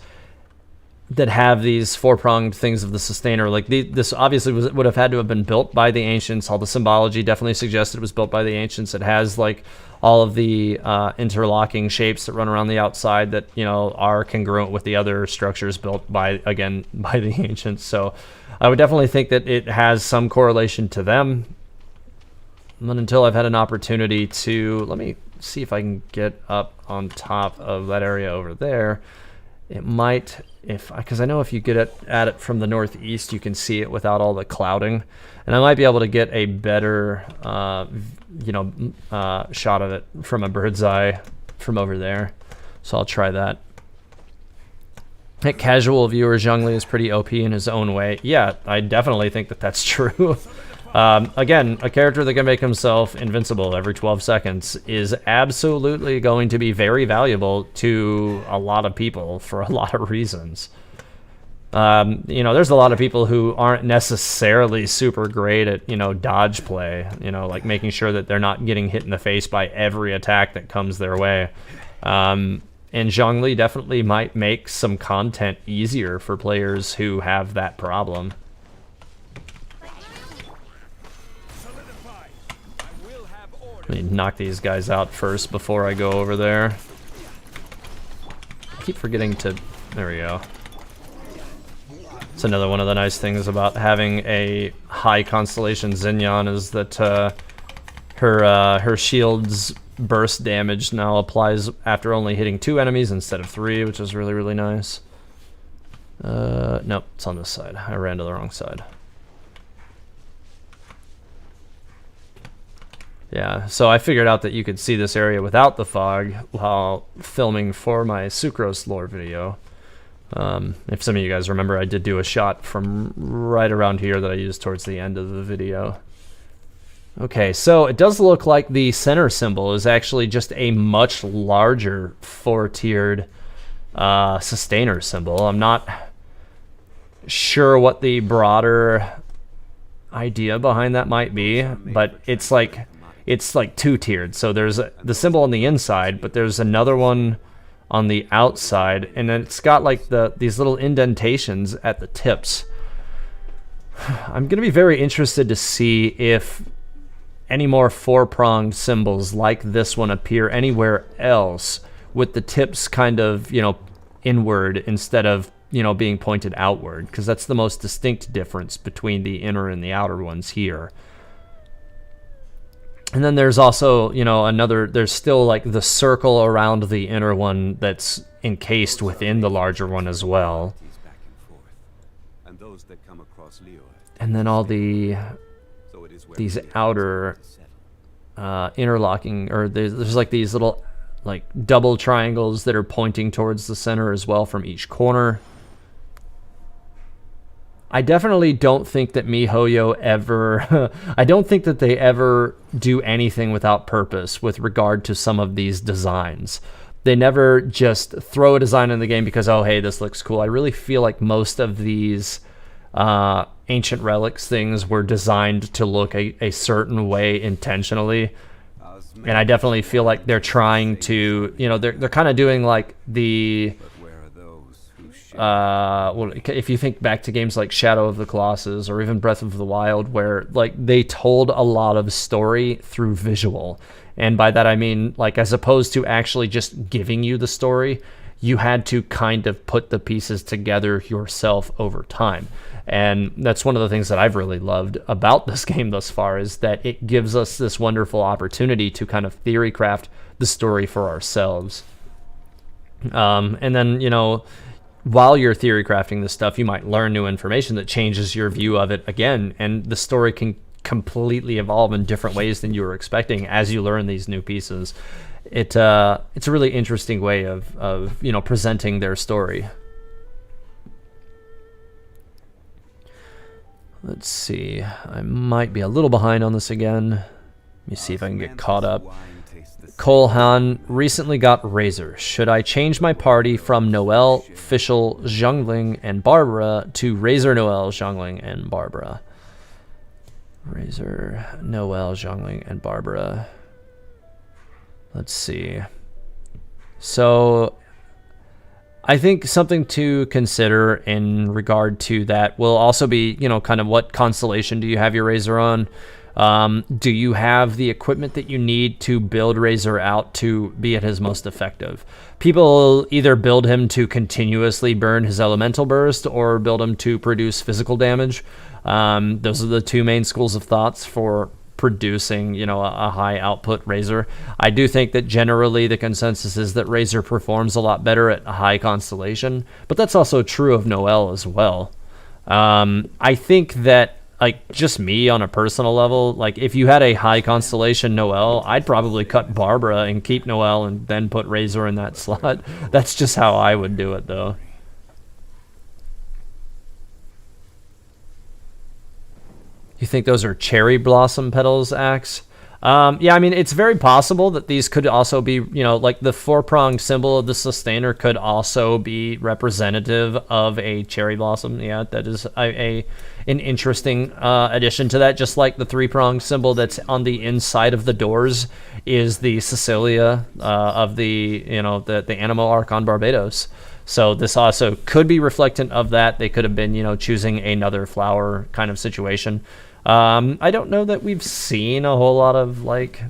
that have these four-pronged things of the sustainer, like this obviously would have had to have been built by the ancients. All the symbology definitely suggested it was built by the ancients. It has like all of the interlocking shapes that run around the outside that, you know, are congruent with the other structures built by the ancients. So I would definitely think that it has some correlation to them. But until I've had an opportunity to, let me see if I can get up on top of that area over there. It might, because I know if you get at it from the northeast, you can see it without all the clouding, and I might be able to get a better, shot of it from a bird's eye from over there. So I'll try that. A casual viewer, Zhongli is pretty OP in his own way. Yeah, I definitely think that that's true. Again, a character that can make himself invincible every 12 seconds is absolutely going to be very valuable to a lot of people for a lot of reasons. You know, there's a lot of people who aren't necessarily super great at, you know, dodge play, you know, like making sure that they're not getting hit in the face by every attack that comes their way. And Zhongli definitely might make some content easier for players who have that problem. Let me knock these guys out first before I go over there. I keep forgetting to... There we go. It's another one of the nice things about having a high constellation Xinyan is that her shield's burst damage now applies after only hitting 2 enemies instead of 3, which is really, really nice. Nope, it's on this side. I ran to the wrong side. Yeah, so I figured out that you could see this area without the fog while filming for my Sucrose lore video. If some of you guys remember, I did do a shot from right around here that I used towards the end of the video. Okay, so it does look like the center symbol is actually just a much larger 4-tiered sustainer symbol. I'm not sure what the broader idea behind that might be, but it's like 2-tiered. So there's the symbol on the inside, but there's another one on the outside, and then it's got like these little indentations at the tips. I'm gonna be very interested to see if any more 4-pronged symbols like this one appear anywhere else with the tips kind of, you know, inward instead of, you know, being pointed outward, because that's the most distinct difference between the inner and the outer ones here. And then there's also, you know, there's still like the circle around the inner one that's encased within the larger one as well. And then all these outer interlocking, or there's like these little like double triangles that are pointing towards the center as well from each corner. I definitely don't think that MiHoYo ever... I don't think that they ever do anything without purpose with regard to some of these designs. They never just throw a design in the game because, oh, hey, this looks cool. I really feel like most of these ancient relics things were designed to look a certain way intentionally. And I definitely feel like they're trying to, they're kind of doing like the... well, if you think back to games like Shadow of the Colossus or even Breath of the Wild, where like they told a lot of story through visual, and by that I mean like as opposed to actually just giving you the story, you had to kind of put the pieces together yourself over time. And that's one of the things that I've really loved about this game thus far, is that it gives us this wonderful opportunity to kind of theory craft the story for ourselves. And then, while you're theory crafting this stuff, you might learn new information that changes your view of it again, and the story can completely evolve in different ways than you were expecting as you learn these new pieces. It's a really interesting way of presenting their story. Let's see. I might be a little behind on this again. Let me see if I can get caught up. Cole Han recently got Razor. Should I change my party from Noelle, Fischl, Zhongli, and Barbara to Razor, Noelle, Zhongli, and Barbara? Razor, Noelle, Zhongli, and Barbara. Let's see. So I think something to consider in regard to that will also be, kind of what constellation do you have your Razor on? Do you have the equipment that you need to build Razor out to be at his most effective? People either build him to continuously burn his elemental burst or build him to produce physical damage. Those are the two main schools of thoughts for producing, a high output Razor. I do think that generally the consensus is that Razor performs a lot better at a high constellation, but that's also true of Noelle as well. I think that, like, just me on a personal level, like, if you had a high constellation Noelle, I'd probably cut Barbara and keep Noelle and then put Razor in that slot. That's just how I would do it, though. You think those are cherry blossom petals, Axe? Yeah, I mean, it's very possible that these could also be, like the four-pronged symbol of the sustainer could also be representative of a cherry blossom. Yeah, that is an interesting addition to that. Just like the three-pronged symbol that's on the inside of the doors is the Cecilia of the, the Animo arc on Barbados. So this also could be reflectant of that. They could have been, choosing another flower kind of situation. I don't know that we've seen a whole lot of like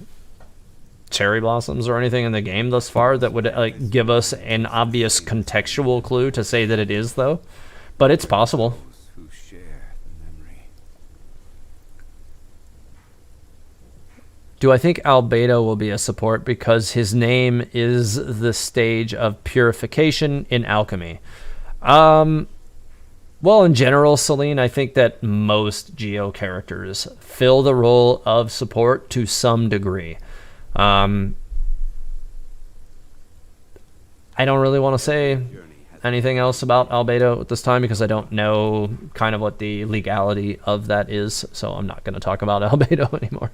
cherry blossoms or anything in the game thus far that would like give us an obvious contextual clue to say that it is, though. But it's possible. Do I think Albedo will be a support because his name is the stage of purification in alchemy? Well, in general, Celine, I think that most Geo characters fill the role of support to some degree. I don't really want to say anything else about Albedo at this time because I don't know kind of what the legality of that is, so I'm not going to talk about Albedo anymore.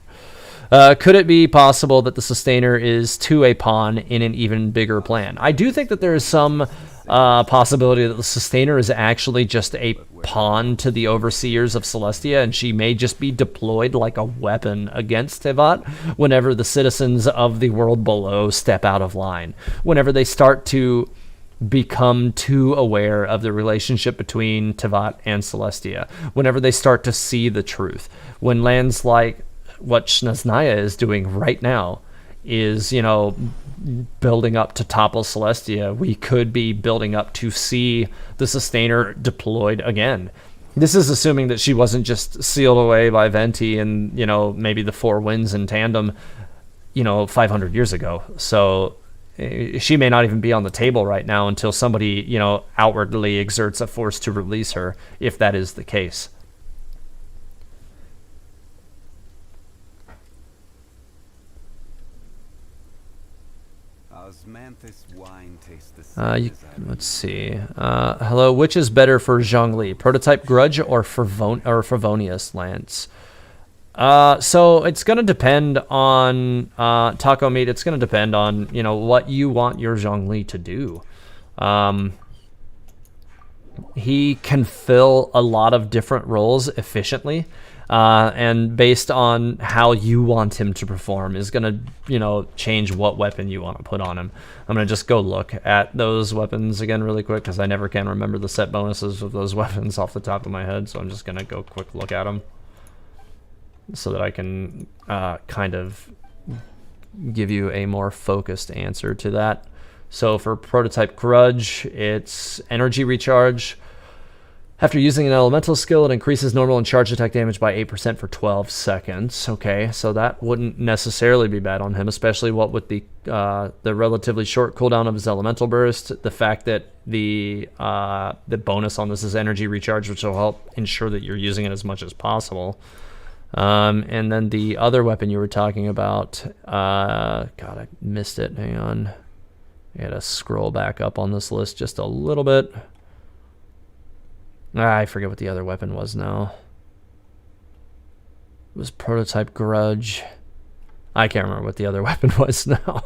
Could it be possible that the Sustainer is to a pawn in an even bigger plan? I do think that there is some possibility that the Sustainer is actually just a pawn to the Overseers of Celestia, and she may just be deployed like a weapon against Teyvat whenever the citizens of the world below step out of line. Whenever they start to become too aware of the relationship between Teyvat and Celestia. Whenever they start to see the truth. When lands like what Snezhnaya is doing right now is, building up to topple Celestia, we could be building up to see the Sustainer deployed again. This is assuming that she wasn't just sealed away by Venti and, maybe the Four Winds in tandem, 500 years ago. So she may not even be on the table right now until somebody, outwardly exerts a force to release her, if that is the case. Manthus wine taste the same Let's see. Hello, which is better for Zhongli? Prototype Grudge or Favonius Lance? So it's going to depend on Taco Meat. It's going to depend on, what you want your Zhongli to do. He can fill a lot of different roles efficiently. And based on how you want him to perform is going to, change what weapon you want to put on him. I'm going to just go look at those weapons again really quick because I never can remember the set bonuses of those weapons off the top of my head. So I'm just going to go quick look at them so that I can kind of give you a more focused answer to that. So for Prototype Grudge, it's Energy Recharge. After using an elemental skill, it increases normal and charged attack damage by 8% for 12 seconds. Okay, so that wouldn't necessarily be bad on him, especially what with the relatively short cooldown of his elemental burst, the fact that the bonus on this is energy recharge, which will help ensure that you're using it as much as possible. And then the other weapon you were talking about, God, I missed it. Hang on. I gotta scroll back up on this list just a little bit. I forget what the other weapon was now. It was Prototype Grudge. I can't remember what the other weapon was now.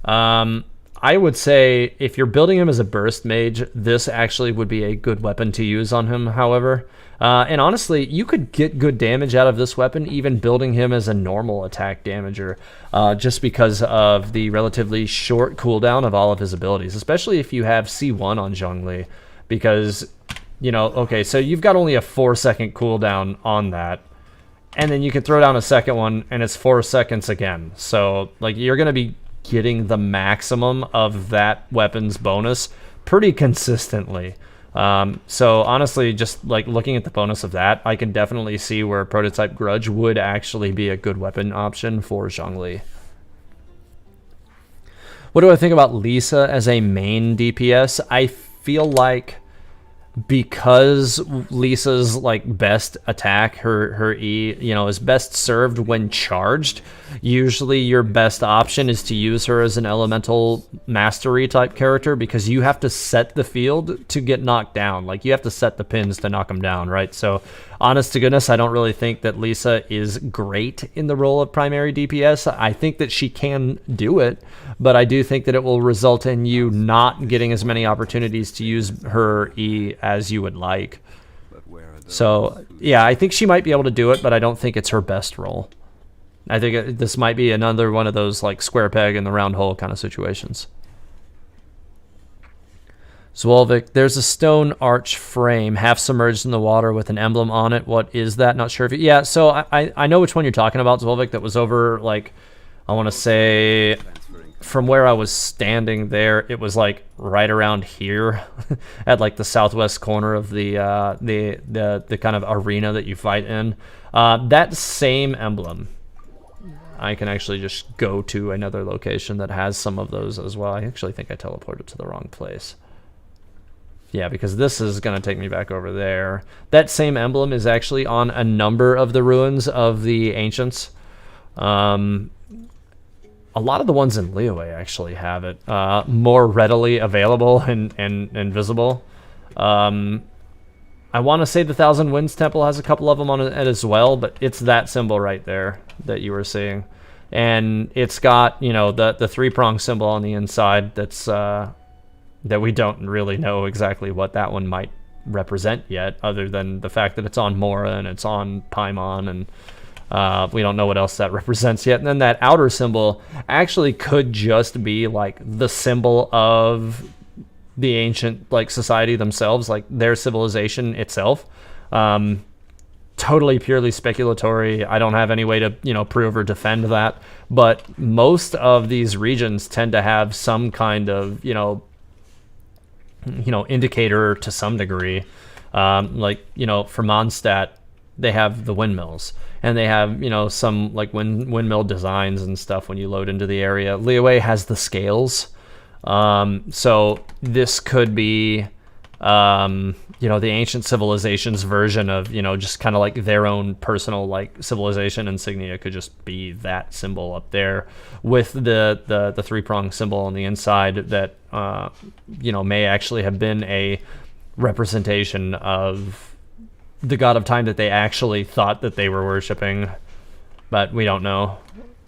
I would say if you're building him as a burst mage, this actually would be a good weapon to use on him, however. And honestly, you could get good damage out of this weapon even building him as a normal attack damager, just because of the relatively short cooldown of all of his abilities, especially if you have C1 on Zhongli. Because, okay, so you've got only a 4-second cooldown on that. And then you can throw down a second one, and it's 4 seconds again. So, you're going to be getting the maximum of that weapon's bonus pretty consistently. So, honestly, just, looking at the bonus of that, I can definitely see where Prototype Grudge would actually be a good weapon option for Zhongli. What do I think about Lisa as a main DPS? I feel like because Lisa's best attack, her E, is best served when charged. Usually your best option is to use her as an elemental mastery type character because you have to set the field to get knocked down. You have to set the pins to knock them down, right? So honest to goodness, I don't really think that Lisa is great in the role of primary DPS. I think that she can do it, but I do think that it will result in you not getting as many opportunities to use her E as you would like. So, yeah, I think she might be able to do it, but I don't think it's her best role. I think this might be another one of those square peg in the round hole kind of situations. Zwolvik, there's a stone arch frame half submerged in the water with an emblem on it. What is that? Not sure if yeah, so I know which one you're talking about, Zwolvik, that was over I want to say from where I was standing there, it was right around here at the southwest corner of the kind of arena that you fight in. That same emblem, I can actually just go to another location that has some of those as well. I actually think I teleported to the wrong place. Yeah, because this is going to take me back over there. That same emblem is actually on a number of the ruins of the Ancients. A lot of the ones in Liyue actually have it more readily available and visible. I want to say the Thousand Winds Temple has a couple of them on it as well, but it's that symbol right there that you were seeing. And it's got, the three-prong symbol on the inside that's that we don't really know exactly what that one might represent yet, other than the fact that it's on Mora and it's on Paimon, and we don't know what else that represents yet. And then that outer symbol actually could just be the symbol of the ancient society themselves, their civilization itself. Totally purely speculatory. I don't have any way to prove or defend that, but most of these regions tend to have some kind of indicator to some degree. For Mondstadt, they have the windmills, and they have some windmill designs and stuff when you load into the area. Liyue has the scales. So this could be you know, the ancient civilization's version of, you know, just kind of like their own personal like civilization insignia could just be that symbol up there with the three-pronged symbol on the inside that, you know, may actually have been a representation of the god of time that they actually thought that they were worshiping, but we don't know.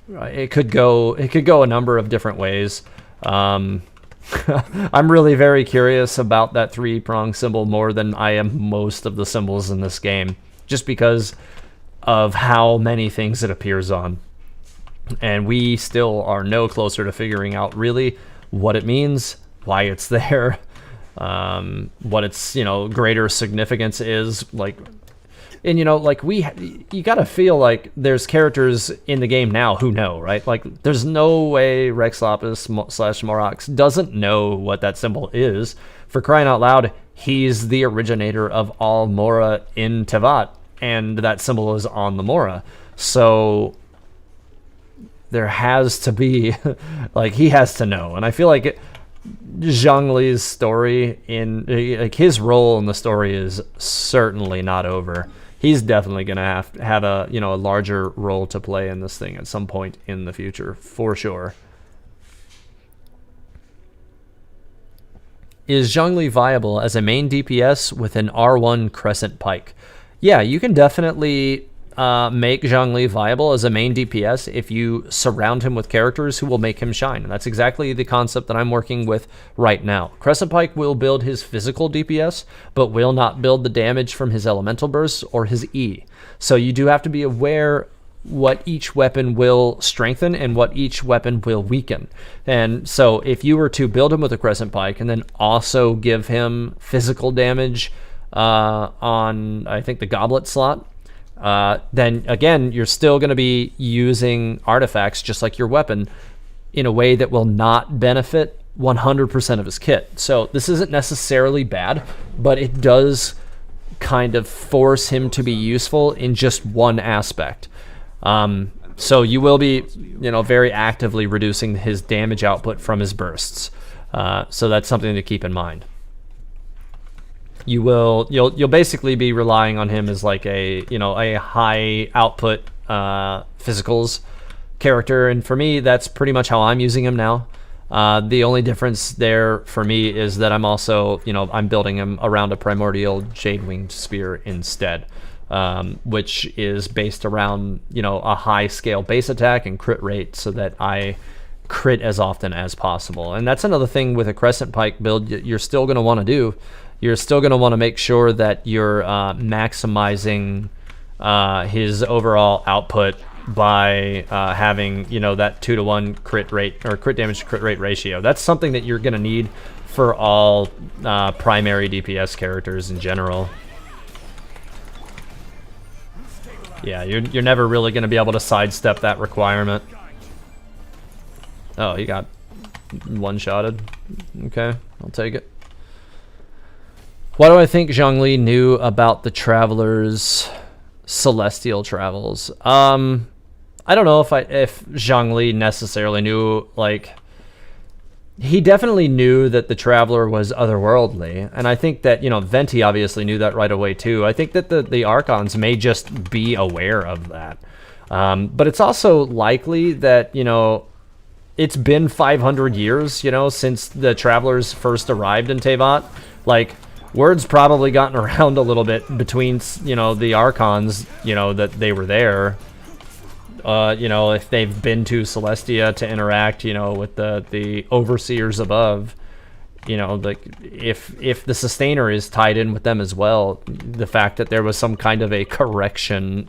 It could go a number of different ways. I'm really very curious about that three-prong symbol more than I am most of the symbols in this game, just because of how many things it appears on. And we still are no closer to figuring out really what it means, why it's there, what its, you know, greater significance is, like. And, you know, like, you gotta feel like there's characters in the game now who know, right? Like, there's no way Rex Lapis / Morox doesn't know what that symbol is. For crying out loud, he's the originator of all Mora in Teyvat, and that symbol is on the Mora. So there has to be, like, he has to know. And I feel like Zhongli's story, like, his role in the story is certainly not over. He's definitely going to have a, you know, a larger role to play in this thing at some point in the future, for sure. Is Zhongli viable as a main DPS with an R1 Crescent Pike? Yeah, you can definitely make Zhongli viable as a main DPS if you surround him with characters who will make him shine. And that's exactly the concept that I'm working with right now. Crescent Pike will build his physical DPS, but will not build the damage from his elemental bursts or his E. So you do have to be aware what each weapon will strengthen and what each weapon will weaken. And so if you were to build him with a Crescent Pike and then also give him physical damage on, I think, the Goblet slot, then again, you're still going to be using artifacts just like your weapon in a way that will not benefit 100% of his kit. So this isn't necessarily bad, but it does kind of force him to be useful in just one aspect. So you will be, you know, very actively reducing his damage output from his bursts. So that's something to keep in mind. You'll basically be relying on him as like a high output physicals character, and for me that's pretty much how I'm using him now. The only difference there for me is that I'm also, you know, I'm building him around a primordial jade winged spear instead, which is based around, you know, a high scale base attack and crit rate so that I crit as often as possible. And that's another thing with a Crescent Pike build you're still going to want to do. You're still going to want to make sure that you're maximizing his overall output by having, you know, that 2-to-1 crit rate or crit damage to crit rate ratio. That's something that you're going to need for all primary DPS characters in general. Yeah, you're never really going to be able to sidestep that requirement. Oh, he got one-shotted. Okay, I'll take it. Why do I think Zhongli knew about the Traveler's celestial travels? I don't know if Zhongli necessarily knew. Like, he definitely knew that the Traveler was otherworldly, and I think that, you know, Venti obviously knew that right away too. I think that the Archons may just be aware of that, but it's also likely that, you know, it's been 500 years, you know, since the Travelers first arrived in Teyvat. Like, word's probably gotten around a little bit between, you know, the Archons, you know, that they were there. You know, if they've been to Celestia to interact, you know, with the overseers above, you know, like if the Sustainer is tied in with them as well, the fact that there was some kind of a correction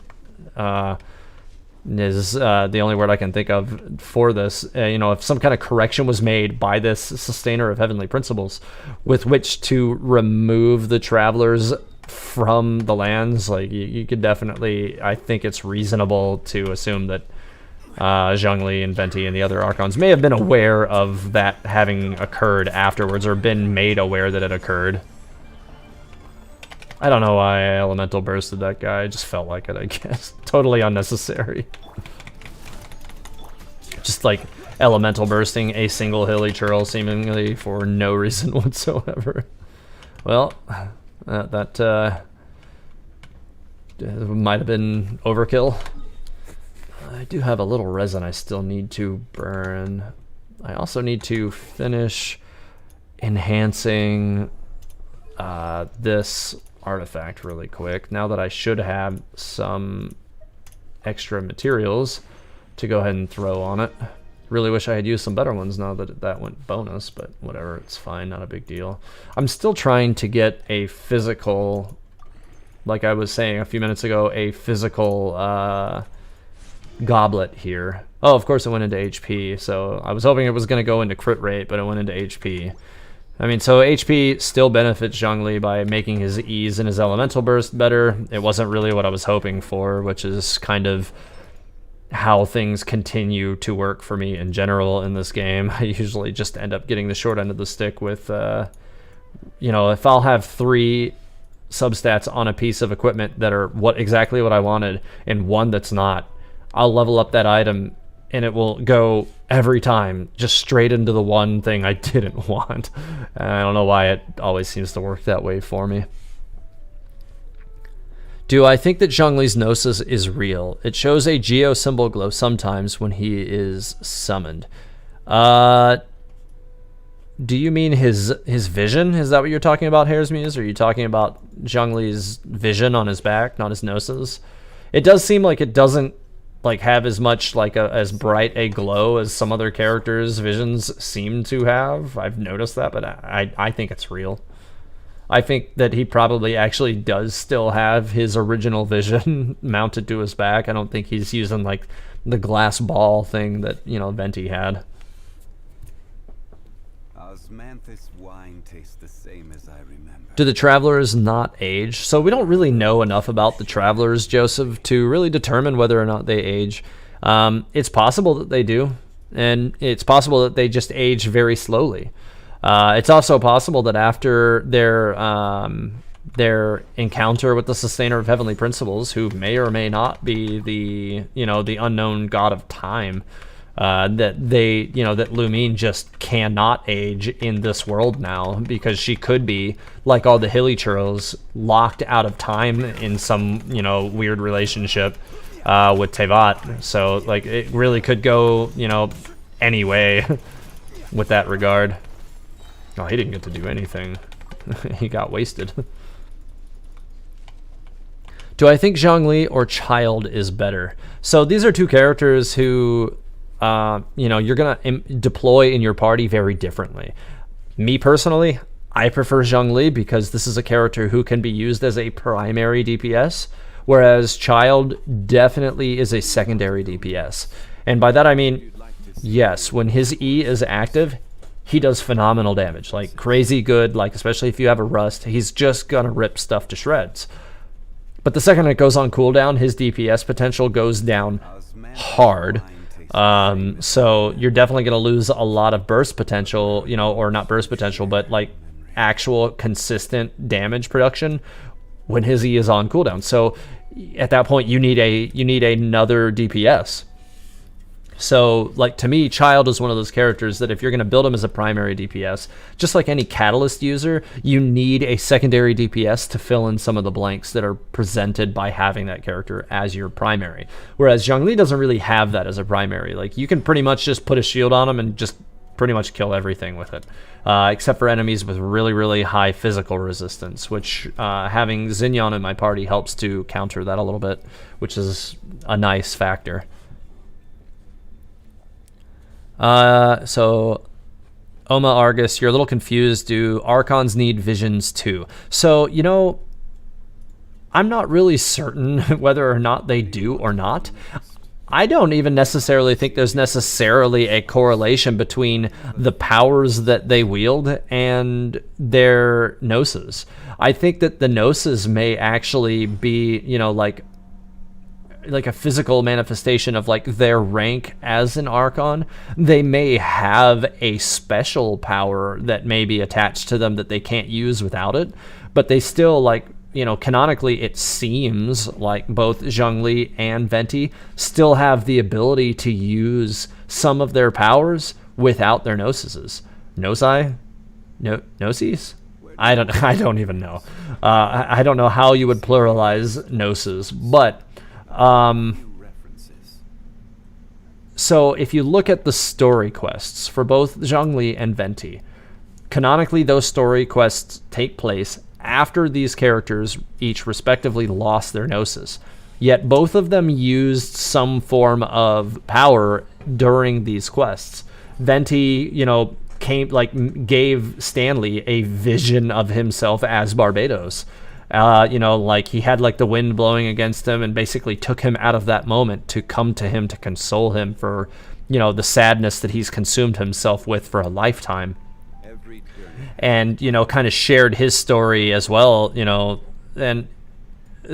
is the only word I can think of for this. You know, if some kind of correction was made by this Sustainer of Heavenly Principles with which to remove the Travelers from the lands, like, you could definitely, I think it's reasonable to assume that Zhongli and Venti and the other Archons may have been aware of that having occurred afterwards, or been made aware that it occurred. I don't know why I elemental bursted that guy. I just felt like it, I guess. Totally unnecessary. Just like elemental bursting a single hilly churl seemingly for no reason whatsoever. Well, that might have been overkill. I do have a little resin I still need to burn. I also need to finish enhancing this artifact really quick. Now that I should have some extra materials to go ahead and throw on it. Really wish I had used some better ones now that that went bonus, but whatever, it's fine, not a big deal. I'm still trying to get a physical, like I was saying a few minutes ago, a physical goblet here. Oh, of course it went into HP, so I was hoping it was going to go into crit rate, but it went into HP. I mean, so HP still benefits Zhongli by making his E's and his elemental burst better. It wasn't really what I was hoping for, which is kind of how things continue to work for me in general in this game. I usually just end up getting the short end of the stick with, you know, if I'll have 3 substats on a piece of equipment that are exactly what I wanted and one that's not, I'll level up that item and it will go every time just straight into the one thing I didn't want. And I don't know why it always seems to work that way for me. Do I think that Zhongli's Gnosis is real? It shows a geo symbol glow sometimes when he is summoned. Do you mean his vision? Is that what you're talking about, Hare's Muse? Or are you talking about Zhongli's vision on his back, not his Gnosis? It does seem like it doesn't like have as much like as bright a glow as some other characters' visions seem to have. I've noticed that, but I think it's real. I think that he probably actually does still have his original vision mounted to his back. I don't think he's using like the glass ball thing that, you know, Venti had. Osmanthus wine tastes the same as I remember. Do the travelers not age? So we don't really know enough about the travelers, Joseph, to really determine whether or not they age. It's possible that they do, and it's possible that they just age very slowly. It's also possible that after their encounter with the Sustainer of Heavenly Principles, who may or may not be the unknown god of time, that Lumine just cannot age in this world now, because she could be, like all the Hilly Churros, locked out of time in some, weird relationship with Teyvat. So, like, it really could go, any way with that regard. Oh, he didn't get to do anything. He got wasted. Do I think Zhongli or Child is better? So these are two characters who, you're going to deploy in your party very differently. Me personally, I prefer Zhongli because this is a character who can be used as a primary DPS, whereas Child definitely is a secondary DPS. And by that I mean, yes, when his E is active, he does phenomenal damage, like crazy good, like especially if you have a Rust, he's just gonna rip stuff to shreds. But the second it goes on cooldown, his DPS potential goes down hard. So you're definitely gonna lose a lot of burst potential, or not burst potential, but like actual consistent damage production when his E is on cooldown. So at that point you need another DPS. So, like, to me, Child is one of those characters that if you're going to build him as a primary DPS, just like any Catalyst user, you need a secondary DPS to fill in some of the blanks that are presented by having that character as your primary. Whereas Zhongli doesn't really have that as a primary. Like, you can pretty much just put a shield on him and just pretty much kill everything with it. Except for enemies with really, really high physical resistance, which having Xinyan in my party helps to counter that a little bit, which is a nice factor. So Oma Argus, you're a little confused. Do Archons need visions too? So, I'm not really certain whether or not they do or not. I don't even necessarily think there's necessarily a correlation between the powers that they wield and their Gnosis. I think that the Gnosis may actually be, like a physical manifestation of like their rank as an Archon. They may have a special power that may be attached to them that they can't use without it, but they still, like, canonically it seems like both Zhongli and Venti still have the ability to use some of their powers without their Gnosises. Gnosis? I don't even know. I don't know how you would pluralize gnosis, but so if you look at the story quests for both Zhongli and Venti, canonically those story quests take place after these characters each respectively lost their gnosis. Yet both of them used some form of power during these quests. Venti, gave Stanley a vision of himself as Barbados. He had the wind blowing against him and basically took him out of that moment to come to him to console him for, the sadness that he's consumed himself with for a lifetime. And, kind of shared his story as well, and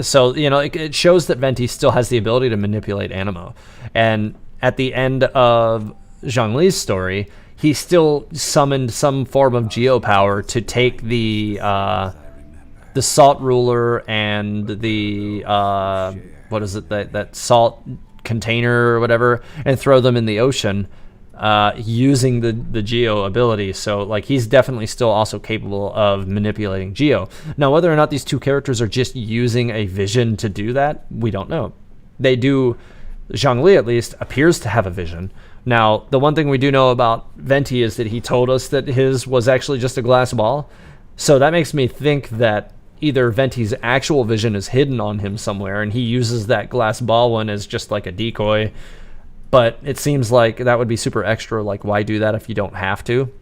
so, it shows that Venti still has the ability to manipulate Animo. And at the end of Zhongli's story, he still summoned some form of geopower to take the salt ruler and the that salt container or whatever, and throw them in the ocean, using the Geo ability. So he's definitely still also capable of manipulating Geo. Now, whether or not these two characters are just using a vision to do that, we don't know. They do. Zhongli, at least, appears to have a vision. Now, the one thing we do know about Venti is that he told us that his was actually just a glass ball. So that makes me think that either Venti's actual vision is hidden on him somewhere, and he uses that glass ball one as just like a decoy. But it seems like that would be super extra. Why do that if you don't have to?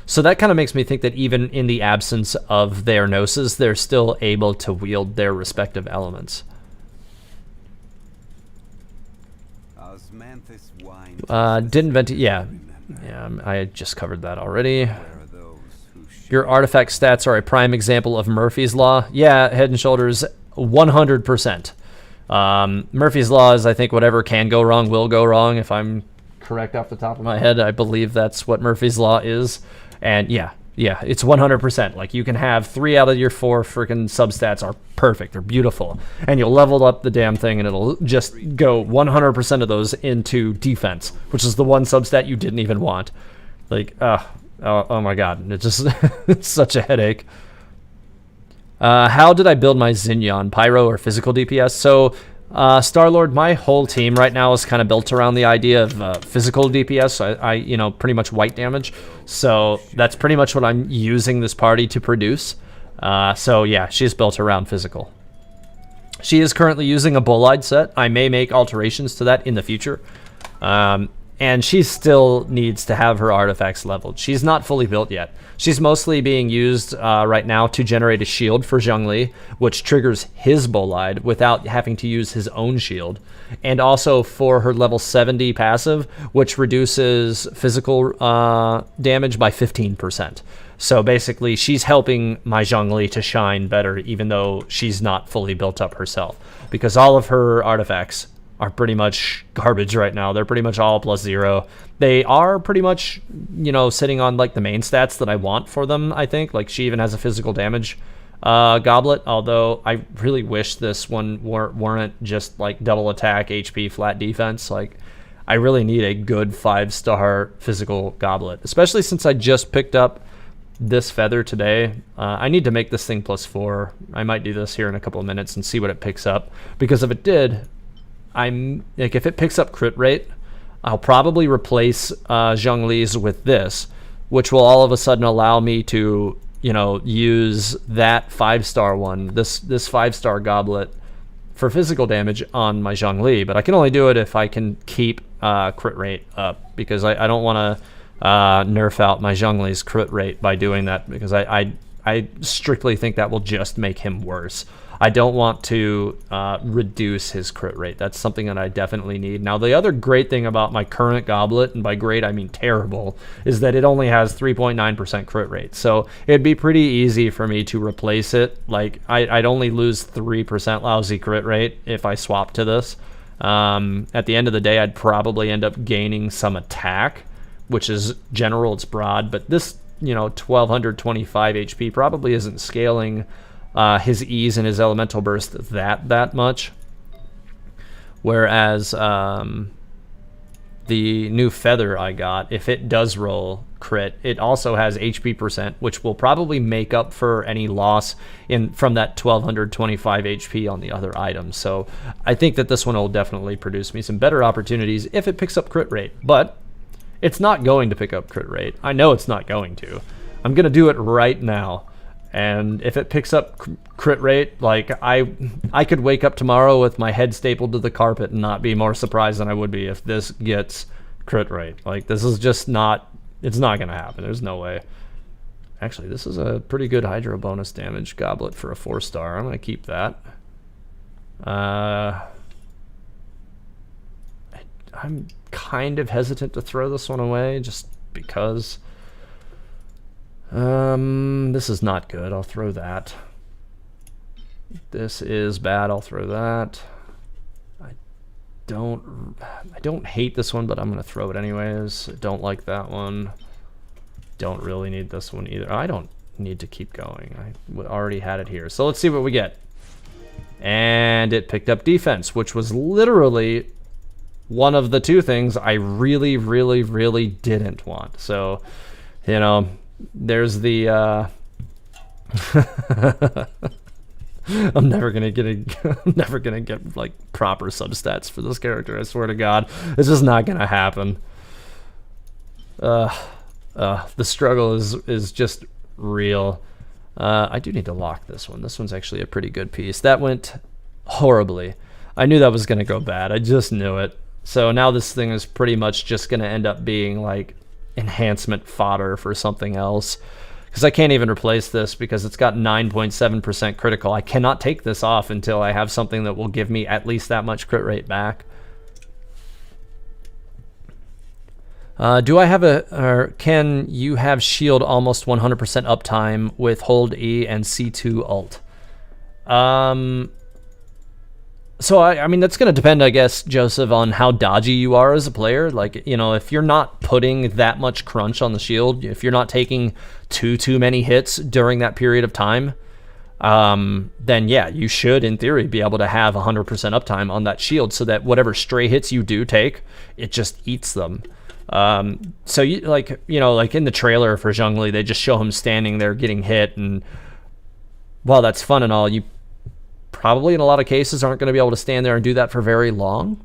So that kind of makes me think that even in the absence of their gnosis, they're still able to wield their respective elements. Didn't Venti... Yeah, I just covered that already. Your artifact stats are a prime example of Murphy's Law. Yeah, Head and Shoulders, 100%. Murphy's Law is, I think, whatever can go wrong will go wrong. If I'm correct off the top of my head, I believe that's what Murphy's Law is. And yeah, it's 100%. You can have 3 out of your 4 freaking substats are perfect. They're beautiful. And you'll level up the damn thing and it'll just go 100% of those into defense, which is the one substat you didn't even want. Oh my god. It's just it's such a headache. How did I build my Xinyan? Pyro or physical DPS? So, Star-Lord, my whole team right now is kind of built around the idea of physical DPS. I pretty much white damage. So that's pretty much what I'm using this party to produce. So yeah, she's built around physical. She is currently using a Bolide set. I may make alterations to that in the future. And she still needs to have her artifacts leveled. She's not fully built yet. She's mostly being used right now to generate a shield for Zhongli, which triggers his Bolide without having to use his own shield. And also for her level 70 passive, which reduces physical damage by 15%. So basically, she's helping my Zhongli to shine better, even though she's not fully built up herself. Because all of her artifacts are pretty much garbage right now. They're pretty much all +0. They are pretty much, sitting on the main stats that I want for them, I think. She even has a physical damage goblet, although I really wish this one weren't just double attack, HP, flat defense. I really need a good 5-star physical goblet, especially since I just picked up this feather today. I need to make this thing +4. I might do this here in a couple of minutes and see what it picks up, because if it did, if it picks up crit rate, I'll probably replace Zhongli's with this, which will all of a sudden allow me to, use that 5-star one, this 5-star goblet for physical damage on my Zhongli. But I can only do it if I can keep crit rate up, because I don't want to nerf out my Zhongli's crit rate by doing that, because I strictly think that will just make him worse. I don't want to reduce his crit rate. That's something that I definitely need. Now, the other great thing about my current goblet, and by great I mean terrible, is that it only has 3.9% crit rate. So it'd be pretty easy for me to replace it. I'd only lose 3% lousy crit rate if I swap to this. At the end of the day, I'd probably end up gaining some attack, which is general, it's broad. But this, 1225 HP probably isn't scaling his ease and his elemental burst that much, whereas the new feather I got, if it does roll crit, it also has HP percent, which will probably make up for any loss from that 1225 HP on the other items. So I think that this one will definitely produce me some better opportunities if it picks up crit rate, but it's not going to pick up crit rate. I know it's not going to. I'm going to do it right now. And if it picks up crit rate, like I could wake up tomorrow with my head stapled to the carpet and not be more surprised than I would be if this gets crit rate. Like, this is just not, it's not going to happen. There's no way. Actually, this is a pretty good hydro bonus damage goblet for a 4-star. I'm going to keep that. I'm kind of hesitant to throw this one away just because... this is not good. I'll throw that. This is bad. I'll throw that. I don't hate this one, but I'm gonna throw it anyways. I don't like that one. Don't really need this one either. I don't need to keep going. I already had it here. So let's see what we get. And it picked up defense, which was literally one of the two things I really, really, really didn't want. So, you know, there's the I'm never gonna get like proper substats for this character. I swear to God, it's just not gonna happen. The struggle is just real. I do need to lock this one. This one's actually a pretty good piece. That went horribly. I knew that was gonna go bad. I just knew it. So now this thing is pretty much just gonna end up being like enhancement fodder for something else, because I can't even replace this because it's got 9.7% critical. I cannot take this off until I have something that will give me at least that much crit rate back. Do I have or can you have shield almost 100% uptime with hold E and C2 ult? So, I mean, that's going to depend, I guess, Joseph, on how dodgy you are as a player. Like, you know, if you're not putting that much crunch on the shield, if you're not taking too many hits during that period of time, then, yeah, you should, in theory, be able to have 100% uptime on that shield so that whatever stray hits you do take, it just eats them. So, like in the trailer for Zhongli, they just show him standing there getting hit, and while that's fun and all, you probably in a lot of cases aren't going to be able to stand there and do that for very long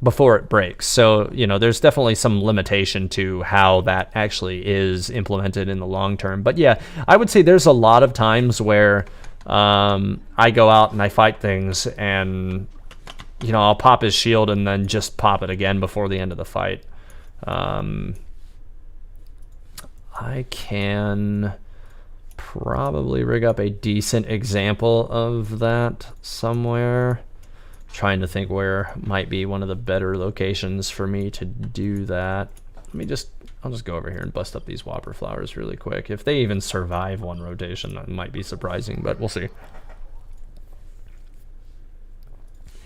before it breaks. So, you know, there's definitely some limitation to how that actually is implemented in the long term. But yeah, I would say there's a lot of times where I go out and I fight things and, you know, I'll pop his shield and then just pop it again before the end of the fight. I can probably rig up a decent example of that somewhere. Trying to think where might be one of the better locations for me to do that. I'll just go over here and bust up these Whopper flowers really quick. If they even survive one rotation, that might be surprising, but we'll see.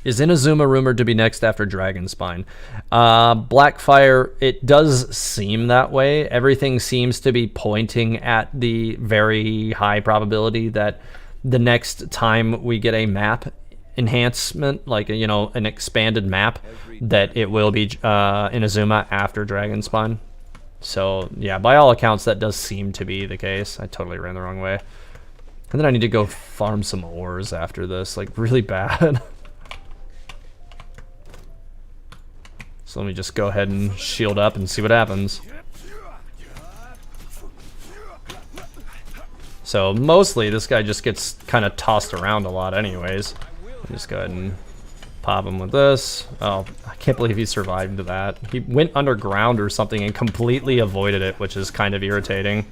Is Inazuma rumored to be next after Dragonspine? Blackfire, it does seem that way. Everything seems to be pointing at the very high probability that the next time we get a map enhancement, like, you know, an expanded map, that it will be Inazuma after Dragonspine. So, yeah, by all accounts, that does seem to be the case. I totally ran the wrong way. And then I need to go farm some ores after this, like, really bad. So let me just go ahead and shield up and see what happens. So mostly this guy just gets kind of tossed around a lot anyways. Just go ahead and pop him with this. Oh, I can't believe he survived that. He went underground or something and completely avoided it, which is kind of irritating.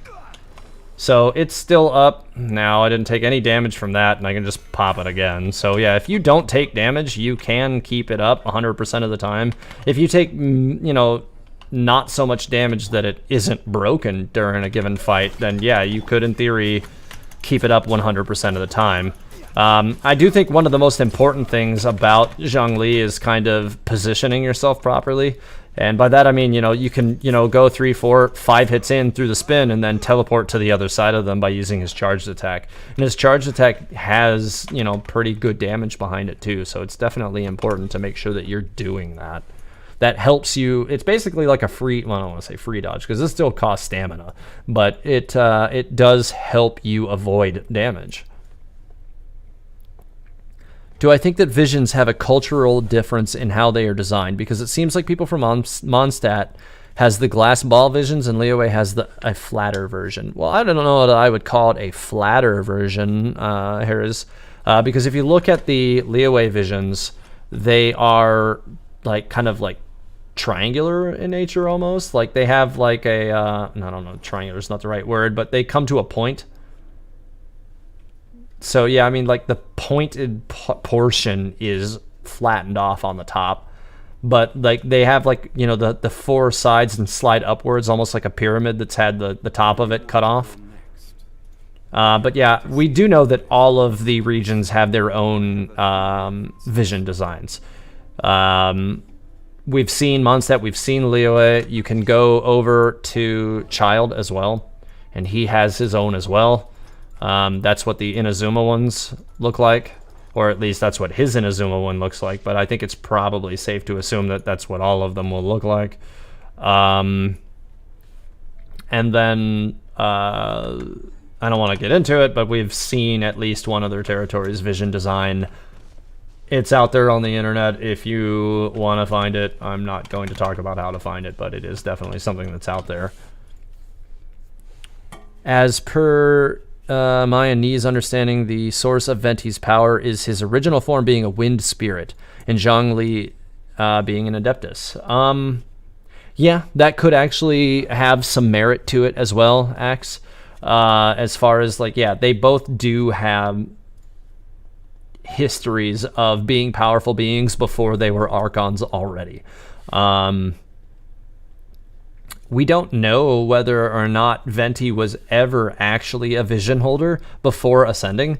So it's still up now. I didn't take any damage from that, and I can just pop it again. So yeah, if you don't take damage, you can keep it up 100% of the time. If you take, you know, not so much damage that it isn't broken during a given fight, then yeah, you could in theory keep it up 100% of the time. I do think one of the most important things about Zhongli is kind of positioning yourself properly. And by that I mean, you know, you can, you know, go 3, 4, 5 hits in through the spin and then teleport to the other side of them by using his charged attack. And his charged attack has, you know, pretty good damage behind it too. So it's definitely important to make sure that you're doing that. that helps you. It's basically like a free, well, I don't want to say free dodge because this still costs stamina, but it does help you avoid damage. Do I think that visions have a cultural difference in how they are designed? Because it seems like people from Mondstadt has the glass ball visions and Liyue has a flatter version. Well, I don't know that I would call it a flatter version, because if you look at the Liyue visions, they are like kind of like triangular in nature almost. Like they have like a, I don't know, triangular is not the right word, but they come to a point. So yeah, I mean, like the pointed portion is flattened off on the top, but like they have like, you know, the four sides and slide upwards, almost like a pyramid that's had the top of it cut off. But yeah, we do know that all of the regions have their own vision designs. We've seen Mondstadt, we've seen Liyue. You can go over to Child as well, and he has his own as well. That's what the Inazuma ones look like, or at least that's what his Inazuma one looks like, but I think it's probably safe to assume that that's what all of them will look like. And then, I don't want to get into it, but we've seen at least one other territory's vision design. It's out there on the internet if you want to find it. I'm not going to talk about how to find it, but it is definitely something that's out there. As per Maya Ni's understanding, the source of Venti's power is his original form being a wind spirit, and Zhongli being an Adeptus. Yeah, that could actually have some merit to it as well, Axe. As far as, like, yeah, they both do have histories of being powerful beings before they were Archons already. We don't know whether or not Venti was ever actually a vision holder before ascending.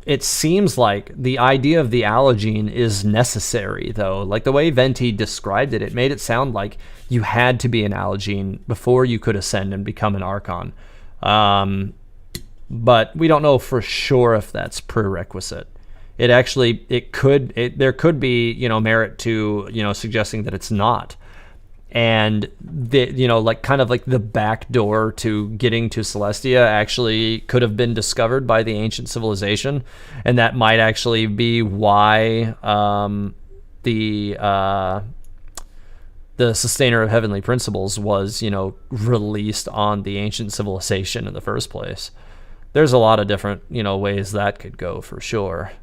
It seems like the idea of the allogene is necessary, though. Like the way Venti described it, it made it sound like you had to be an allogene before you could ascend and become an Archon. But we don't know for sure if that's prerequisite. There could be, you know, merit to, you know, suggesting that it's not. And the, you know, like kind of like the back door to getting to Celestia actually could have been discovered by the ancient civilization, and that might actually be why the Sustainer of Heavenly Principles was, you know, released on the ancient civilization in the first place. There's a lot of different, you know, ways that could go for sure.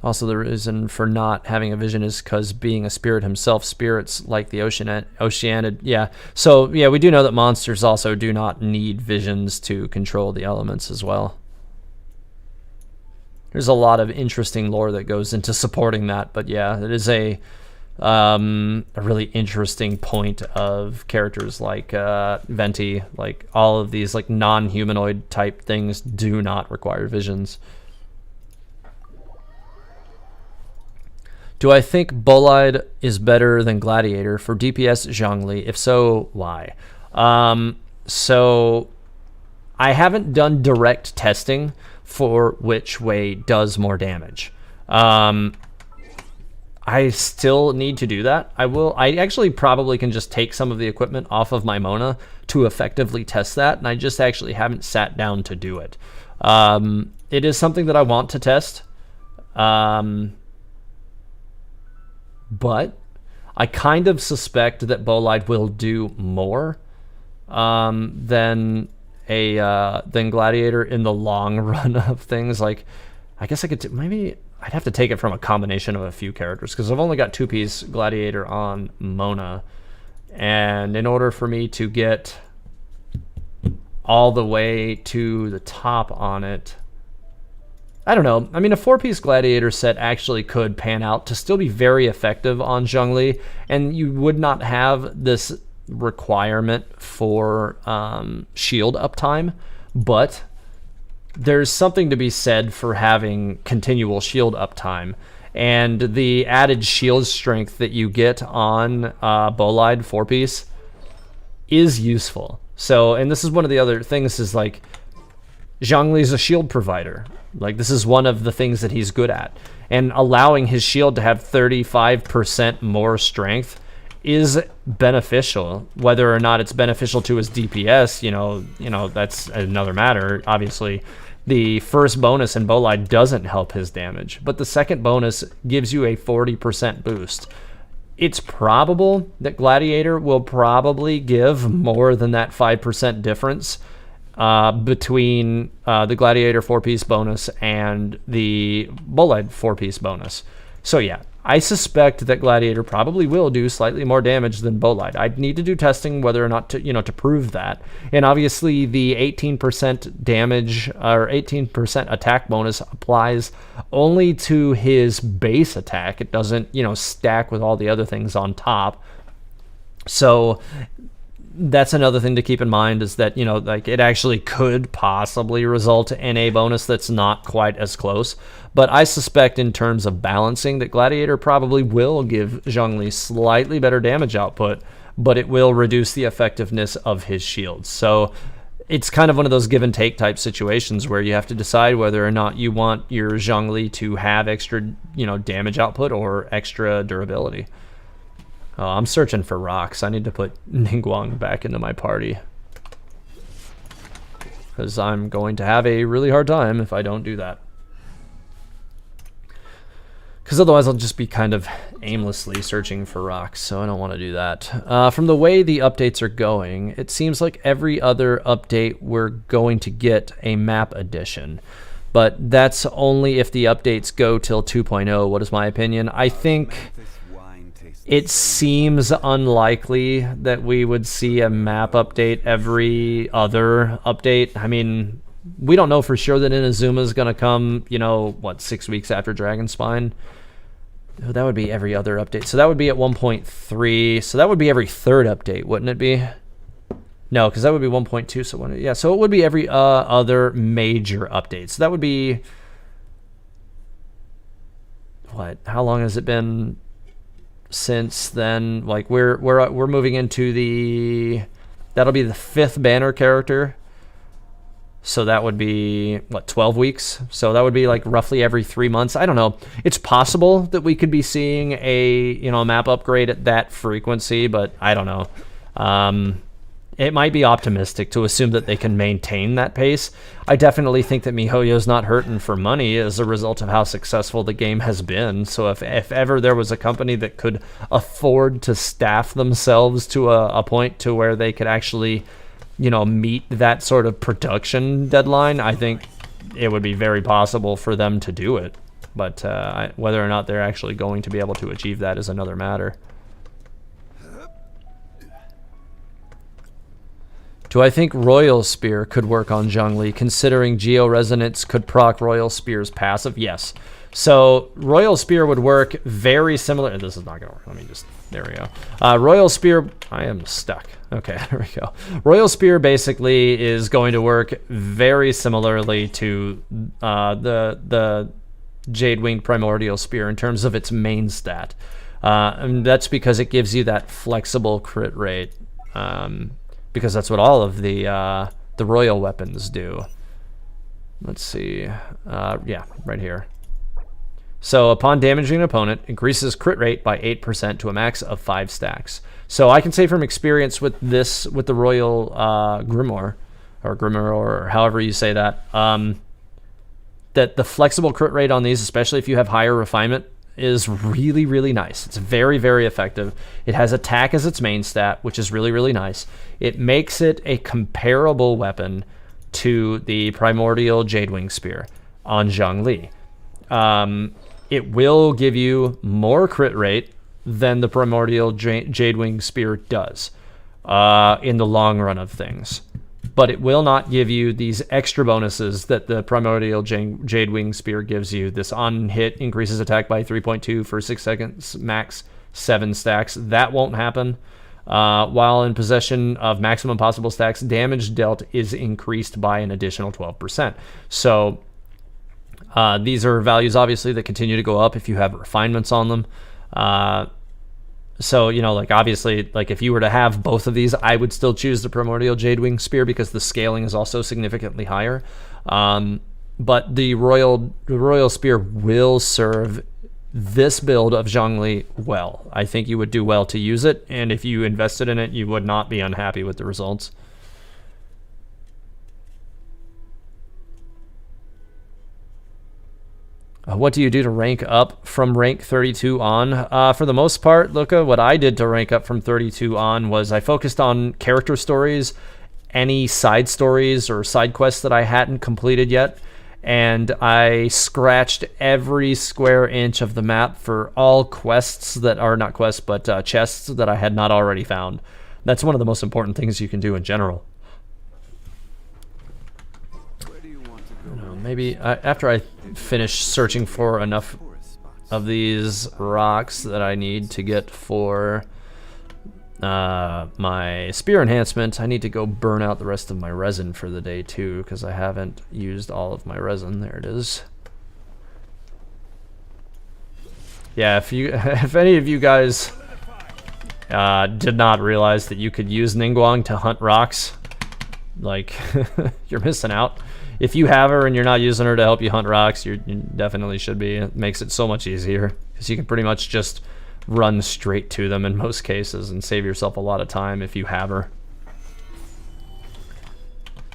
Also, the reason for not having a vision is because being a spirit himself, spirits like the Oceanid, yeah. So, yeah, we do know that monsters also do not need visions to control the elements as well. There's a lot of interesting lore that goes into supporting that, but yeah, it is a really interesting point of characters like Venti. Like, all of these like non-humanoid type things do not require visions. Do I think Bolide is better than Gladiator for DPS Zhongli? If so, why? So I haven't done direct testing for which way does more damage. I still need to do that. I actually probably can just take some of the equipment off of my Mona to effectively test that, and I just actually haven't sat down to do it. It is something that I want to test. But I kind of suspect that Bolide will do more than Gladiator in the long run of things. Like, I guess I could maybe I'd have to take it from a combination of a few characters, because I've only got 2-piece Gladiator on Mona, and in order for me to get all the way to the top on it, I don't know. I mean, a 4-piece Gladiator set actually could pan out to still be very effective on Zhongli, and you would not have this requirement for shield uptime, but there's something to be said for having continual shield uptime, and the added shield strength that you get on Bolide 4-piece is useful. So, and this is one of the other things is like, Zhongli's a shield provider. Like, this is one of the things that he's good at. And allowing his shield to have 35% more strength is beneficial. Whether or not it's beneficial to his DPS, you know, that's another matter. Obviously, the first bonus in Bolide doesn't help his damage, but the second bonus gives you a 40% boost. It's probable that Gladiator will probably give more than that 5% difference between the Gladiator 4-piece bonus and the Bolide 4-piece bonus. So yeah, I suspect that Gladiator probably will do slightly more damage than Bolide. I'd need to do testing whether or not to prove that. And obviously the 18% damage or 18% attack bonus applies only to his base attack. It doesn't, stack with all the other things on top. So that's another thing to keep in mind, is that, it actually could possibly result in a bonus that's not quite as close. But I suspect in terms of balancing that Gladiator probably will give Zhongli slightly better damage output, but it will reduce the effectiveness of his shields. So it's kind of one of those give and take type situations where you have to decide whether or not you want your Zhongli to have extra, damage output or extra durability. Oh, I'm searching for rocks. I need to put Ningguang back into my party, because I'm going to have a really hard time if I don't do that. Because otherwise I'll just be kind of aimlessly searching for rocks, so I don't want to do that. From the way the updates are going, it seems like every other update we're going to get a map addition. But that's only if the updates go till 2.0. What is my opinion? I think it seems unlikely that we would see a map update every other update. I mean, we don't know for sure that Inazuma is going to come, 6 weeks after Dragonspine? Oh, that would be every other update. So that would be at 1.3. So that would be every third update, wouldn't it be? No, because that would be 1.2. So so it would be every other major update. So that would be, what? How long has it been since then? Like, we're moving into that'll be the 5th banner character. So that would be, 12 weeks? So that would be like roughly every 3 months. I don't know. It's possible that we could be seeing a map upgrade at that frequency, but I don't know. It might be optimistic to assume that they can maintain that pace. I definitely think that MiHoYo's not hurting for money as a result of how successful the game has been. So if ever there was a company that could afford to staff themselves to a point to where they could actually, meet that sort of production deadline, I think it would be very possible for them to do it. But whether or not they're actually going to be able to achieve that is another matter. Do I think Royal Spear could work on Zhongli, considering Geo-Resonance could proc Royal Spear's passive? Yes. So Royal Spear would work very similar. This is not going to work. Let me just, there we go. Royal Spear, I am stuck. Okay, there we go. Royal Spear basically is going to work very similarly to the Jade Winged Primordial Spear in terms of its main stat. And that's because it gives you that flexible crit rate. Because that's what all of the royal weapons do. Let's see. Yeah, right here. So upon damaging an opponent, increases crit rate by 8% to a max of 5 stacks. So I can say from experience with the royal Grimoire, or however you say that, that the flexible crit rate on these, especially if you have higher refinement, is really, really nice. It's very, very effective. It has attack as its main stat, which is really, really nice. It makes it a comparable weapon to the Primordial Jadewing Spear on Zhongli. It will give you more crit rate than the Primordial Jadewing Spear does in the long run of things. But it will not give you these extra bonuses that the Primordial Jadewing Spear gives you. This on hit increases attack by 3.2 for 6 seconds, max 7 stacks. That won't happen. While in possession of maximum possible stacks, damage dealt is increased by an additional 12%. So these are values, obviously, that continue to go up if you have refinements on them. So, you know, like obviously, like if you were to have both of these, I would still choose the Primordial Jadewing Spear because the scaling is also significantly higher. But the Royal Spear will serve this build of Zhongli well. I think you would do well to use it, and if you invested in it, you would not be unhappy with the results. What do you do to rank up from rank 32 on? For the most part, Luca, what I did to rank up from 32 on was I focused on character stories, any side stories or side quests that I hadn't completed yet, and I scratched every square inch of the map for all quests that are not quests, but chests that I had not already found. That's one of the most important things you can do in general. Maybe after I finish searching for enough of these rocks that I need to get for my spear enhancement, I need to go burn out the rest of my resin for the day too, because I haven't used all of my resin. There it is. Yeah, if any of you guys did not realize that you could use Ningguang to hunt rocks, like you're missing out. If you have her and you're not using her to help you hunt rocks, you definitely should be. It makes it so much easier because you can pretty much just run straight to them in most cases and save yourself a lot of time if you have her.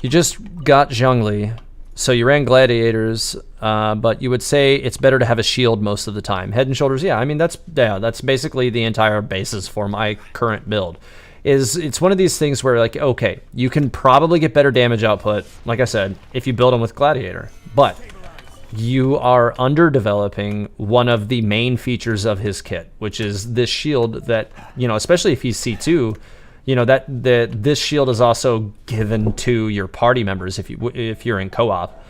You just got Zhongli, so you ran gladiators, but you would say it's better to have a shield most of the time. Head and shoulders, yeah. I mean that's basically the entire basis for my current build. It's one of these things where, like, okay, you can probably get better damage output, like I said, if you build them with Gladiator, but you are underdeveloping one of the main features of his kit, which is this shield that, you know, especially if he's C2, you know, this shield is also given to your party members if you're in co-op.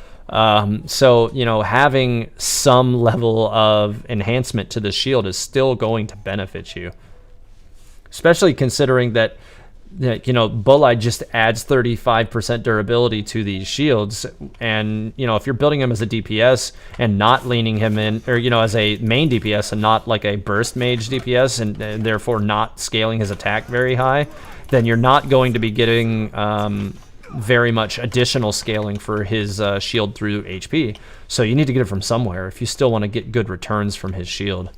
So, you know, having some level of enhancement to the shield is still going to benefit you. Especially considering that, you know, Bolide just adds 35% durability to these shields. And, you know, if you're building him as a DPS and not leaning him in, or, you know, as a main DPS and not like a burst mage DPS and therefore not scaling his attack very high, then you're not going to be getting very much additional scaling for his shield through HP. So you need to get it from somewhere if you still want to get good returns from his shield.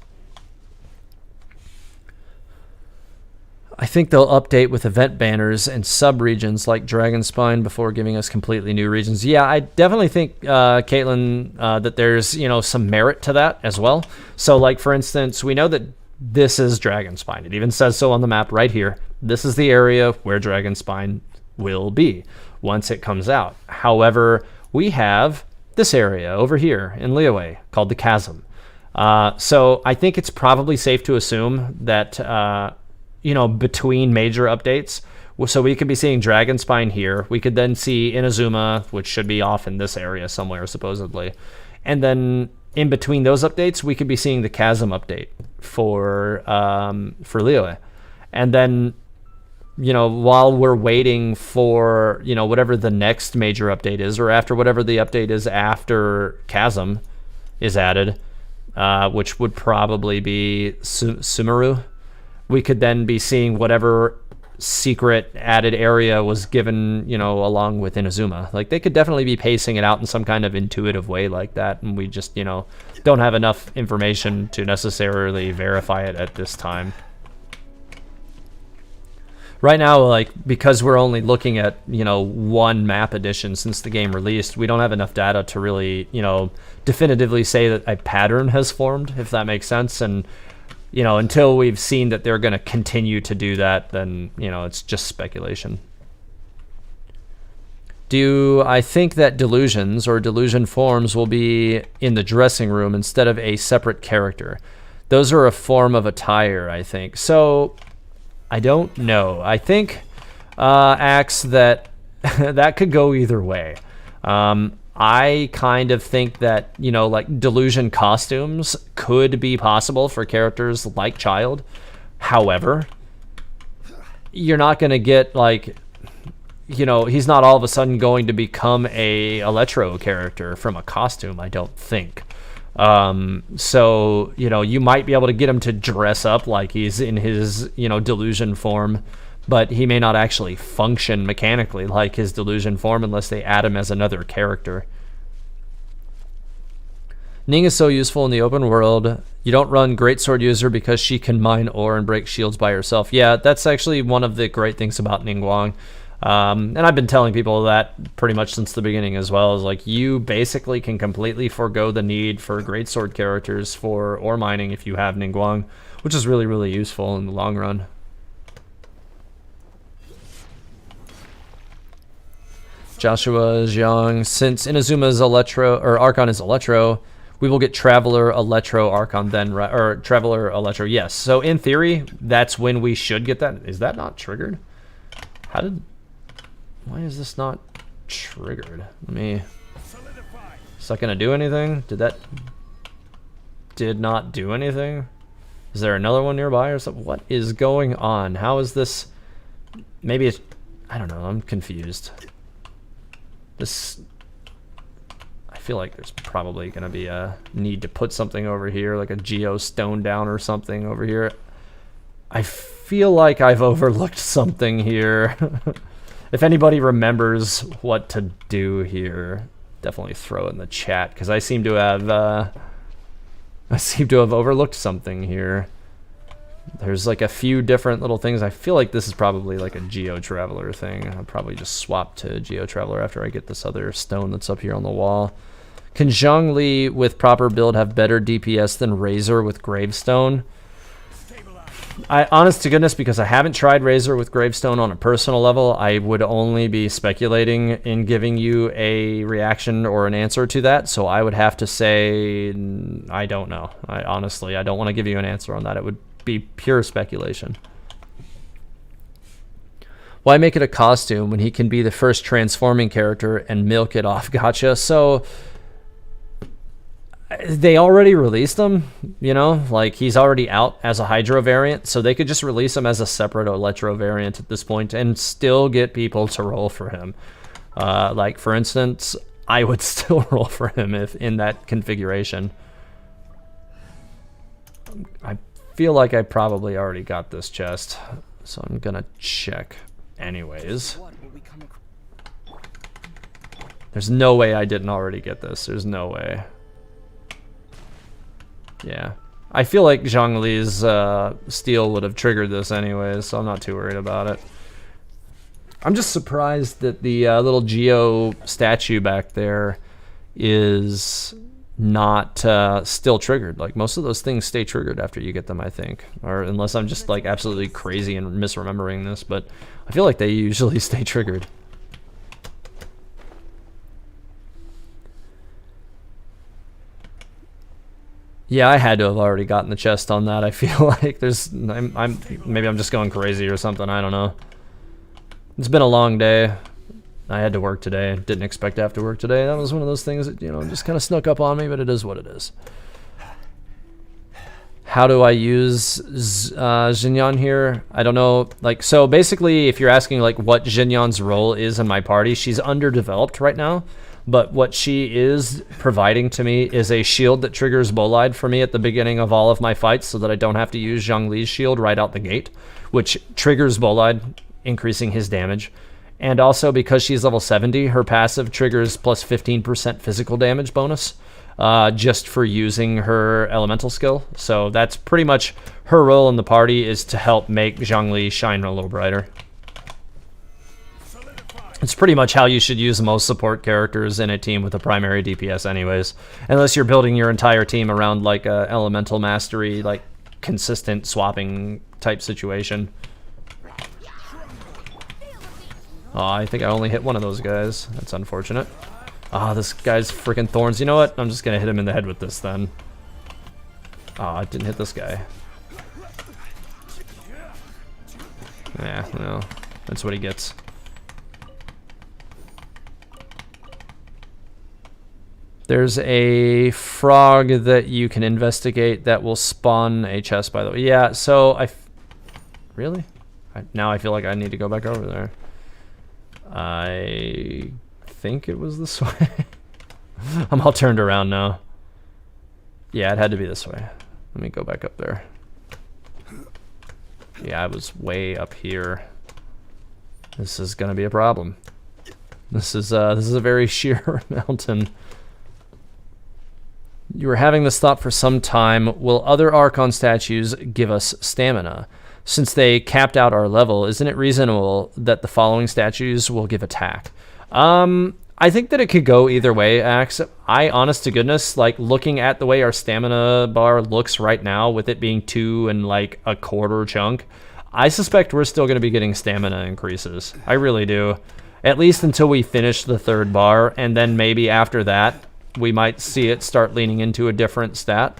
I think they'll update with event banners and sub-regions like Dragonspine before giving us completely new regions. Yeah, I definitely think, Caitlin, that there's, you know, some merit to that as well. So, like, for instance, we know that this is Dragonspine. It even says so on the map right here. This is the area where Dragonspine will be once it comes out. However, we have this area over here in Liyue called the Chasm. So I think it's probably safe to assume that... you know, between major updates. So we could be seeing Dragonspine here. We could then see Inazuma, which should be off in this area somewhere, supposedly. And then in between those updates, we could be seeing the Chasm update for Liyue. And then, you know, while we're waiting for, you know, whatever the next major update is, or after whatever the update is after Chasm is added, which would probably be Sumeru, we could then be seeing whatever secret added area was given, you know, along with Inazuma. Like, they could definitely be pacing it out in some kind of intuitive way like that, and we just, you know, don't have enough information to necessarily verify it at this time. Right now, like, because we're only looking at, you know, one map edition since the game released, we don't have enough data to really, you know, definitively say that a pattern has formed, if that makes sense. And you know, until we've seen that they're going to continue to do that, then, you know, it's just speculation. Do I think that delusions or delusion forms will be in the dressing room instead of a separate character? Those are a form of attire, I think. So, I don't know. I think, Axe, that that could go either way. I kind of think that, you know, like, delusion costumes could be possible for characters like Child. However, you're not going to get, like, you know, he's not all of a sudden going to become a Electro character from a costume, I don't think. So, you know, you might be able to get him to dress up like he's in his, you know, delusion form, but he may not actually function mechanically like his delusion form unless they add him as another character. Ning is so useful in the open world. You don't run Greatsword User because she can mine ore and break shields by herself. Yeah, that's actually one of the great things about Ningguang. And I've been telling people that pretty much since the beginning as well, is like you basically can completely forego the need for Greatsword characters for ore mining if you have Ningguang, which is really, really useful in the long run. Joshua Zhang, since Inazuma's Electro, or Archon is Electro, we will get Traveler, Electro, Archon then, or Traveler, Electro, yes. So in theory, that's when we should get that. Is that not triggered? Why is this not triggered? Is that gonna do anything? Did not do anything? Is there another one nearby or something? What is going on? How is this? Maybe it's, I don't know, I'm confused. I feel like there's probably gonna be a need to put something over here, like a Geo stone down or something over here. I feel like I've overlooked something here. If anybody remembers what to do here, definitely throw it in the chat, because I seem to have overlooked something here. There's like a few different little things. I feel like this is probably like a Geo Traveler thing. I'll probably just swap to Geo Traveler after I get this other stone that's up here on the wall. Can Zhongli with proper build have better DPS than Razor with Gravestone? Honest to goodness, because I haven't tried Razor with Gravestone on a personal level, I would only be speculating in giving you a reaction or an answer to that. So I would have to say, I don't know. Honestly, I don't want to give you an answer on that. It would be pure speculation. Why make it a costume when he can be the first transforming character and milk it off? Gotcha. So they already released him, you know, like he's already out as a Hydro variant, so they could just release him as a separate Electro variant at this point and still get people to roll for him. Like, for instance, I would still roll for him if in that configuration. I feel like I probably already got this chest, so I'm gonna check anyways. There's no way I didn't already get this. There's no way. Yeah, I feel like Zhongli's steel would have triggered this anyways, so I'm not too worried about it. I'm just surprised that the little Geo statue back there is not still triggered. Like, most of those things stay triggered after you get them, I think. Or unless I'm just like absolutely crazy and misremembering this, but I feel like they usually stay triggered. Yeah, I had to have already gotten the chest on that. I feel like there's, maybe I'm just going crazy or something. I don't know. It's been a long day. I had to work today. Didn't expect to have to work today. That was one of those things that, you know, just kind of snuck up on me, but it is what it is. How do I use Xinyan here? I don't know. Like, so basically, if you're asking like what Xinyan's role is in my party, she's underdeveloped right now. But what she is providing to me is a shield that triggers Bolide for me at the beginning of all of my fights, so that I don't have to use Zhongli's shield right out the gate, which triggers Bolide, increasing his damage. And also, because she's level 70, her passive triggers plus 15% physical damage bonus, just for using her elemental skill. So that's pretty much her role in the party, is to help make Zhongli shine a little brighter. It's pretty much how you should use most support characters in a team with a primary DPS anyways. Unless you're building your entire team around like a elemental mastery, like consistent swapping type situation. Oh, I think I only hit one of those guys. That's unfortunate. Ah, this guy's freaking thorns. You know what? I'm just gonna hit him in the head with this then. Ah, I didn't hit this guy. Yeah, well, that's what he gets. There's a frog that you can investigate that will spawn a chest, by the way. Yeah, so really? Now I feel like I need to go back over there. I think it was this way. I'm all turned around now. Yeah, it had to be this way. Let me go back up there. Yeah, I was way up here. This is gonna be a problem. This is a very sheer mountain. You were having this thought for some time. Will other Archon statues give us stamina? Since they capped out our level, isn't it reasonable that the following statues will give attack? I think that it could go either way, Axe. Honest to goodness, like looking at the way our stamina bar looks right now, with it being 2 and like a quarter chunk, I suspect we're still going to be getting stamina increases. I really do. At least until we finish the 3rd bar, and then maybe after that, we might see it start leaning into a different stat.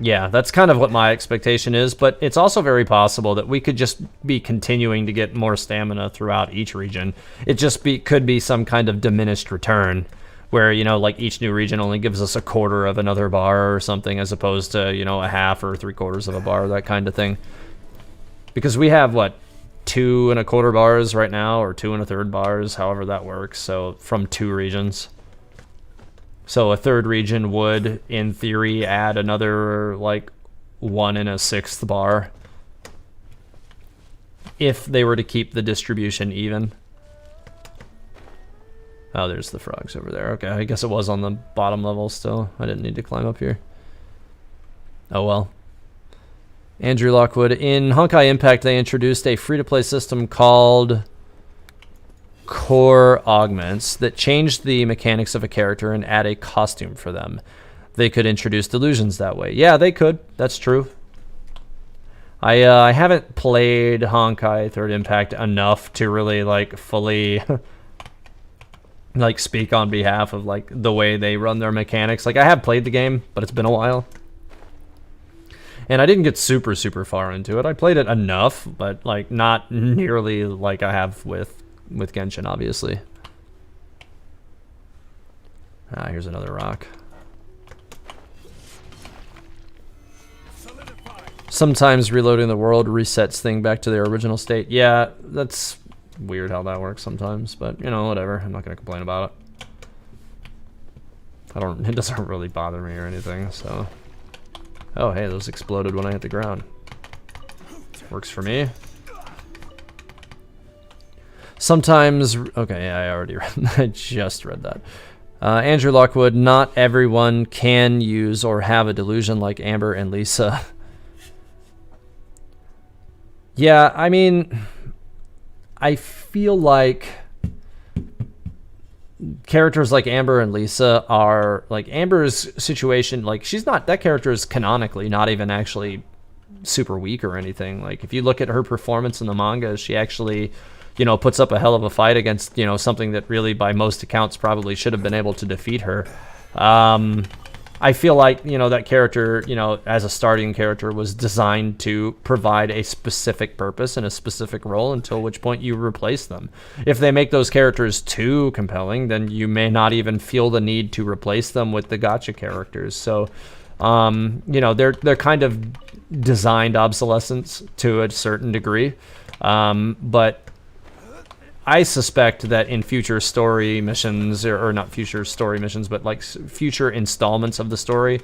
Yeah, that's kind of what my expectation is, but it's also very possible that we could just be continuing to get more stamina throughout each region. It just could be some kind of diminished return, where, you know, like each new region only gives us a quarter of another bar or something, as opposed to, you know, a half or 3/4 of a bar, that kind of thing. Because we have, what, 2 1/4 bars right now, or 2 1/3 bars, however that works, so from 2 regions. So a 3rd region would, in theory, add another, like, 1 1/6 bar, if they were to keep the distribution even. Oh, there's the frogs over there. Okay, I guess it was on the bottom level still. I didn't need to climb up here. Oh well. Andrew Lockwood. In Honkai Impact, they introduced a free-to-play system called Core Augments that changed the mechanics of a character and add a costume for them. They could introduce delusions that way. Yeah, they could. That's true. I haven't played Honkai 3rd Impact enough to really, like, fully like speak on behalf of, like, the way they run their mechanics. Like, I have played the game, but it's been a while. And I didn't get super far into it. I played it enough, but, like, not nearly like I have with Genshin, obviously. Ah, here's another rock. Sometimes reloading the world resets thing back to their original state. Yeah, that's weird how that works sometimes, but, you know, whatever. I'm not going to complain about it. It doesn't really bother me or anything, so. Oh, hey, those exploded when I hit the ground. Works for me. Sometimes, okay, yeah, I already read, I just read that. Andrew Lockwood, not everyone can use or have a delusion like Amber and Lisa. Yeah, I mean, I feel like characters like Amber and Lisa are, like, Amber's situation, like, she's not, that character is canonically not even actually super weak or anything. Like, if you look at her performance in the manga, she actually, you know, puts up a hell of a fight against, you know, something that really, by most accounts, probably should have been able to defeat her. I feel like, you know, that character, you know, as a starting character, was designed to provide a specific purpose and a specific role, until which point you replace them. If they make those characters too compelling, then you may not even feel the need to replace them with the gacha characters. So, you know, they're kind of designed obsolescence to a certain degree. But I suspect that in future story missions, or not future story missions, but like future installments of the story,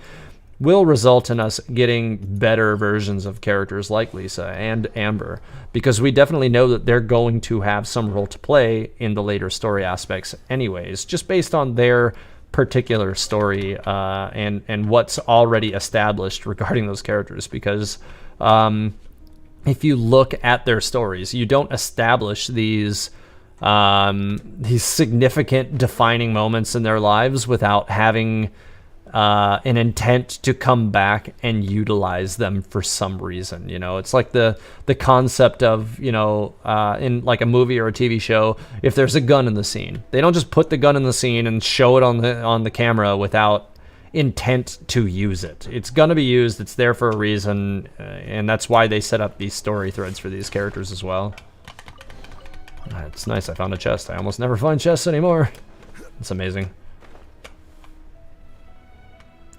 will result in us getting better versions of characters like Lisa and Amber, because we definitely know that they're going to have some role to play in the later story aspects anyways, just based on their particular story and what's already established regarding those characters. Because if you look at their stories, you don't establish these significant defining moments in their lives without having an intent to come back and utilize them for some reason. You know, it's like the concept of, you know, in like a movie or a TV show, if there's a gun in the scene, they don't just put the gun in the scene and show it on the camera without intent to use it. It's gonna be used. It's there for a reason, and that's why they set up these story threads for these characters as well. It's nice. I found a chest. I almost never find chests anymore. It's amazing.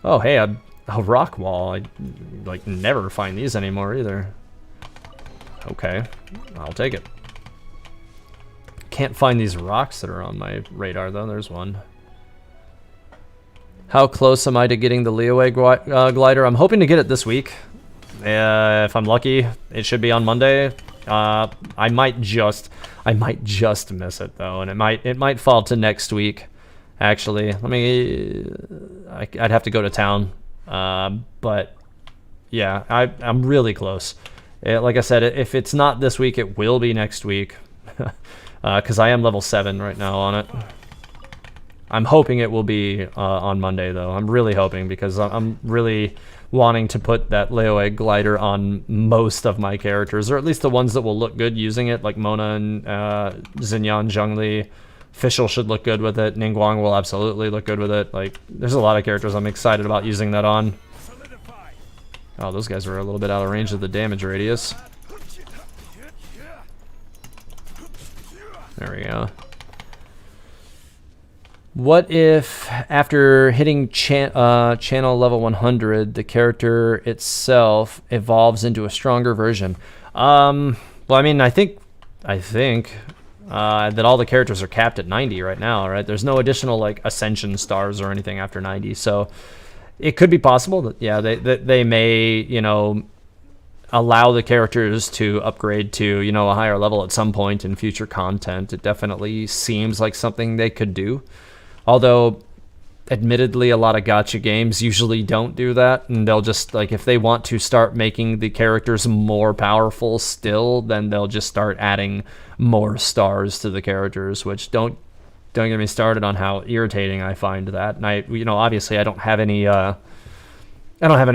Oh, hey, a rock wall. I, like, never find these anymore either. Okay, I'll take it. Can't find these rocks that are on my radar, though. There's one. How close am I to getting the Leeway glider? I'm hoping to get it this week. If I'm lucky, it should be on Monday. I might just miss it though, and it might fall to next week. Actually, I'd have to go to town. But yeah, I'm really close. Like I said, if it's not this week, it will be next week. Because I am level 7 right now on it. I'm hoping it will be on Monday though. I'm really hoping, because I'm really wanting to put that Leeway glider on most of my characters, or at least the ones that will look good using it, like Mona and Xinyan, Zhongli. Fischl should look good with it. Ningguang will absolutely look good with it. Like, there's a lot of characters I'm excited about using that on. Oh, those guys were a little bit out of range of the damage radius. There we go. What if, after hitting channel level 100, the character itself evolves into a stronger version? Well, I mean, I think that all the characters are capped at 90 right now, right? There's no additional, like, ascension stars or anything after 90, so it could be possible that, yeah, they may, you know, allow the characters to upgrade to, you know, a higher level at some point in future content. It definitely seems like something they could do. Although, admittedly, a lot of gacha games usually don't do that, and they'll just, like, if they want to start making the characters more powerful still, then they'll just start adding more stars to the characters, which don't get me started on how irritating I find that. And you know, obviously I don't have any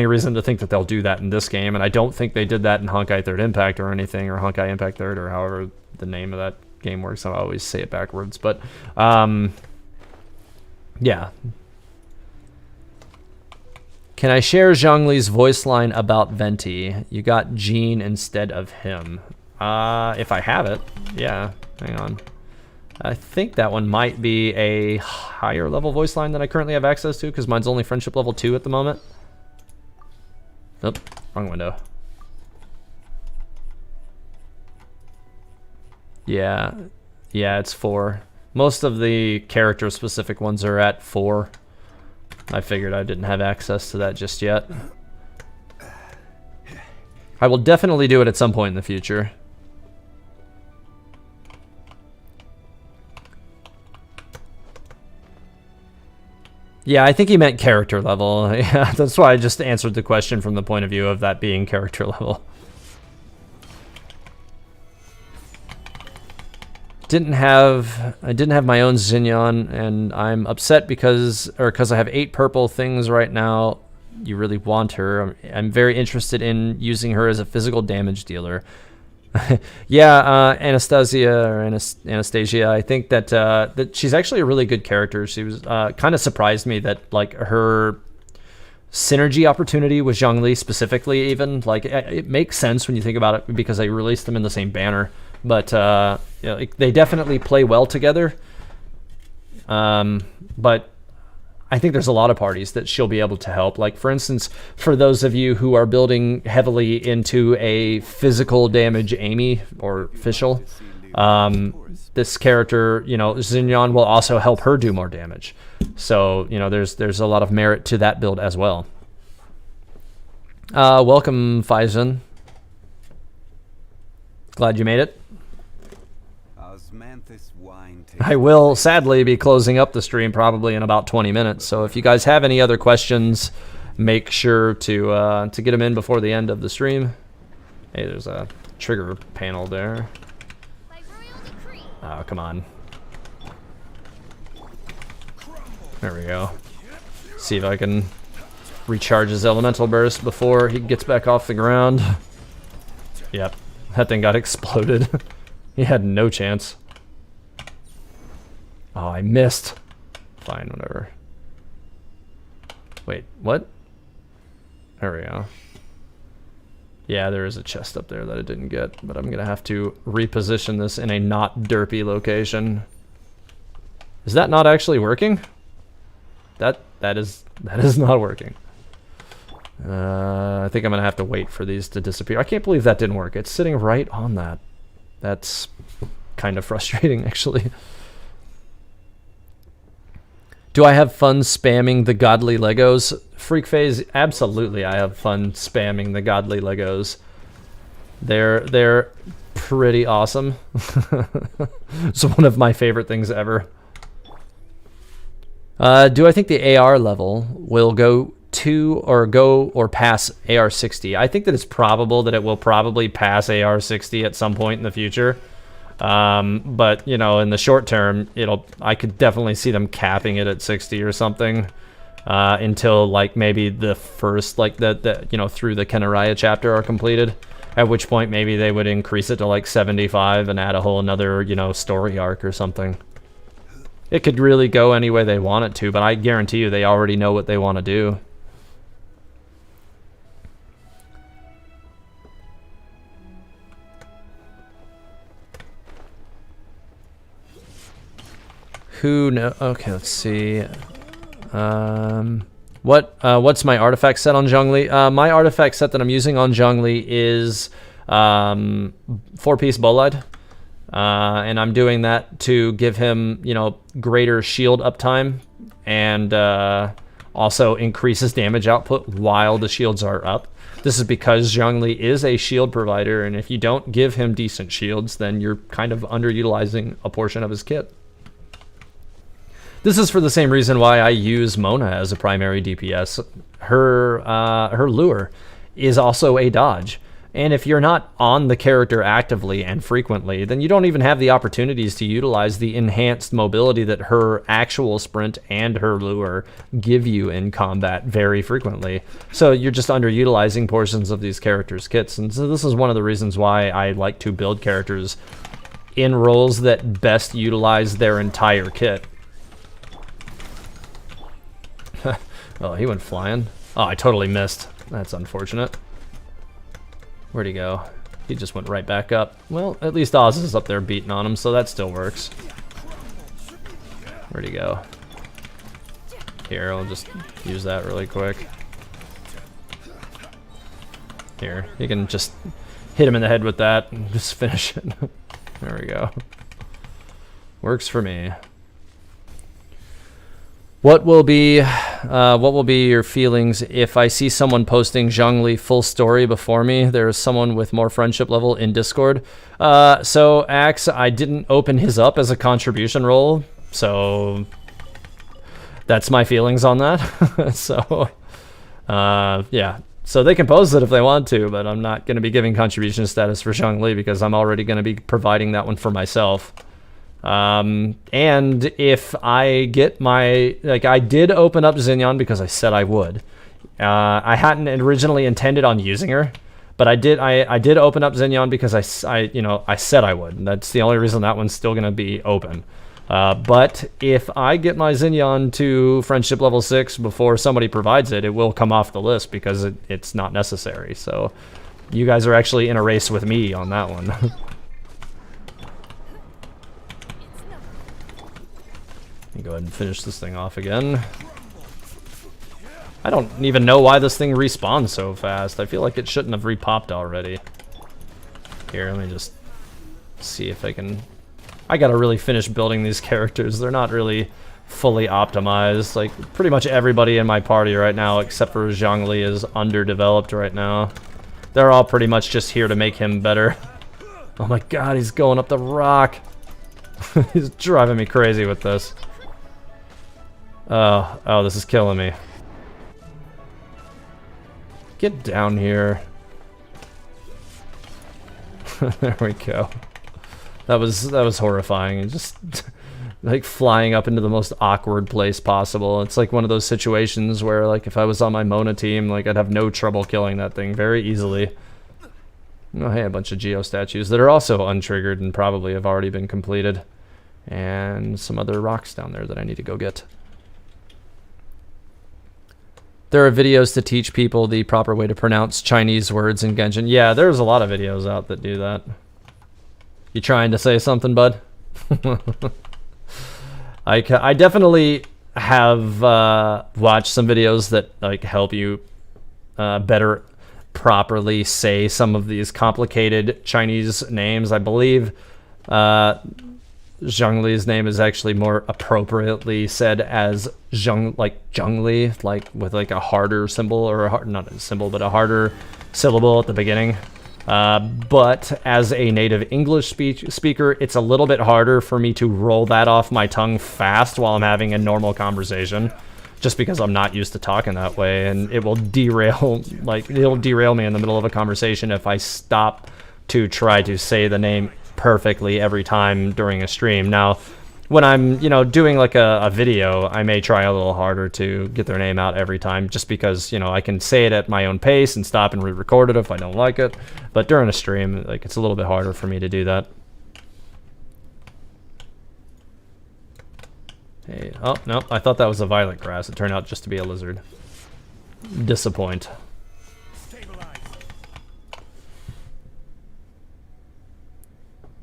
reason to think that they'll do that in this game, and I don't think they did that in Honkai Third Impact or anything, or Honkai Impact Third, or however the name of that game works. I always say it backwards, but yeah. Can I share Zhongli's voice line about Venti? You got Jean instead of him. If I have it, yeah. Hang on. I think that one might be a higher level voice line than I currently have access to, because mine's only friendship level 2 at the moment. Oop, wrong window. Yeah, it's 4. Most of the character-specific ones are at 4. I figured I didn't have access to that just yet. I will definitely do it at some point in the future. Yeah, I think he meant character level. Yeah, that's why I just answered the question from the point of view of that being character level. I didn't have my own Xinyan, and I'm upset because I have 8 purple things right now. You really want her. I'm very interested in using her as a physical damage dealer. Yeah, Anastasia. I think that she's actually a really good character. She was kind of surprised me that, like, her synergy opportunity with Zhongli specifically, even, like, it makes sense when you think about it, because they released them in the same banner. But you know, they definitely play well together. But I think there's a lot of parties that she'll be able to help. Like, for instance, for those of you who are building heavily into a physical damage Amy or Fischl, this character, you know, Xinyan will also help her do more damage. So, you know, there's a lot of merit to that build as well. Welcome, Faizan. Glad you made it. I will sadly be closing up the stream probably in about 20 minutes. So if you guys have any other questions, make sure to get them in before the end of the stream. Hey, there's a trigger panel there. Oh, come on. There we go. See if I can recharge his elemental burst before he gets back off the ground. Yep, that thing got exploded. He had no chance. Oh, I missed. Fine, whatever. Wait, what? There we go. Yeah, there is a chest up there that I didn't get, but I'm gonna have to reposition this in a not derpy location. Is that not actually working? That is not working. I think I'm gonna have to wait for these to disappear. I can't believe that didn't work. It's sitting right on that. That's kind of frustrating, actually. Do I have fun spamming the godly Legos? Freak Phase, absolutely I have fun spamming the godly Legos. They're pretty awesome. It's one of my favorite things ever. Do I think the AR level will go past AR-60? I think that it's probable that it will probably pass AR-60 at some point in the future. But you know, in the short term, I could definitely see them capping it at 60 or something, until like maybe the first, like the you know, through the Historia chapter are completed, at which point maybe they would increase it to like 75 and add a whole another, you know, story arc or something. It could really go any way they want it to, but I guarantee you they already know what they want to do. Who know? Okay, let's see. What's my artifact set on Zhongli? My artifact set that I'm using on Zhongli is 4-piece bolide. And I'm doing that to give him, you know, greater shield uptime, and also increases damage output while the shields are up. This is because Zhongli is a shield provider, and if you don't give him decent shields, then you're kind of underutilizing a portion of his kit. This is for the same reason why I use Mona as a primary DPS. Her lure is also a dodge. And if you're not on the character actively and frequently, then you don't even have the opportunities to utilize the enhanced mobility that her actual sprint and her lure give you in combat very frequently. So you're just underutilizing portions of these characters' kits. And so this is one of the reasons why I like to build characters in roles that best utilize their entire kit. Oh, he went flying. Oh, I totally missed. That's unfortunate. Where'd he go? He just went right back up. Well, at least Oz is up there beating on him, so that still works. Where'd he go? Here, I'll just use that really quick. Here, you can just hit him in the head with that and just finish it. There we go. Works for me. What will be your feelings if I see someone posting Zhongli full story before me? There's someone with more friendship level in Discord. So Axe, I didn't open his up as a contribution role, so that's my feelings on that. So yeah, so they can post it if they want to, but I'm not going to be giving contribution status for Zhongli because I'm already going to be providing that one for myself. And if I get my, like, I did open up Xinyan because I said I would. I hadn't originally intended on using her, but I did open up Xinyan because I said I would. That's the only reason that one's still gonna be open. But if I get my Xinyan to friendship level 6 before somebody provides it, it will come off the list because it's not necessary. So you guys are actually in a race with me on that one. Go ahead and finish this thing off again. I don't even know why this thing respawns so fast. I feel like it shouldn't have repopped already. Here, let me just see if I can... I gotta really finish building these characters. They're not really fully optimized. Like, pretty much everybody in my party right now, except for Zhongli, is underdeveloped right now. They're all pretty much just here to make him better. Oh my god, he's going up the rock. He's driving me crazy with this. Oh, this is killing me. Get down here. There we go. That was horrifying. And just like flying up into the most awkward place possible. It's like one of those situations where, like, if I was on my Mona team, like, I'd have no trouble killing that thing very easily. Oh, hey, a bunch of Geo statues that are also untriggered and probably have already been completed. And some other rocks down there that I need to go get. There are videos to teach people the proper way to pronounce Chinese words in Genshin. Yeah, there's a lot of videos out that do that. You trying to say something, bud? I definitely have watched some videos that like help you better properly say some of these complicated Chinese names. I believe Zhongli's name is actually more appropriately said as Zhongli, like with like a harder symbol, or not a symbol, but a harder syllable at the beginning. But as a native English speaker, it's a little bit harder for me to roll that off my tongue fast while I'm having a normal conversation, just because I'm not used to talking that way, and it'll derail me in the middle of a conversation if I stop to try to say the name perfectly every time during a stream. Now, when I'm, doing like a video, I may try a little harder to get their name out every time, just because, I can say it at my own pace and stop and re-record it if I don't like it. But during a stream, like, it's a little bit harder for me to do that. Hey, oh, no, I thought that was a violet grass. It turned out just to be a lizard. Disappoint.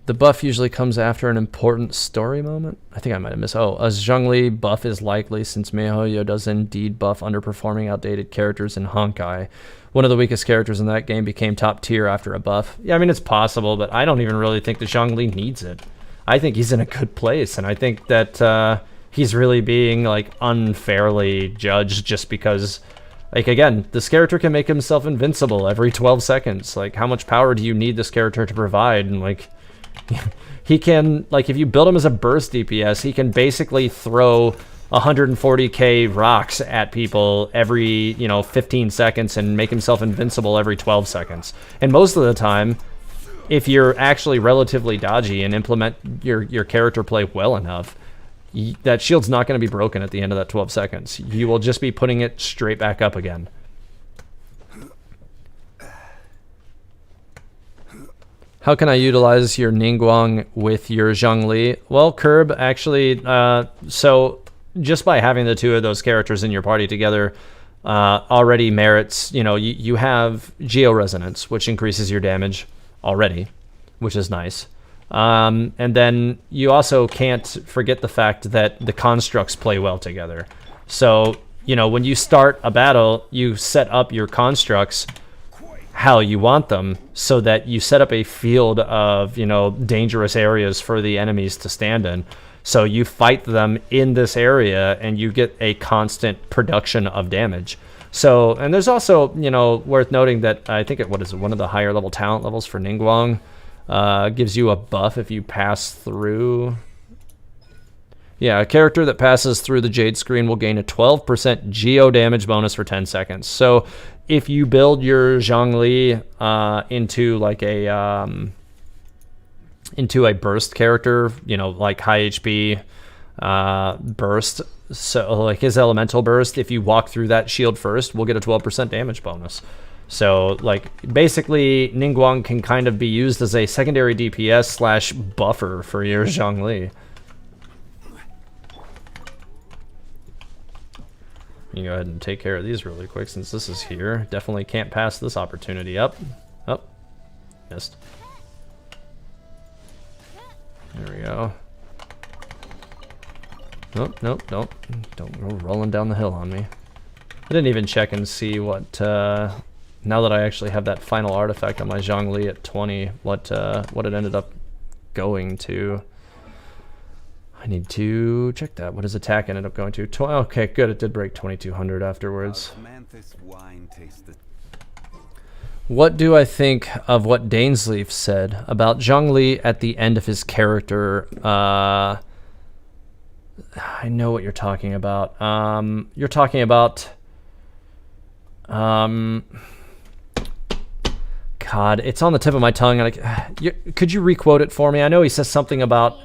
The buff usually comes after an important story moment. I think I might have missed. Oh, a Zhongli buff is likely since miHoYo does indeed buff underperforming outdated characters in Honkai. One of the weakest characters in that game became top tier after a buff. Yeah, I mean, it's possible, but I don't even really think the Zhongli needs it. I think he's in a good place, and I think that he's really being like unfairly judged just because, like, again, this character can make himself invincible every 12 seconds. Like, how much power do you need this character to provide? And like, he can, like, if you build him as a burst DPS, he can basically throw 140k rocks at people every, 15 seconds and make himself invincible every 12 seconds. And most of the time, if you're actually relatively dodgy and implement your character play well enough, that shield's not going to be broken at the end of that 12 seconds. You will just be putting it straight back up again. How can I utilize your Ningguang with your Zhongli? Well, Curb, actually, so just by having the two of those characters in your party together already merits, you have Geo-Resonance, which increases your damage already, which is nice. And then you also can't forget the fact that the constructs play well together. So, when you start a battle, you set up your constructs how you want them, so that you set up a field of, dangerous areas for the enemies to stand in. So you fight them in this area and you get a constant production of damage. So, and there's also, worth noting that I think one of the higher level talent levels for Ningguang gives you a buff if you pass through. Yeah, a character that passes through the Jade screen will gain a 12% geo damage bonus for 10 seconds. So if you build your Zhongli into a burst character, like high HP burst, so like his elemental burst, if you walk through that shield first, we'll get a 12% damage bonus. So, like, basically, Ningguang can kind of be used as a secondary DPS / buffer for your Zhongli. You go ahead and take care of these really quick since this is here. Definitely can't pass this opportunity up. Oh, missed. There we go. Nope, nope, don't go rolling down the hill on me. I didn't even check and see what, now that I actually have that final artifact on my Zhongli at 20, what it ended up going to. I need to check that. What his attack ended up going to. Okay, good. It did break 2200 afterwards. What do I think of what Dainsleif said about Zhongli at the end of his character? I know what you're talking about. You're talking about... God, it's on the tip of my tongue. Could you re-quote it for me? I know he says something about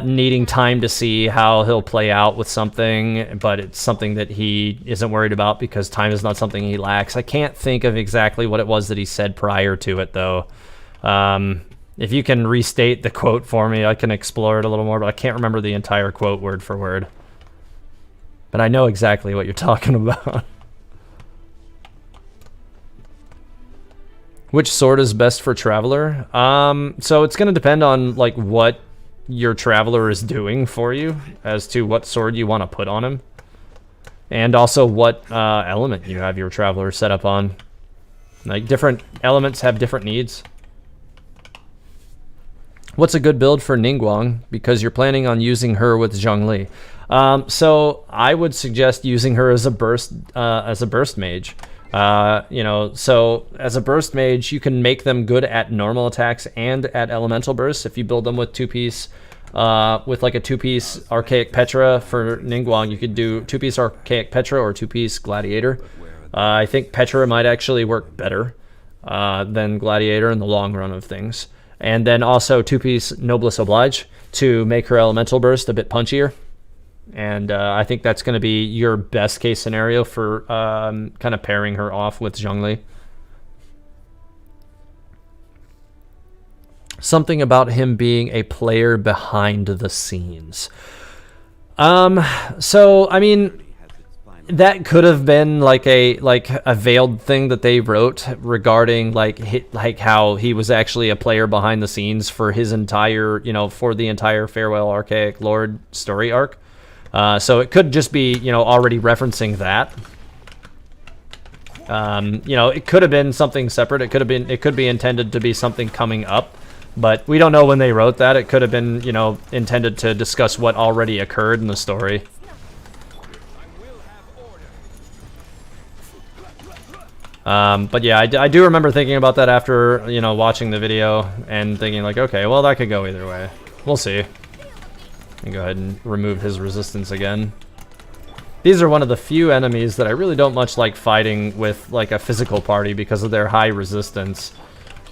needing time to see how he'll play out with something, but it's something that he isn't worried about because time is not something he lacks. I can't think of exactly what it was that he said prior to it, though. If you can restate the quote for me, I can explore it a little more, but I can't remember the entire quote word for word. But I know exactly what you're talking about. Which sword is best for Traveler? So it's going to depend on like what your Traveler is doing for you as to what sword you want to put on him. And also what element you have your Traveler set up on. Like different elements have different needs. What's a good build for Ningguang? Because you're planning on using her with Zhongli. So I would suggest using her as a burst mage. So as a burst mage, you can make them good at normal attacks and at elemental bursts if you build them with two-piece. With like a two-piece Archaic Petra for Ningguang, you could do two-piece Archaic Petra or two-piece Gladiator. I think Petra might actually work better than Gladiator in the long run of things. And then also two-piece Noblesse Oblige to make her elemental burst a bit punchier. And I think that's going to be your best case scenario for kind of pairing her off with Zhongli. Something about him being a player behind the scenes. So I mean, that could have been like a veiled thing that they wrote regarding like how he was actually a player behind the scenes for his entire, for the entire Farewell Archaic Lord story arc. So it could just be, already referencing that. It could have been something separate. It could be intended to be something coming up, but we don't know when they wrote that. It could have been, intended to discuss what already occurred in the story. But yeah, I do remember thinking about that after, watching the video and thinking like, okay, well, that could go either way. We'll see. And go ahead and remove his resistance again. These are one of the few enemies that I really don't much like fighting with like a physical party because of their high resistance.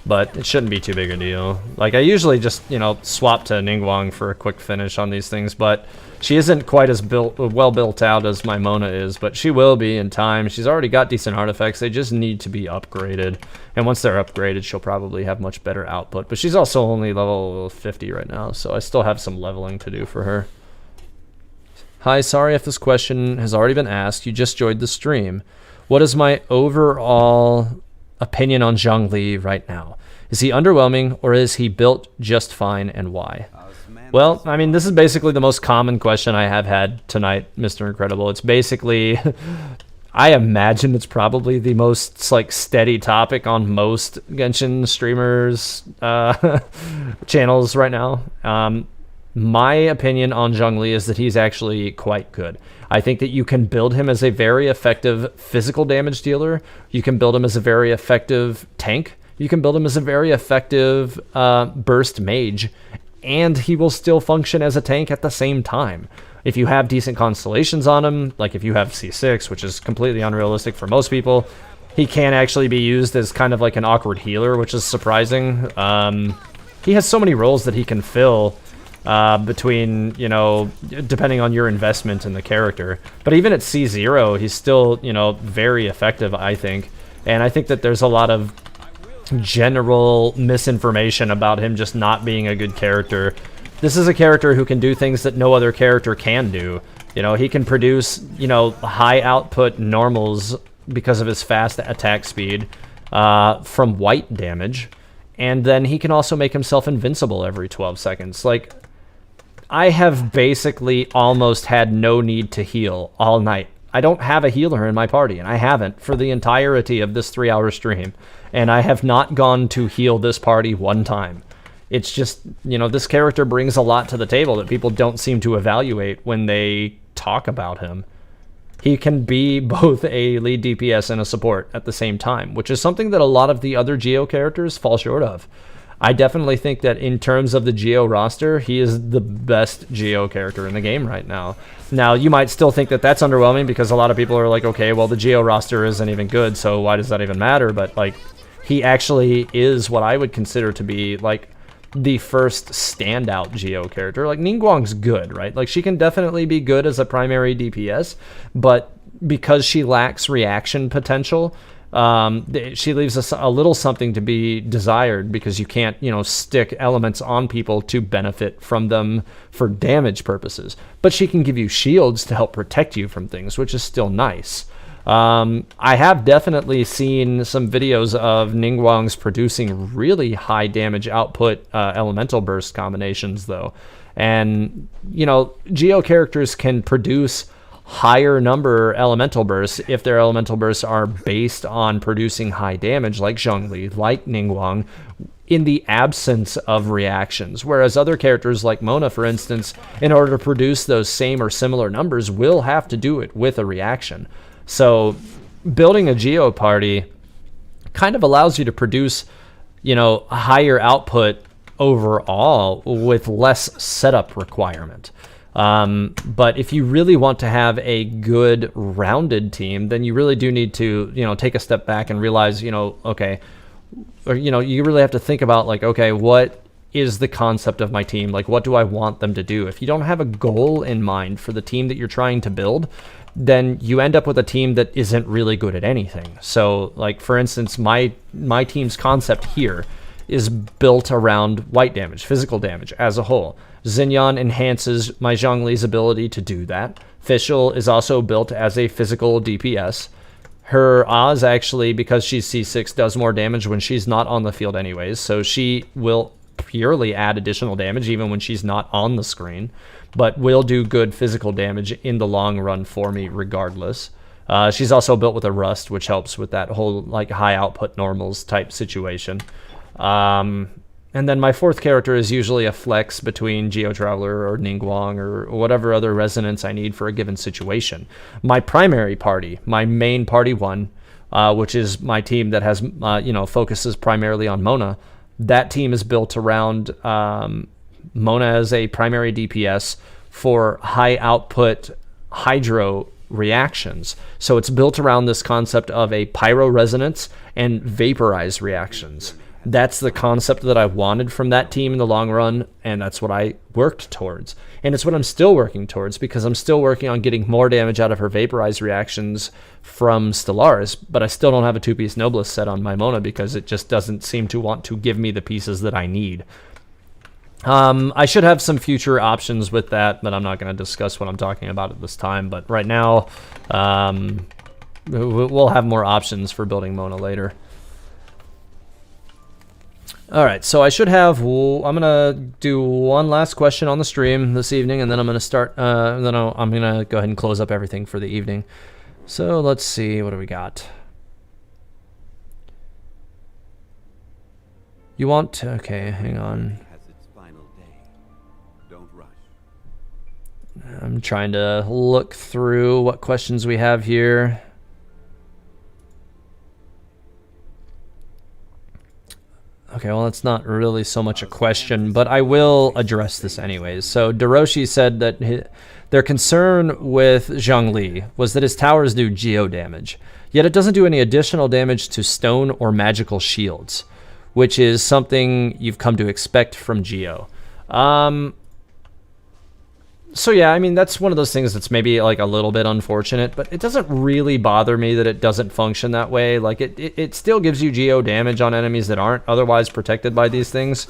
But it shouldn't be too big a deal. Like I usually just, swap to Ningguang for a quick finish on these things, but she isn't quite as well built out as my Mona is, but she will be in time. She's already got decent artifacts. They just need to be upgraded. And once they're upgraded, she'll probably have much better output. But she's also only level 50 right now, so I still have some leveling to do for her. Hi, sorry if this question has already been asked. You just joined the stream. What is my overall opinion on Zhongli right now? Is he underwhelming, or is he built just fine, and why? Well, I mean, this is basically the most common question I have had tonight, Mr. Incredible. It's basically, I imagine it's probably the most steady topic on most Genshin streamers' channels right now. My opinion on Zhongli is that he's actually quite good. I think that you can build him as a very effective physical damage dealer. You can build him as a very effective tank. You can build him as a very effective burst mage. And he will still function as a tank at the same time. If you have decent constellations on him, like if you have C6, which is completely unrealistic for most people, he can actually be used as kind of like an awkward healer, which is surprising. He has so many roles that he can fill between, depending on your investment in the character. But even at C0, he's still, very effective, I think. And I think that there's a lot of general misinformation about him just not being a good character. This is a character who can do things that no other character can do. He can produce, high output normals because of his fast attack speed from white damage. And then he can also make himself invincible every 12 seconds. Like, I have basically almost had no need to heal all night. I don't have a healer in my party, and I haven't for the entirety of this 3-hour stream. And I have not gone to heal this party one time. It's just, this character brings a lot to the table that people don't seem to evaluate when they talk about him. He can be both a lead DPS and a support at the same time, which is something that a lot of the other Geo characters fall short of. I definitely think that in terms of the Geo roster, he is the best Geo character in the game right now. Now, you might still think that that's underwhelming because a lot of people are like, okay, well, the Geo roster isn't even good, so why does that even matter? But, he actually is what I would consider to be, the first standout Geo character. Ningguang's good, right? She can definitely be good as a primary DPS, but because she lacks reaction potential, she leaves us a little something to be desired because you can't, stick elements on people to benefit from them for damage purposes. But she can give you shields to help protect you from things, which is still nice. I have definitely seen some videos of Ningguang's producing really high damage output elemental burst combinations, though. And, Geo characters can produce higher number elemental bursts if their elemental bursts are based on producing high damage, like Zhongli, like Ningguang, in the absence of reactions. Whereas other characters like Mona, for instance, in order to produce those same or similar numbers, will have to do it with a reaction. So building a Geo party kind of allows you to produce, a higher output overall with less setup requirement. But if you really want to have a good rounded team, then you really do need to, take a step back and realize, okay, or, you really have to think about like, okay, what is the concept of my team? Like, what do I want them to do? If you don't have a goal in mind for the team that you're trying to build, then you end up with a team that isn't really good at anything. So like, for instance, my team's concept here is built around white damage, physical damage as a whole. Xinyan enhances my Zhongli's ability to do that. Fischl is also built as a physical DPS. Her Oz actually, because she's C6, does more damage when she's not on the field anyways, so she will purely add additional damage even when she's not on the screen, but will do good physical damage in the long run for me regardless. She's also built with a Rust, which helps with that whole like high output normals type situation. And then my fourth character is usually a flex between Geo Traveler or Ningguang or whatever other resonance I need for a given situation. My primary party, my main party one, which is my team that has, focuses primarily on Mona, that team is built around Mona as a primary DPS for high output hydro reactions. So it's built around this concept of a pyro resonance and vaporize reactions. That's the concept that I wanted from that team in the long run, and that's what I worked towards. And it's what I'm still working towards, because I'm still working on getting more damage out of her vaporize reactions from Stellaris, but I still don't have a two-piece Noblesse set on my Mona because it just doesn't seem to want to give me the pieces that I need. I should have some future options with that, but I'm not going to discuss what I'm talking about at this time. But right now, we'll have more options for building Mona later. All right, so I should have, I'm going to do one last question on the stream this evening, and then I'm going to start, I'm going to go ahead and close up everything for the evening. So let's see, what do we got? You want to, okay, hang on. I'm trying to look through what questions we have here. Okay, well, it's not really so much a question, but I will address this anyways. So Doroshi said that their concern with Zhongli was that his towers do geo damage, yet it doesn't do any additional damage to stone or magical shields, which is something you've come to expect from geo. So yeah, I mean, that's one of those things that's maybe like a little bit unfortunate, but it doesn't really bother me that it doesn't function that way. Like it still gives you geo damage on enemies that aren't otherwise protected by these things.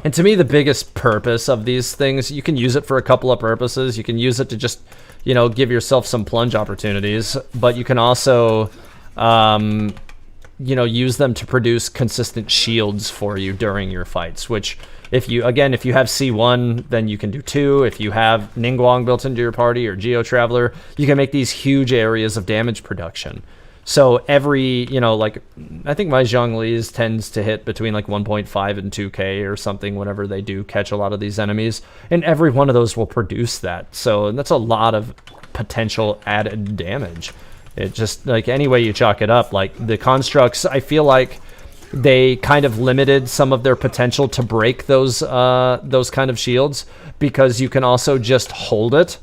And to me, the biggest purpose of these things, you can use it for a couple of purposes. You can use it to just, give yourself some plunge opportunities, but you can also, use them to produce consistent shields for you during your fights, which if you have C1, then you can do 2. If you have Ningguang built into your party or Geo Traveler, you can make these huge areas of damage production. So every, I think my Zhongli's tends to hit between like 1.5 and 2k or something whenever they do catch a lot of these enemies. And every one of those will produce that. So that's a lot of potential added damage. It just, like, any way you chalk it up, like the constructs, I feel like they kind of limited some of their potential to break those kind of shields, because you can also just hold it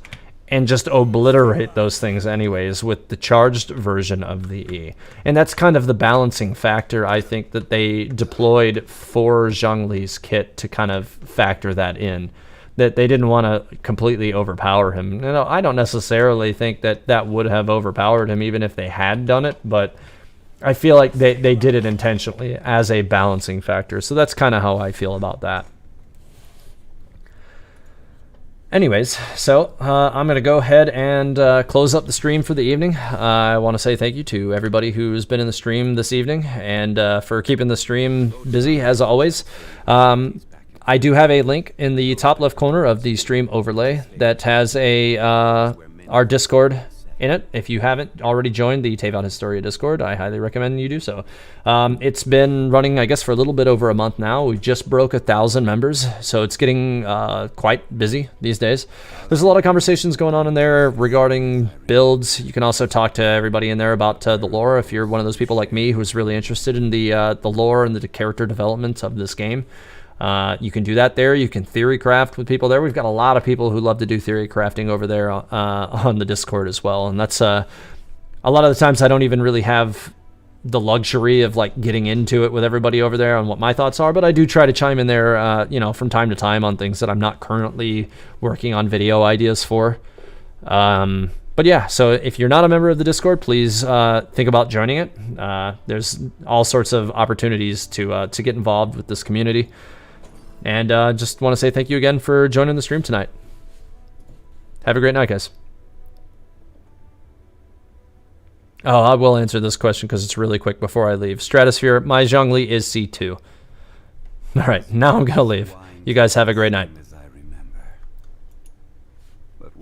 and just obliterate those things anyways with the charged version of the E. And that's kind of the balancing factor, I think, that they deployed for Zhongli's kit to kind of factor that in. That they didn't want to completely overpower him. I don't necessarily think that would have overpowered him even if they had done it, but I feel like they did it intentionally as a balancing factor. So that's kind of how I feel about that. Anyways, so I'm going to go ahead and close up the stream for the evening. I want to say thank you to everybody who's been in the stream this evening and for keeping the stream busy as always. I do have a link in the top left corner of the stream overlay that has a our Discord in it. If you haven't already joined the Teyvat Historia Discord, I highly recommend you do so. It's been running, I guess, for a little bit over a month now. We just broke 1,000 members, so it's getting quite busy these days. There's a lot of conversations going on in there regarding builds. You can also talk to everybody in there about the lore if you're one of those people like me who's really interested in the lore and the character development of this game. You can do that there. You can theory craft with people there. We've got a lot of people who love to do theory crafting over there on the Discord as well. And that's a lot of the times I don't even really have the luxury of like getting into it with everybody over there on what my thoughts are, but I do try to chime in there, from time to time on things that I'm not currently working on video ideas for. But yeah, so if you're not a member of the Discord, please think about joining it. There's all sorts of opportunities to get involved with this community. And just want to say thank you again for joining the stream tonight. Have a great night, guys. Oh, I will answer this question because it's really quick before I leave. Stratosphere, my Zhongli is C2. All right, now I'm going to leave. You guys have a great night.